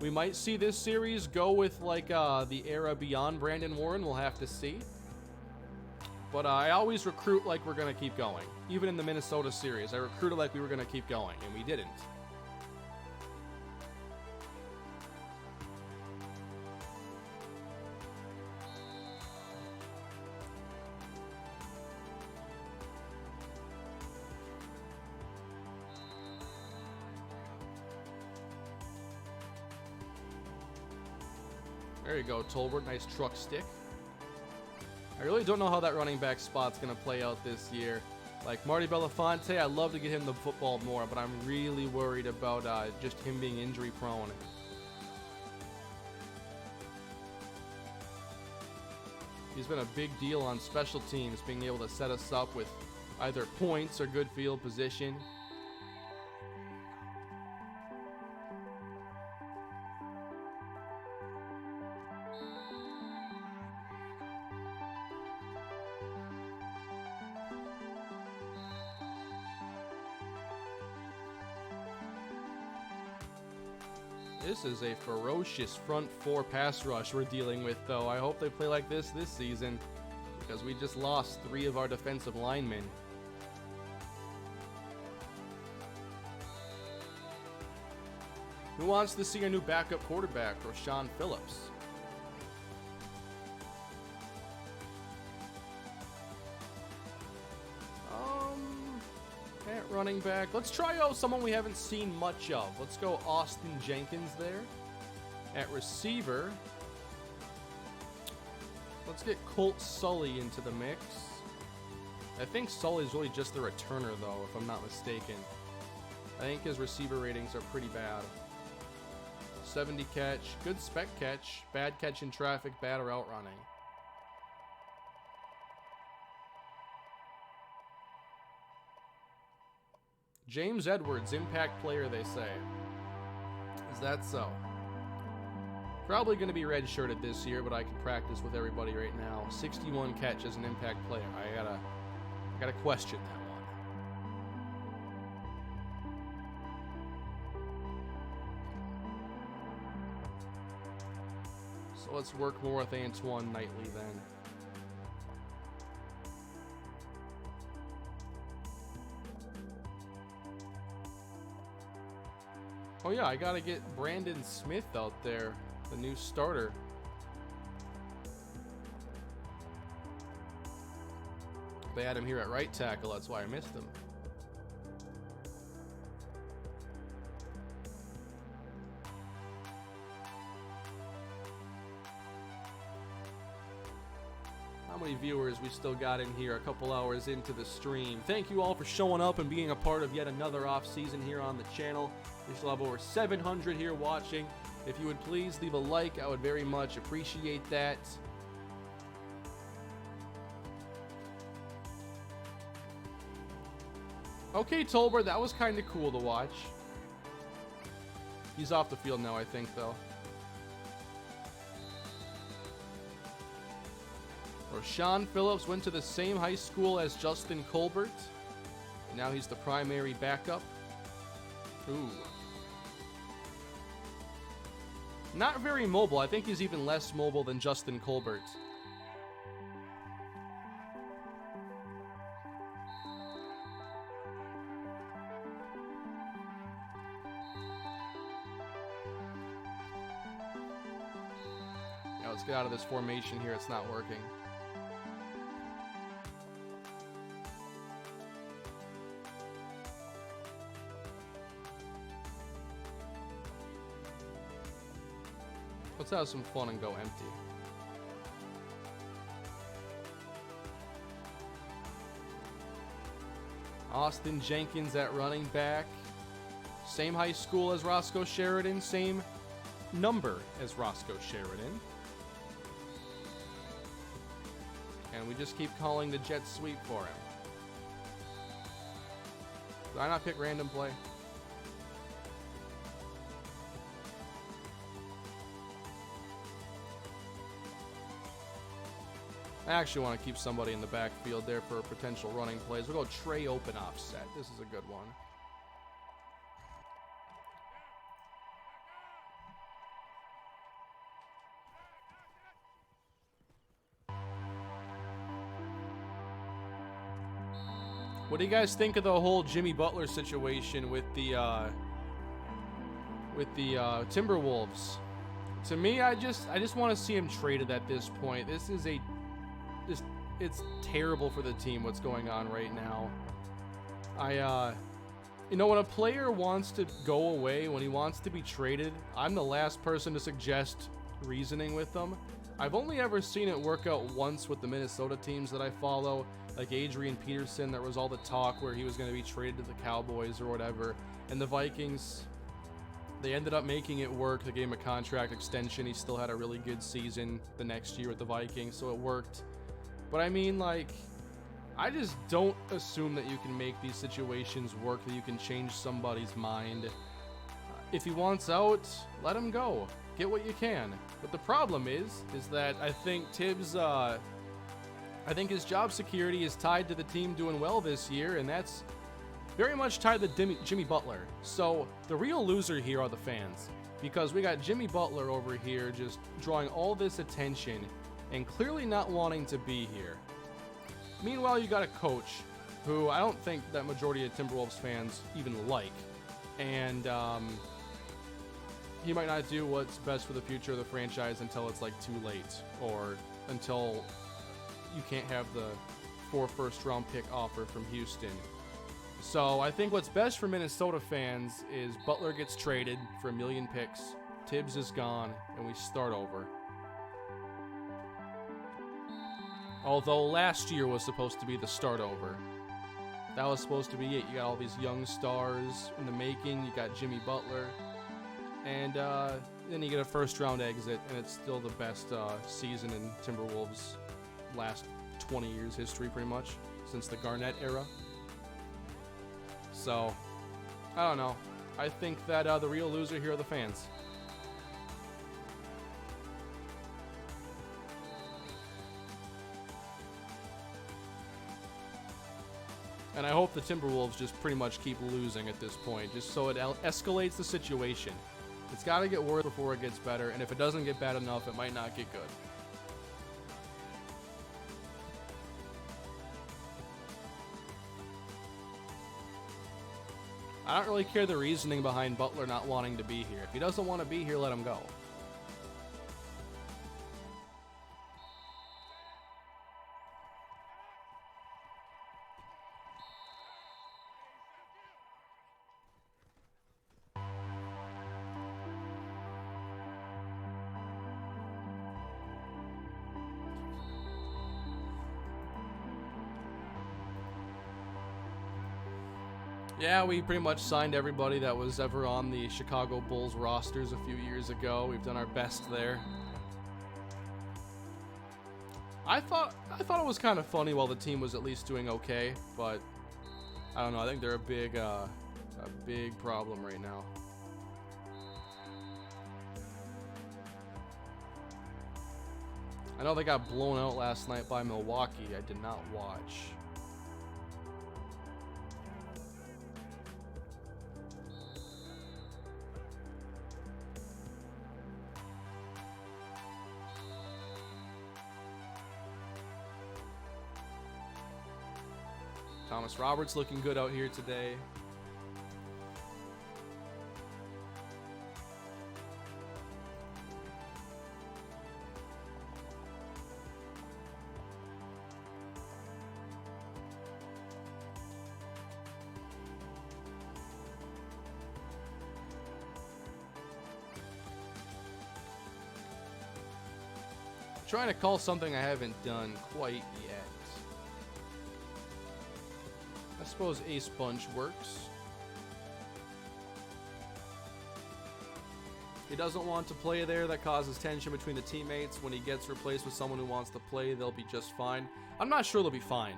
We might see this series go with like the era beyond Brandon Warren. We'll have to see. But I always recruit like we're going to keep going. Even in the Minnesota series, I recruited like we were going to keep going, and we didn't. There you go, Tolbert. Nice truck stick. I really don't know how that running back spot's going to play out this year. Like Marty Belafonte, I'd love to get him the football more, but I'm really worried about just him being injury prone. He's been a big deal on special teams, being able to set us up with either points or good field position. This is a ferocious front four pass rush we're dealing with, though. I hope they play like this season, because we just lost 3 of our defensive linemen. Who wants to see a new backup quarterback, Rashawn Phillips? At running back, let's try out someone we haven't seen much of. Let's go Austin Jenkins there. At receiver, let's get Colt Sully into the mix. I think Sully's really just the returner, though, if I'm not mistaken. I think his receiver ratings are pretty bad. 70 catch, good spec catch, bad catch in traffic, bad route running. James Edwards, impact player, they say. Is that so? Probably going to be redshirted this year, but I can practice with everybody right now. 61 catch as an impact player. I gotta question that one. So let's work more with Antoine Knightley then. Oh yeah, I gotta get Brandon Smith out there, the new starter. They had him here at right tackle, that's why I missed him. How many viewers we still got in here a couple hours into the stream? Thank you all for showing up and being a part of yet another off season here on the channel. We still have over 700 here watching. If you would please leave a like, I would very much appreciate that. Okay, Tolbert, that was kind of cool to watch. He's off the field now, I think, though. Rashawn Phillips went to the same high school as Justin Colbert. And now he's the primary backup. Ooh. Not very mobile. I think he's even less mobile than Justin Colbert. Yeah, let's get out of this formation here. It's not working. Let's have some fun and go empty. Austin Jenkins at running back. Same high school as Roscoe Sheridan. Same number as Roscoe Sheridan. And we just keep calling the jet sweep for him. Did I not pick random play? I actually want to keep somebody in the backfield there for potential running plays. We'll go Trey open offset. This is a good one. What do you guys think of the whole Jimmy Butler situation with the Timberwolves? To me, I just want to see him traded at this point. This is it's terrible for the team what's going on right now. You know, when a player wants to go away, when he wants to be traded, I'm the last person to suggest reasoning with them. I've only ever seen it work out once with the Minnesota teams that I follow, like Adrian Peterson. There was all the talk where he was going to be traded to the Cowboys or whatever, and the Vikings, they ended up making it work. They gave him a contract extension. He still had a really good season the next year with the Vikings, so it worked. But I mean, like, I just don't assume that you can make these situations work, that you can change somebody's mind. If he wants out, let him go. Get what you can. But the problem is that I think Tibbs, I think his job security is tied to the team doing well this year, and that's very much tied to Jimmy Butler. So the real loser here are the fans, because we got Jimmy Butler over here just drawing all this attention and clearly not wanting to be here. Meanwhile, you got a coach who I don't think that majority of Timberwolves fans even like, and he might not do what's best for the future of the franchise until it's like too late, or until you can't have the 4 first-round pick offer from Houston. So I think what's best for Minnesota fans is Butler gets traded for 1 million picks, Tibbs is gone, and we start over. Although last year was supposed to be the start over. That was supposed to be it. You got all these young stars in the making. You got Jimmy Butler. And then you get a first-round exit, and it's still the best season in Timberwolves' last 20 years history, pretty much, since the Garnett era. So, I don't know. I think that the real loser here are the fans. And I hope the Timberwolves just pretty much keep losing at this point, just so it escalates the situation. It's got to get worse before it gets better, and if it doesn't get bad enough, it might not get good. I don't really care the reasoning behind Butler not wanting to be here. If he doesn't want to be here, let him go. Yeah, we pretty much signed everybody that was ever on the Chicago Bulls rosters a few years ago. We've done our best there. I thought it was kind of funny while the team was at least doing okay, but I don't know. I think they're a big problem right now. I know they got blown out last night by Milwaukee. I did not watch. Thomas Roberts looking good out here today. I'm trying to call something I haven't done quite yet. I suppose Ace Bunch works. He doesn't want to play there. That causes tension between the teammates. When he gets replaced with someone who wants to play, they'll be just fine. I'm not sure they'll be fine.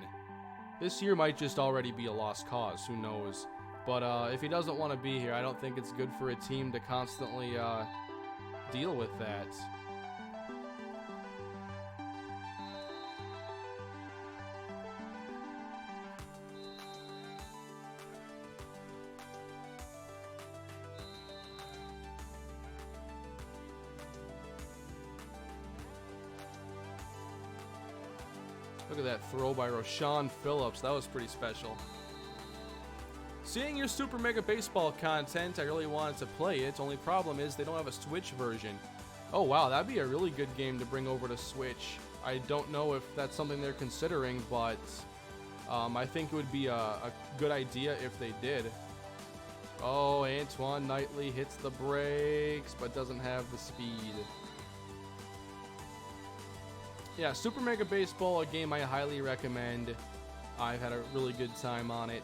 This year might just already be a lost cause. Who knows? But if he doesn't want to be here, I don't think it's good for a team to constantly deal with that. Look at that throw by Rashawn Phillips. That was pretty special. Seeing your Super Mega Baseball content, I really wanted to play it. Only problem is they don't have a Switch version. Oh wow, that'd be a really good game to bring over to Switch. I don't know if that's something they're considering, but I think it would be a good idea if they did. Oh, Antoine Knightley hits the brakes, but doesn't have the speed. Yeah, Super Mega Baseball, a game I highly recommend. I've had a really good time on it.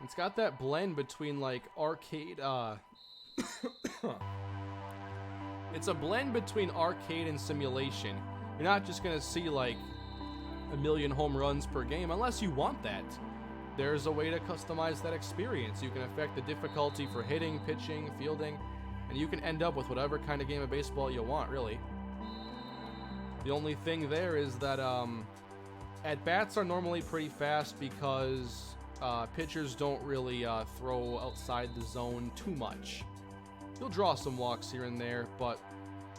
It's got that blend between like arcade, it's a blend between arcade and simulation. You're not just gonna see like a million home runs per game unless you want that. There's a way to customize that experience. You can affect the difficulty for hitting, pitching, fielding, and you can end up with whatever kind of game of baseball you want, really. The only thing there is that at-bats are normally pretty fast because pitchers don't really throw outside the zone too much. You'll draw some walks here and there, but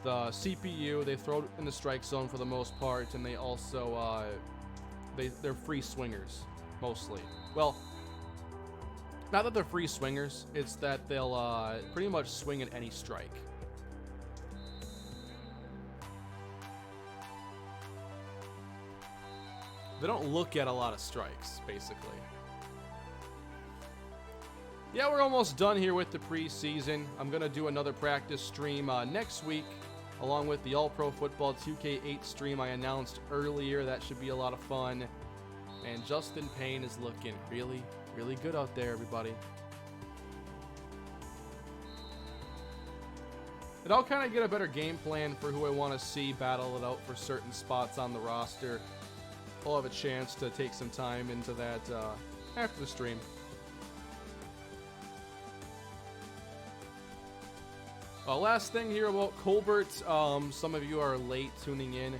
the CPU, they throw in the strike zone for the most part, and they also, they're free swingers, mostly. Well, not that they're free swingers, it's that they'll pretty much swing at any strike. They don't look at a lot of strikes, basically. Yeah, we're almost done here with the preseason. I'm going to do another practice stream next week, along with the All-Pro Football 2K8 stream I announced earlier. That should be a lot of fun. And Justin Payne is looking really, really good out there, everybody. And I'll kind of get a better game plan for who I want to see battle it out for certain spots on the roster. I'll have a chance to take some time into that after the stream. Last thing here about Colbert. Some of you are late tuning in.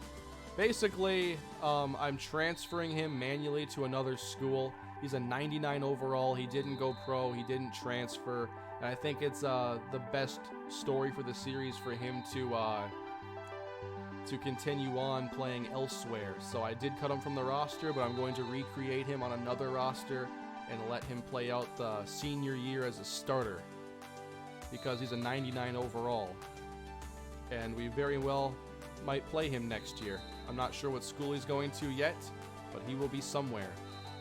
Basically, I'm transferring him manually to another school. He's a 99 overall. He didn't go pro. He didn't transfer. And I think it's the best story for the series for him to continue on playing elsewhere. So I did cut him from the roster, but I'm going to recreate him on another roster and let him play out the senior year as a starter, because he's a 99 overall. And we very well might play him next year. I'm not sure what school he's going to yet, but he will be somewhere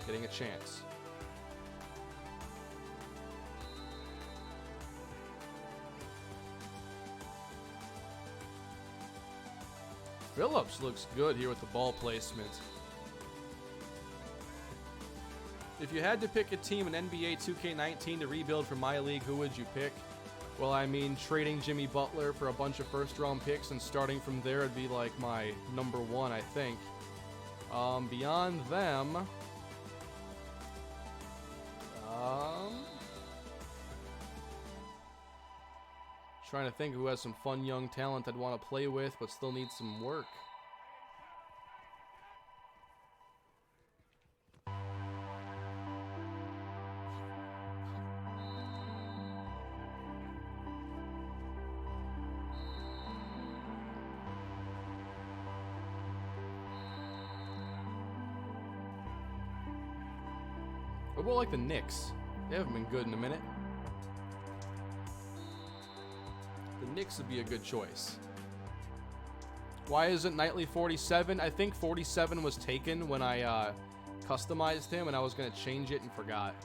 getting a chance. Phillips looks good here with the ball placement. If you had to pick a team in NBA 2K19 to rebuild for my league, who would you pick? Well, I mean, trading Jimmy Butler for a bunch of first-round picks and starting from there would be like my number one, I think. Beyond them, trying to think who has some fun young talent I'd want to play with, but still needs some work. What about like the Knicks? They haven't been good in a minute. The Knicks would be a good choice. Why isn't Knightley 47? I think 47 was taken when I customized him, and I was going to change it and forgot.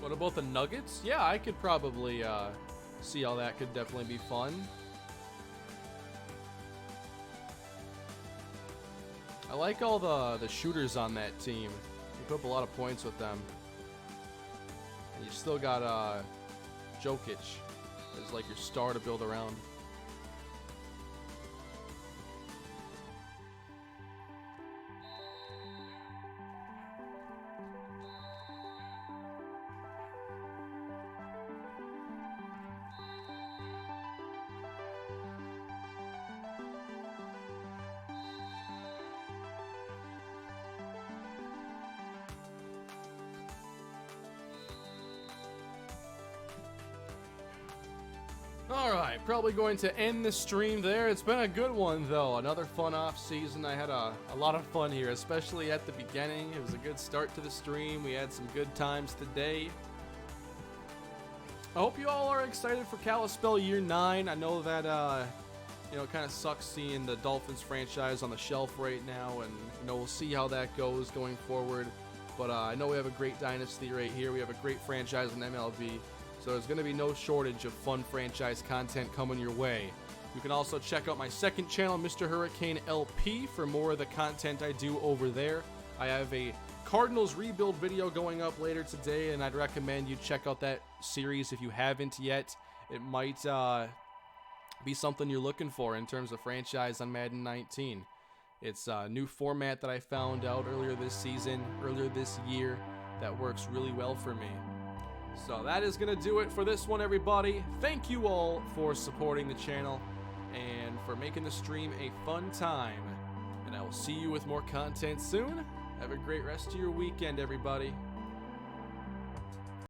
What about the Nuggets? Yeah, I could probably see how that could definitely be fun. I like all the shooters on that team. You put up a lot of points with them. And you still got Jokic as like your star to build around. Alright, probably going to end the stream there. It's been a good one, though. Another fun off season. I had a lot of fun here, especially at the beginning. It was a good start to the stream. We had some good times today. I hope you all are excited for Kalispell Year 9. I know that, it kind of sucks seeing the Dolphins franchise on the shelf right now, and, we'll see how that goes going forward. But I know we have a great dynasty right here. We have a great franchise in MLB. So there's going to be no shortage of fun franchise content coming your way. You can also check out my second channel, MrHurriicane LP, for more of the content I do over there. I have a Cardinals rebuild video going up later today, and I'd recommend you check out that series if you haven't yet. It might be something you're looking for in terms of franchise on Madden 19. It's a new format that I found out earlier this year, that works really well for me. So that is going to do it for this one, everybody. Thank you all for supporting the channel and for making the stream a fun time. And I will see you with more content soon. Have a great rest of your weekend, everybody.